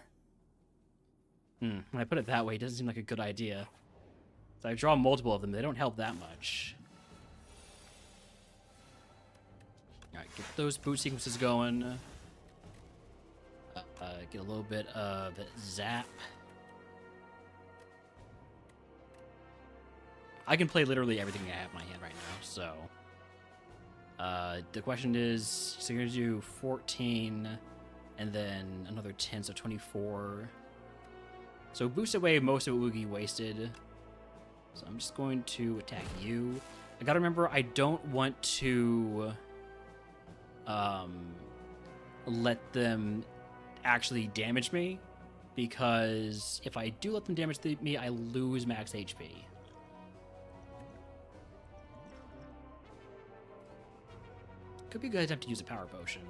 When I put it that way, it doesn't seem like a good idea. So I draw multiple of them, they don't help that much. Alright, get those boot sequences going. Get a little bit of zap. I can play literally everything I have in my hand right now, so... the question is, so you're going to do 14, and then another 10, so 24. So boosted away most of what Woogie wasted. So I'm just going to attack you. I gotta remember, I don't want to let them actually damage me, because if I do let them damage me, I lose max HP. Could be a good attempt to use a power potion.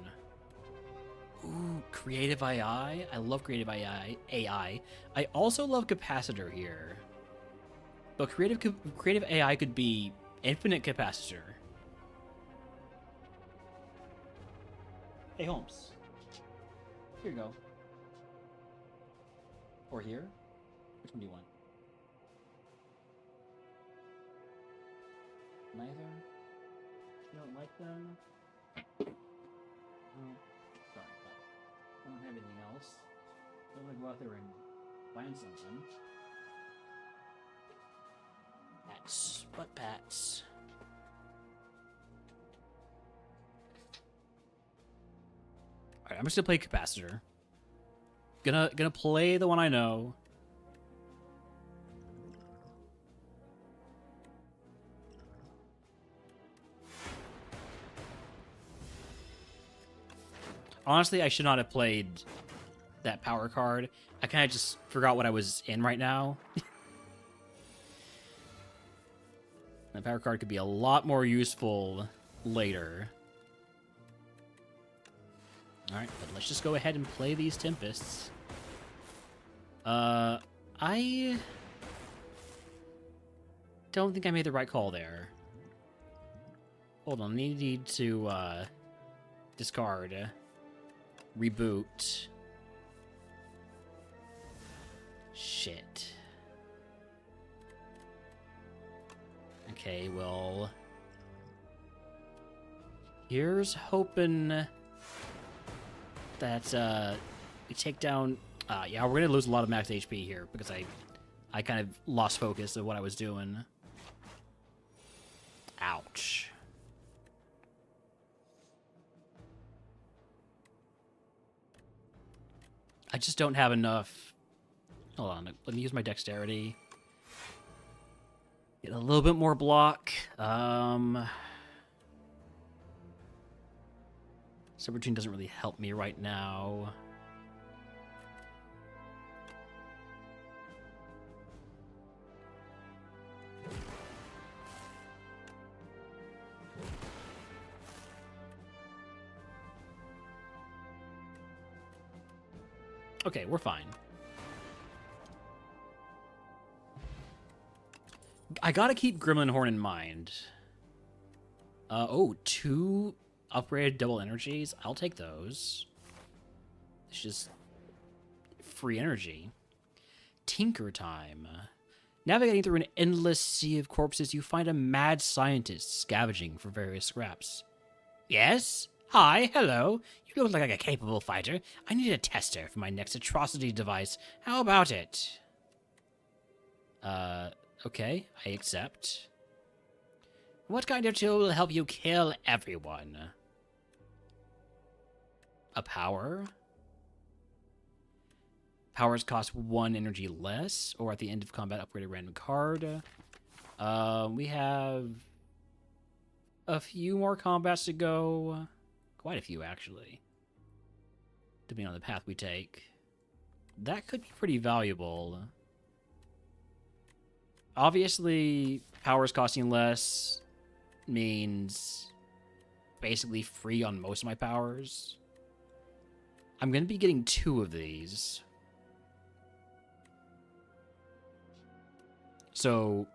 Ooh, creative AI. I love creative AI. I also love capacitor here. But creative AI could be infinite capacitor. Hey, Holmes. Here you go. Or here? Which one do you want? Neither? You don't like them? Oh, sorry, but I don't have anything else. I'm gonna go out there and find something. That. Butt pats. Alright, I'm just gonna play Capacitor. Gonna play the one I know. Honestly, I should not have played that power card. I kind of just forgot what I was in right now. That power card could be a lot more useful later. Alright, but let's just go ahead and play these Tempests. I don't think I made the right call there. Hold on, I need to, discard. Reboot. Shit. Okay, well... Here's hoping that, we take down... yeah, we're gonna lose a lot of max HP here, because I kind of lost focus of what I was doing. Ouch. I just don't have enough... Hold on, let me use my dexterity. Get a little bit more block. Subroutine doesn't really help me right now. Okay, we're fine. I gotta keep Gremlin Horn in mind. Oh, 2 upgraded double energies. I'll take those. It's just free energy. Tinker time. Navigating through an endless sea of corpses, you find a mad scientist scavenging for various scraps. Yes? Hi, hello. You look like a capable fighter. I need a tester for my next atrocity device. How about it? Okay, I accept. What kind of tool will help you kill everyone? A power? Powers cost 1 energy less, or at the end of combat, upgrade a random card. We have a few more combats to go. Quite a few, actually. Depending on the path we take. That could be pretty valuable. Obviously, powers costing less means basically free on most of my powers. I'm going to be getting 2 of these. So,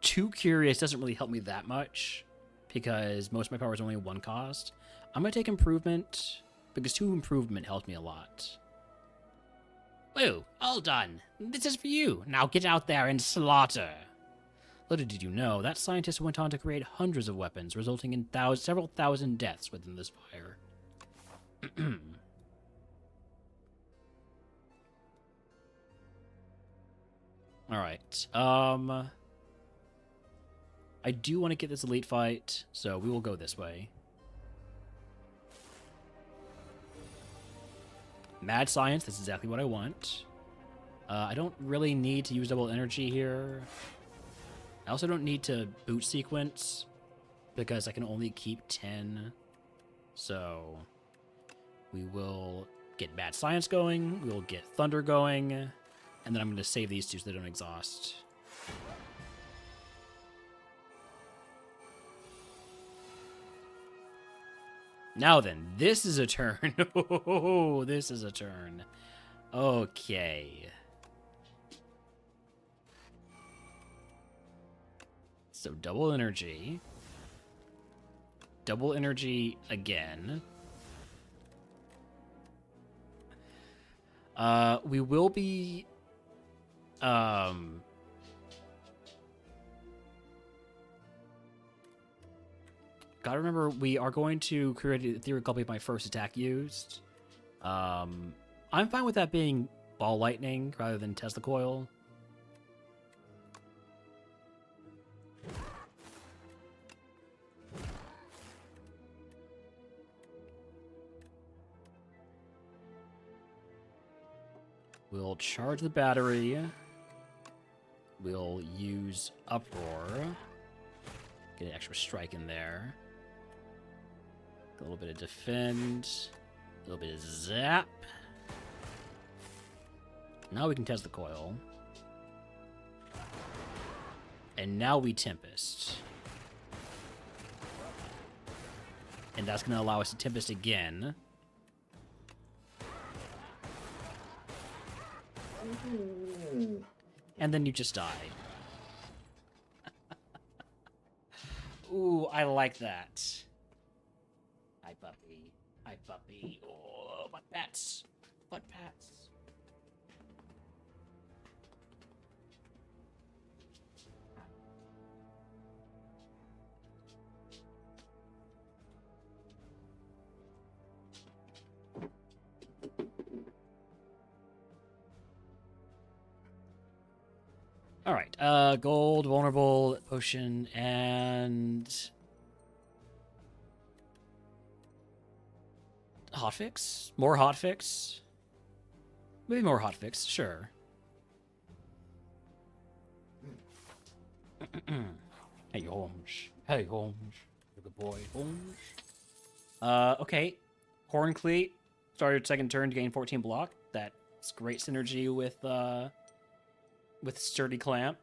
2 Curious doesn't really help me that much, because most of my powers only 1 cost. I'm going to take Improvement, because 2 Improvement helped me a lot. Woo, all done. This is for you. Now get out there and slaughter. Little did you know, that scientist went on to create hundreds of weapons, resulting in several thousand deaths within the Spire. Alright, I do want to get this elite fight, so we will go this way. Mad Science, that's exactly what I want. I don't really need to use double energy here. I also don't need to boot sequence, because I can only keep 10. So, we will get Mad Science going, we will get Thunder going, and then I'm going to save these 2 so they don't exhaust. Now then, this is a turn. Oh, this is a turn. Okay. So double energy. Double energy again. We will be... Gotta remember, we are going to create a theory copy of my first attack used. I'm fine with that being Ball Lightning rather than Tesla Coil. We'll charge the battery. We'll use Uproar. Get an extra strike in there. A little bit of defend. A little bit of zap. Now we can test the coil. And now we Tempest. And that's going to allow us to Tempest again. And then you just die. Ooh, I like that. Hi, puppy. Hi, puppy. Oh, butt pats. Butt pats. All right, gold, vulnerable, potion, and hotfix? More hotfix? Maybe more hotfix, sure. Hey, Holmes. Hey, Holmes. You're a good boy, Holmes. Okay. Horn Cleat. Started second turn to gain 14 block. That's great synergy with Sturdy Clamp.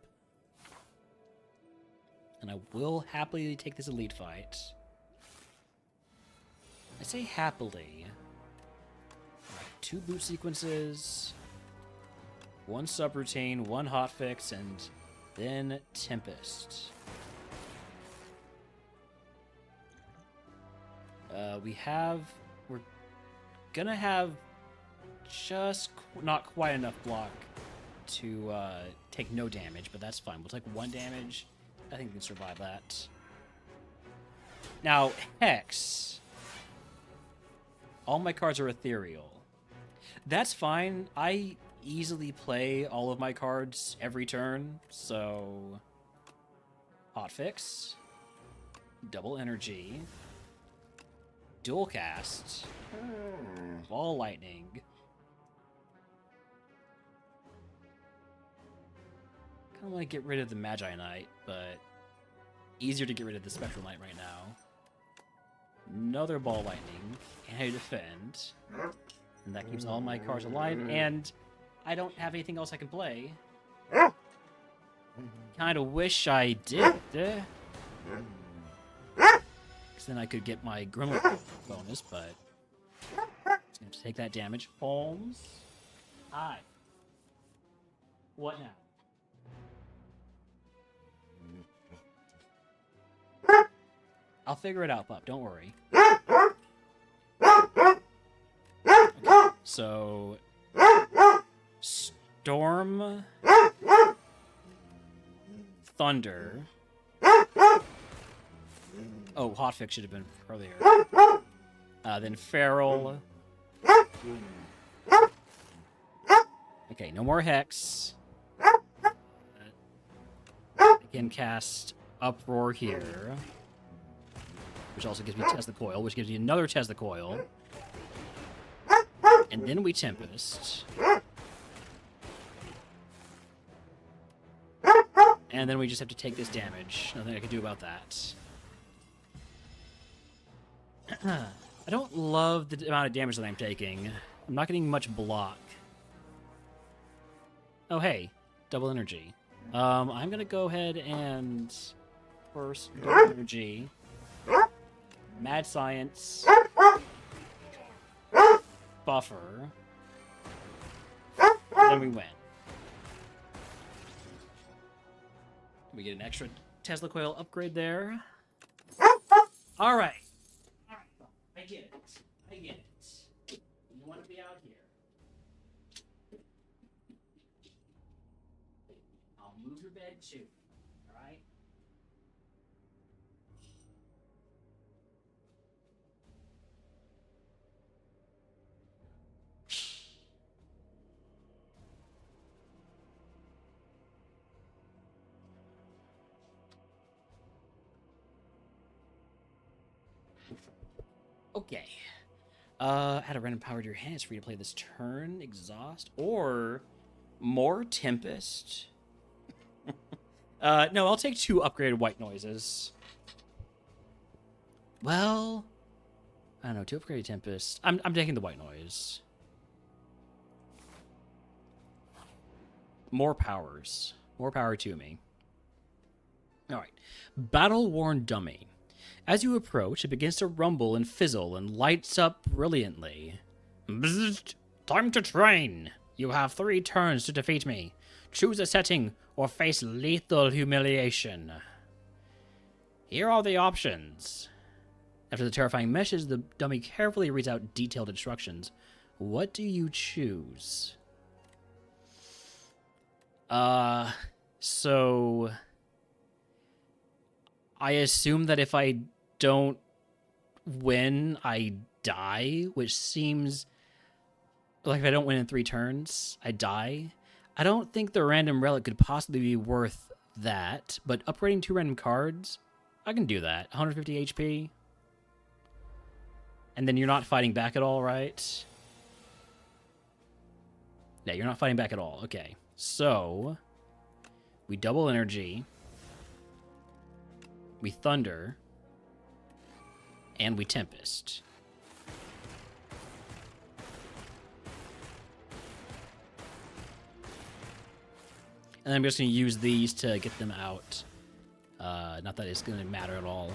And I will happily take this elite fight. I say happily. Right, 2 boot sequences, 1 subroutine, 1 hotfix, and then Tempest. We're gonna have just not quite enough block to take no damage, but that's fine. We'll take 1 damage. I think we can survive that. Now, Hex. All my cards are ethereal. That's fine. I easily play all of my cards every turn, so hotfix, double energy, dual cast, ball lightning. Kind of want to get rid of the Magi Knight, but easier to get rid of the Spectral Knight right now. Another ball lightning, and I defend, and that keeps all my cards alive, and I don't have anything else I can play. Kind of wish I did, because then I could get my Gremlin bonus, but it's going to take that damage. Holmes, hi. What now? I'll figure it out, pup. Don't worry. Okay, so Storm, Thunder. Oh, hotfix should have been earlier. Then Feral. Okay, no more Hex. I can cast Uproar here, which also gives me Test the Coil, which gives me another Test the Coil. And then we Tempest. And then we just have to take this damage. Nothing I can do about that. I don't love the amount of damage that I'm taking. I'm not getting much block. Oh, hey. Double energy. I'm going to go ahead and first double energy. Mad Science, Buffer, then we win. We get an extra Tesla Coil upgrade there. All right. I get it. I get it. You want to be out here. I'll move your bed too. All right? Okay. Add a random power to your hand. It's free to play this turn. Exhaust. Or more Tempest. No, I'll take 2 upgraded white noises. Well, I don't know. 2 upgraded Tempest. I'm taking the white noise. More powers. More power to me. Alright. Battle-worn dummy. As you approach, it begins to rumble and fizzle and lights up brilliantly. Bzzzt! Time to train! You have 3 turns to defeat me. Choose a setting or face lethal humiliation. Here are the options. After the terrifying message, the dummy carefully reads out detailed instructions. What do you choose? So I assume that if I don't win, I die, which seems like if I don't win in 3 turns, I die. I don't think the random relic could possibly be worth that, but upgrading 2 random cards, I can do that. 150 HP. And then you're not fighting back at all, right? Yeah, you're not fighting back at all. Okay. So, we double energy, we thunder, and we tempest. And I'm just going to use these to get them out. Not that it's going to matter at all.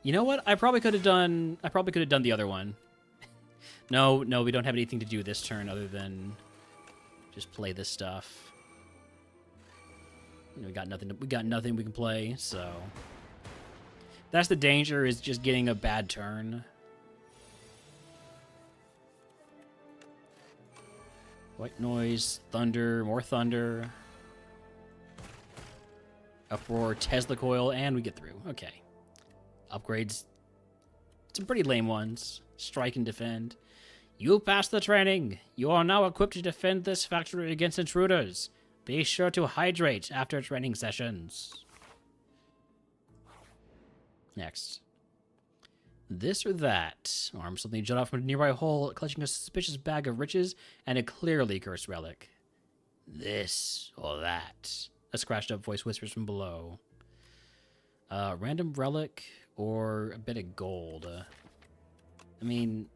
You know what? I probably could have done the other one. No, we don't have anything to do this turn other than just play this stuff. We got nothing we can play, so that's the danger, is just getting a bad turn. White noise, thunder, more thunder. Uproar, Tesla coil, and we get through. Okay. Upgrades. Some pretty lame ones. Strike and defend. You passed the training. You are now equipped to defend this factory against intruders. Be sure to hydrate after training sessions. Next. This or that. Arm something jut out from a nearby hole, clutching a suspicious bag of riches and a clearly cursed relic. This or that. A scratched up voice whispers from below. Random relic or a bit of gold. I mean,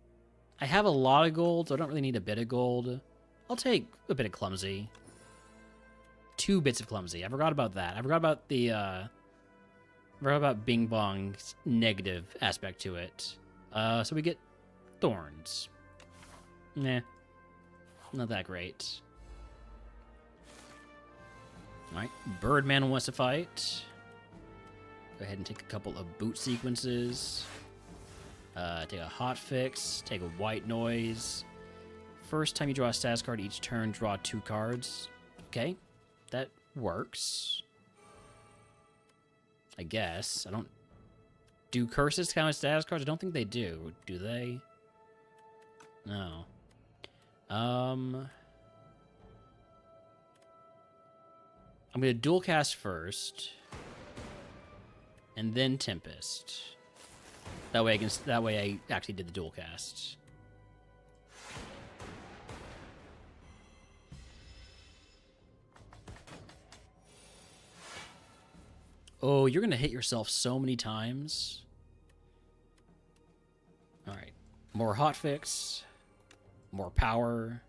I have a lot of gold, so I don't really need a bit of gold. I'll take a bit of clumsy. 2 bits of clumsy. I forgot about that. I forgot about the, I forgot about Bing Bong's negative aspect to it. So we get thorns. Nah. Not that great. Alright, Birdman wants to fight. Go ahead and take a couple of boot sequences. Take a hot fix. Take a white noise. First time you draw a status card each turn, draw 2 cards. Okay, that works. I guess. I don't... Do curses count as status cards? I don't think they do. Do they? No. I'm going to dual cast first. And then Tempest. That way I actually did the dual cast. Oh, you're gonna hit yourself so many times. Alright. More hotfix. More power.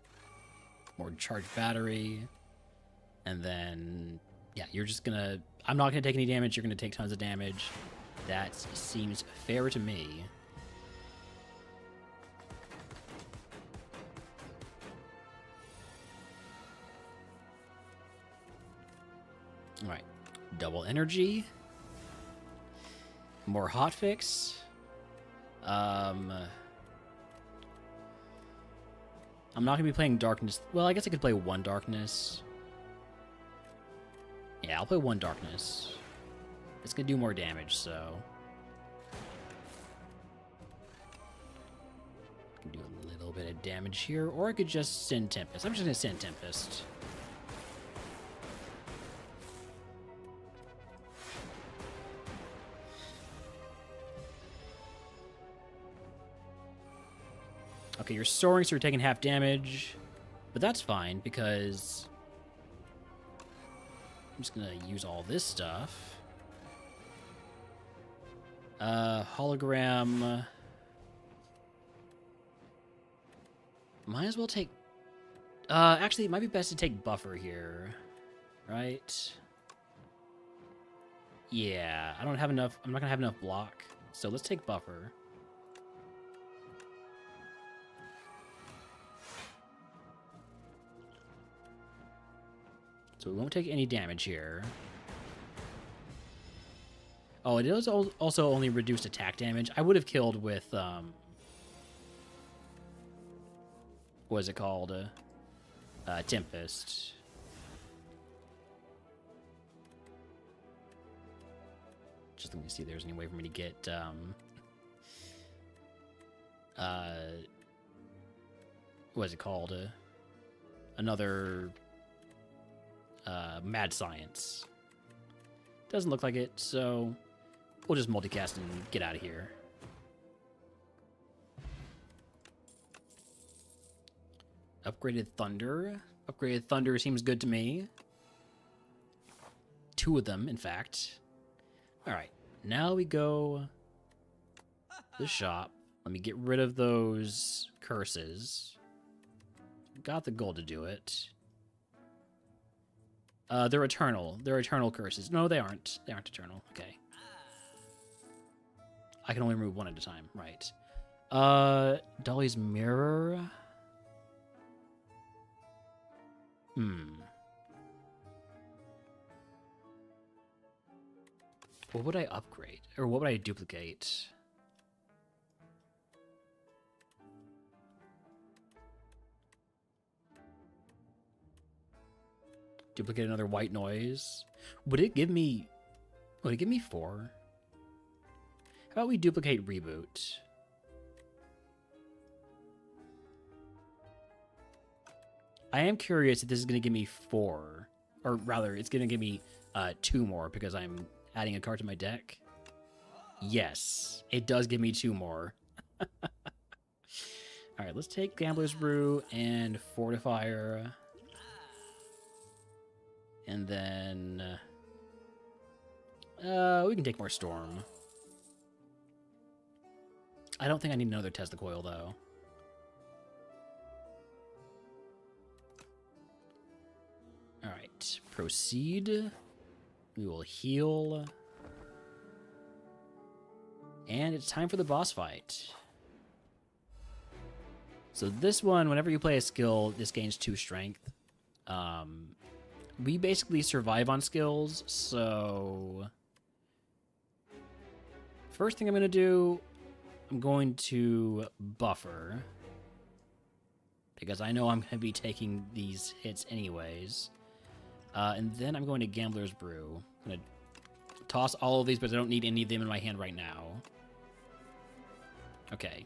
More charged battery. And then, yeah, you're just gonna... I'm not gonna take any damage, you're gonna take tons of damage. That seems fair to me. Alright. Double energy. More hotfix. I'm not gonna be playing darkness. Well, I guess I could play 1 darkness. Yeah, I'll play 1 darkness. It's gonna do more damage, so I can do a little bit of damage here, or I could just send Tempest. I'm just gonna send Tempest. Okay, you're soaring, so you're taking half damage. But that's fine, because I'm just gonna use all this stuff. Hologram. Might as well take... actually, it might be best to take buffer here. Right? Yeah, I don't have enough... I'm not gonna have enough block. So let's take buffer. So we won't take any damage here. Oh, it does also only reduced attack damage. I would have killed with, what is it called? Tempest. Just let me see if there's any way for me to get, what is it called? Another, mad science. Doesn't look like it, so we'll just multicast and get out of here. Upgraded Thunder. Upgraded Thunder seems good to me. 2 of them, in fact. Alright, now we go to the shop. Let me get rid of those curses. Got the gold to do it. They're eternal. They're eternal curses. No, they aren't. They aren't eternal. Okay. I can only remove 1 at a time. Right. Dolly's Mirror. What would I upgrade? Or what would I duplicate? Duplicate another white noise. Would it give me 4? How about we duplicate reboot? I am curious if this is going to give me 4. Or rather, it's going to give me 2 more because I'm adding a card to my deck. Yes, it does give me 2 more. Alright, let's take Gambler's Brew and Fortifier. And then... we can take more Storm. I don't think I need another Tesla Coil, though. Alright, proceed. We will heal. And it's time for the boss fight. So this one, whenever you play a skill, this gains 2 strength. We basically survive on skills, so... First thing I'm going to do, I'm going to buffer. Because I know I'm going to be taking these hits anyways. And then I'm going to Gambler's Brew. I'm going to toss all of these, but I don't need any of them in my hand right now. Okay.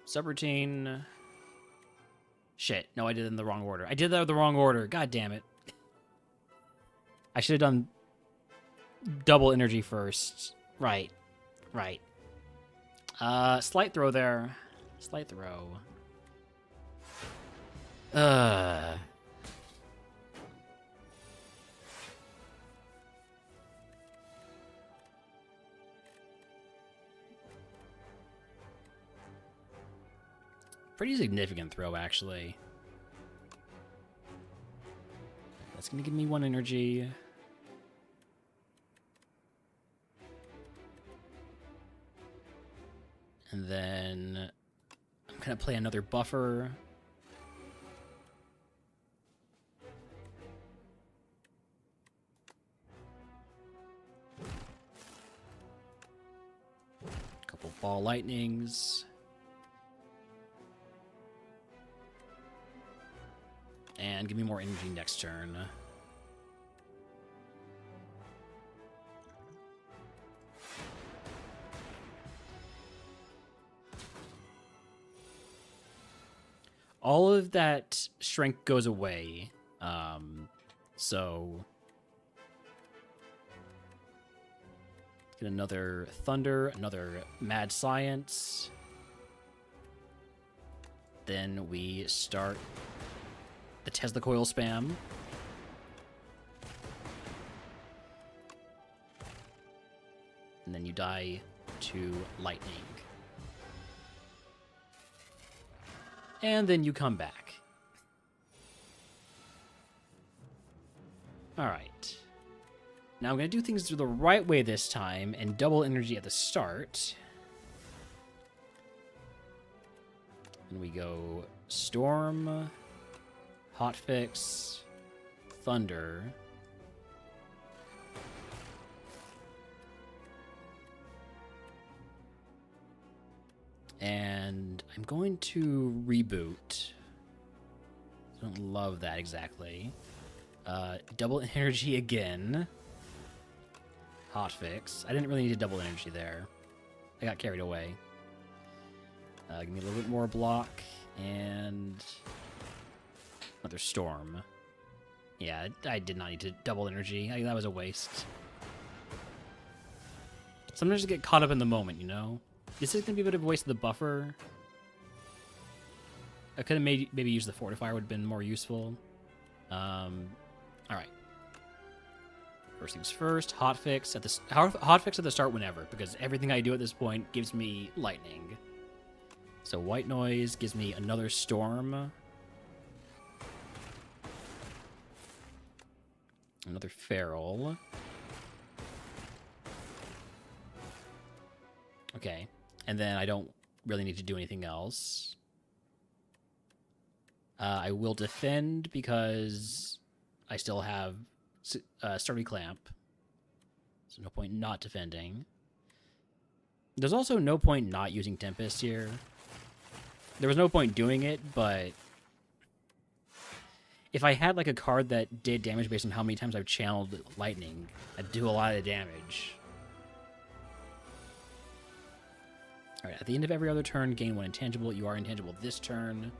Subroutine. Shit. No, I did it in the wrong order. I did that in the wrong order. God damn it. I should have done double energy first. Right. Right. Slight throw there. Slight throw. Pretty significant throw, actually. That's going to give me 1 energy. And then I'm going to play another buffer. Couple ball lightnings. And give me more energy next turn. All of that strength goes away. So Get another Thunder, another Mad Science. Then we start the Tesla Coil spam. And then you die to lightning. And then you come back. Alright. Now I'm going to do things the right way this time and double energy at the start. And we go Storm, Hotfix, Thunder. And I'm going to reboot. I don't love that exactly. Double energy again. Hotfix. I didn't really need to double energy there. I got carried away. Give me a little bit more block and another storm. Yeah, I did not need to double energy. That was a waste. Sometimes you get caught up in the moment, you know? This is going to be a bit of a waste of the buffer. I could have maybe used the fortifier, would have been more useful. Alright. First things first, hotfix at the start whenever, because everything I do at this point gives me lightning. So white noise gives me another storm. Another feral. Okay. And then I don't really need to do anything else. I will defend because I still have Sturdy Clamp. So no point not defending. There's also no point not using Tempest here. There was no point doing it, but if I had like a card that did damage based on how many times I've channeled lightning, I'd do a lot of damage. Alright, at the end of every other turn, gain 1 intangible. You are intangible this turn.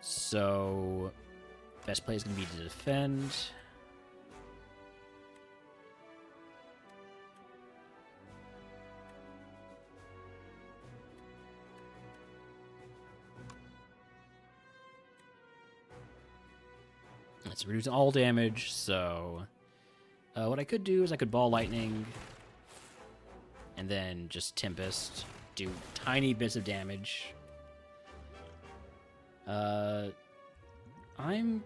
So, best play is going to be to defend. It's reducing all damage, so what I could do is I could ball lightning and then just Tempest, do tiny bits of damage. I'm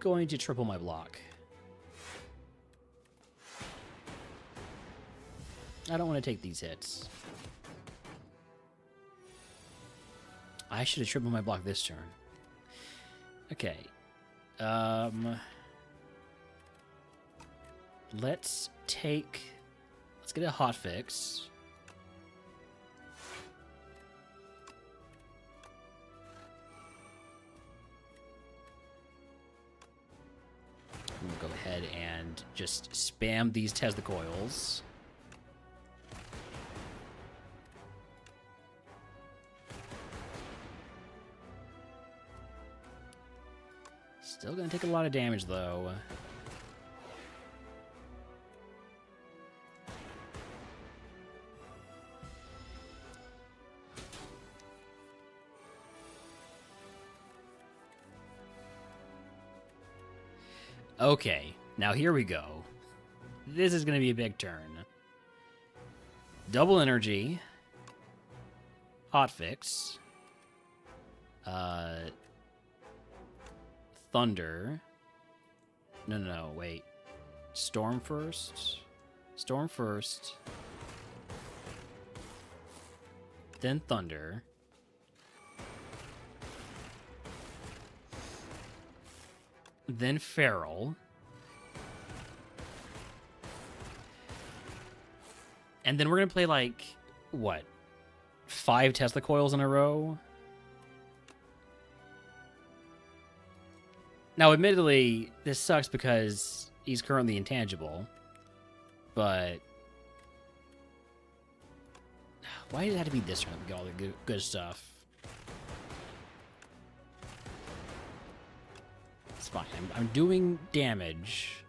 going to triple my block. I don't want to take these hits. I should have tripled my block this turn. Okay. Let's get a hotfix. I'm gonna go ahead and just spam these Tesla coils. Still gonna take a lot of damage though. Okay, now here we go. This is going to be a big turn. Double energy. Hotfix. Thunder. No, wait. Storm first. Storm first. Then Thunder. Then Feral. And then we're going to play, like, what? 5 Tesla coils in a row? Now, admittedly, this sucks because he's currently intangible. But why did it have to be this turn to get all the good stuff? It's fine. I'm doing damage.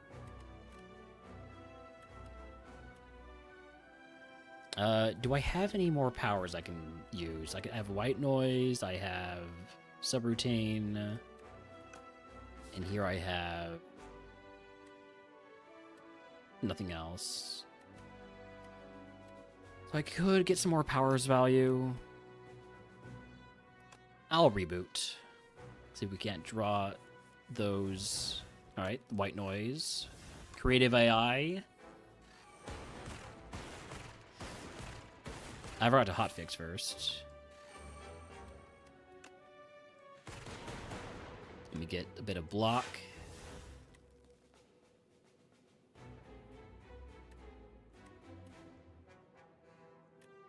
Do I have any more powers I can use? I have white noise, I have subroutine, and here I have nothing else. So I could get some more powers value. I'll reboot. See if we can't draw those. Alright, white noise. Creative AI. I forgot to hotfix first. Let me get a bit of block.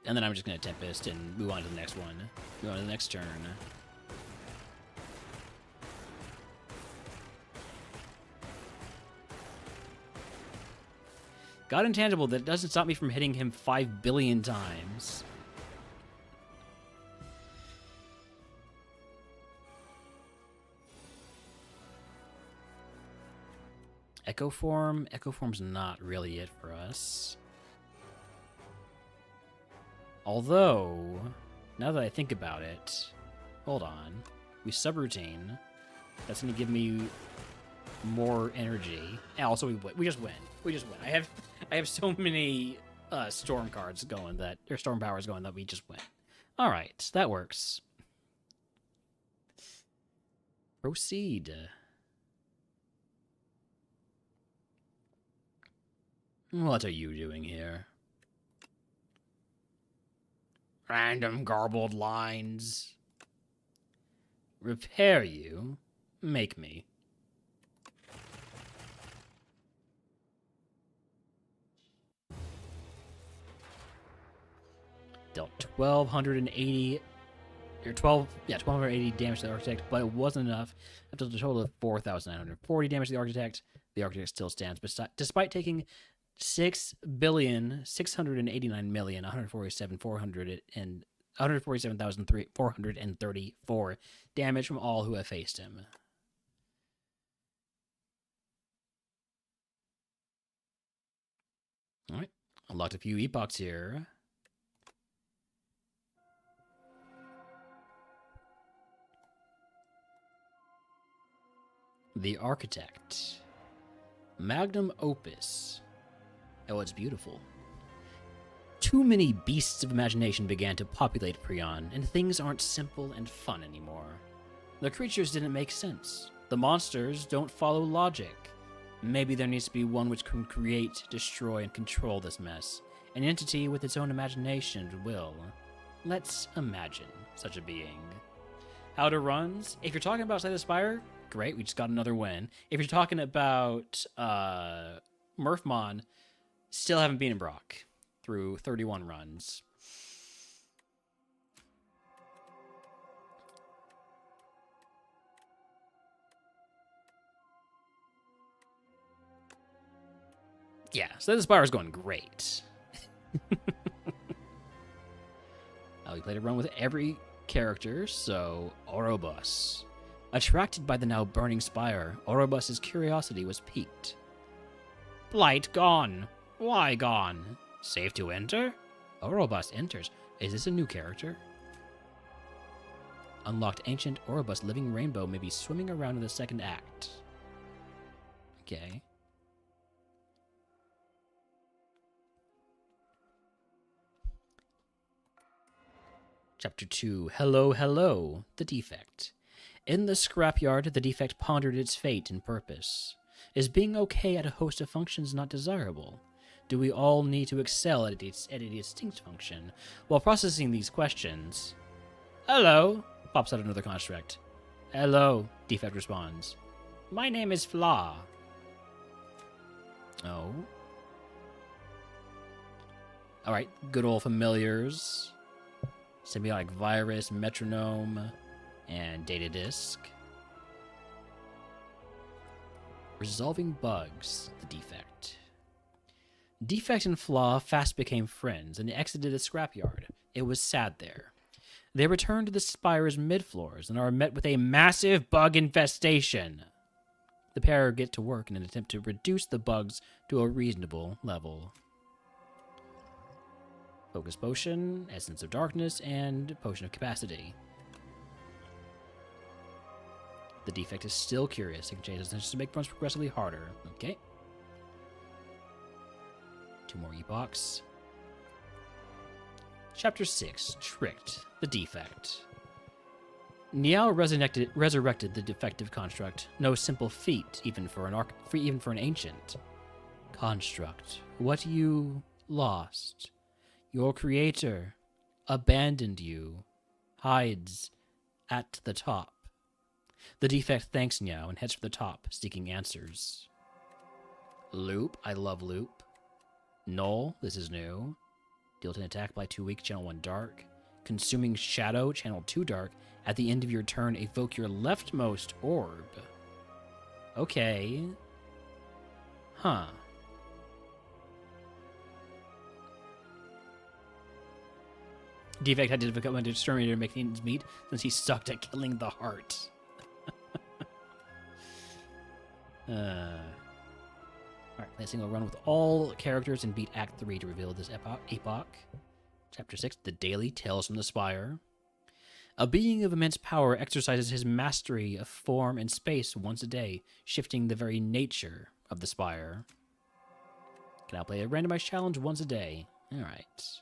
And then I'm just going to Tempest and move on to the next one. Move on to the next turn. God Intangible, that doesn't stop me from hitting him 5 billion times. Echo Form? Echo Form's not really it for us. Although, now that I think about it, hold on. We subroutine. That's going to give me more energy. And also, we just win. We just win. I have so many storm cards going that, or storm powers going that we just win. All right, that works. Proceed. What are you doing here? Random garbled lines. Repair you? Make me. Dealt 1,280 or 1,280 damage to the architect, but it wasn't enough. I've dealt a total of 4,940 damage to the architect. The architect still stands, despite taking 147,434 damage from all who have faced him. All right, unlocked a few epochs here. The Architect. Magnum Opus. Oh, it's beautiful. Too many beasts of imagination began to populate Prion, and things aren't simple and fun anymore. The creatures didn't make sense. The monsters don't follow logic. Maybe there needs to be one which can create, destroy, and control this mess. An entity with its own imagination and will. Let's imagine such a being. How to runs? If you're talking about Slay the Spire, great, we just got another win. If you're talking about Murphmon, still haven't beaten Brock through 31 runs. Yeah, so the Spire is going great. We played a run with every character, so Orobus. Attracted by the now burning Spire, Orobus's curiosity was piqued. Blight gone. Why gone? Safe to enter? Orobus enters. Is this a new character? Unlocked ancient Orobus living rainbow may be swimming around in the second act. Okay. Chapter 2, Hello, Hello, the Defect. In the scrapyard, the Defect pondered its fate and purpose. Is being okay at a host of functions not desirable? Do we all need to excel at a distinct function? While processing these questions, Hello, pops out another construct. Hello, Defect responds. My name is Flaw. Oh. Alright, good old familiars. Symbiotic Virus, Metronome, and Data Disk. Resolving bugs, the Defect. Defect and Flaw fast became friends and exited the scrapyard. It was sad there. They return to the Spire's mid-floors and are met with a massive bug infestation. The pair get to work in an attempt to reduce the bugs to a reasonable level. Focus Potion, Essence of Darkness, and Potion of Capacity. The Defect is still curious. It can change its to make runs progressively harder. Okay. 2 more epochs. Chapter 6, Tricked, the Defect. Niao resurrected the defective construct. No simple feat, even for an ancient. Construct, what you lost. Your creator abandoned you. Hides at the top. The Defect thanks Niao and heads for the top, seeking answers. Loop, I love Loop. Null, this is new. Deal an attack by 2 weak, channel 1 dark. Consuming Shadow, channel 2 dark. At the end of your turn, evoke your leftmost orb. Okay. Huh. Defect had to become an exterminator to make ends meet since he sucked at killing the heart. Alright, let's single run with all characters and beat Act 3 to reveal this epoch. Chapter 6, The Daily Tales from the Spire. A being of immense power exercises his mastery of form and space once a day, shifting the very nature of the Spire. Can I play a randomized challenge once a day? Alright.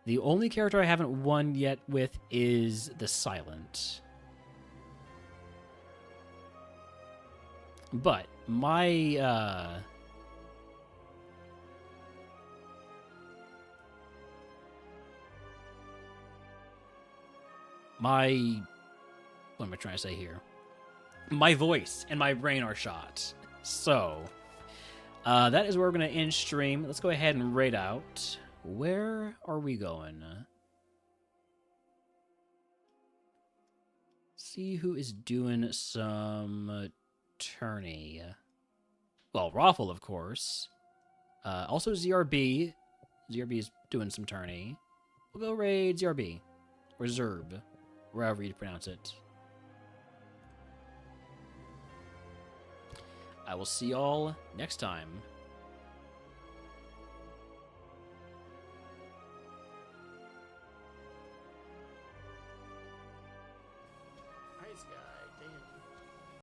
The only character I haven't won yet with is the Silent. But my what am I trying to say here? My voice and my brain are shot. So, that is where we're going to end stream. Let's go ahead and raid out. Where are we going? See who is doing some tourney. Well, Raffle, of course. Also ZRB. ZRB is doing some tourney. We'll go raid ZRB. Or Zerb. Wherever you pronounce it. I will see y'all next time.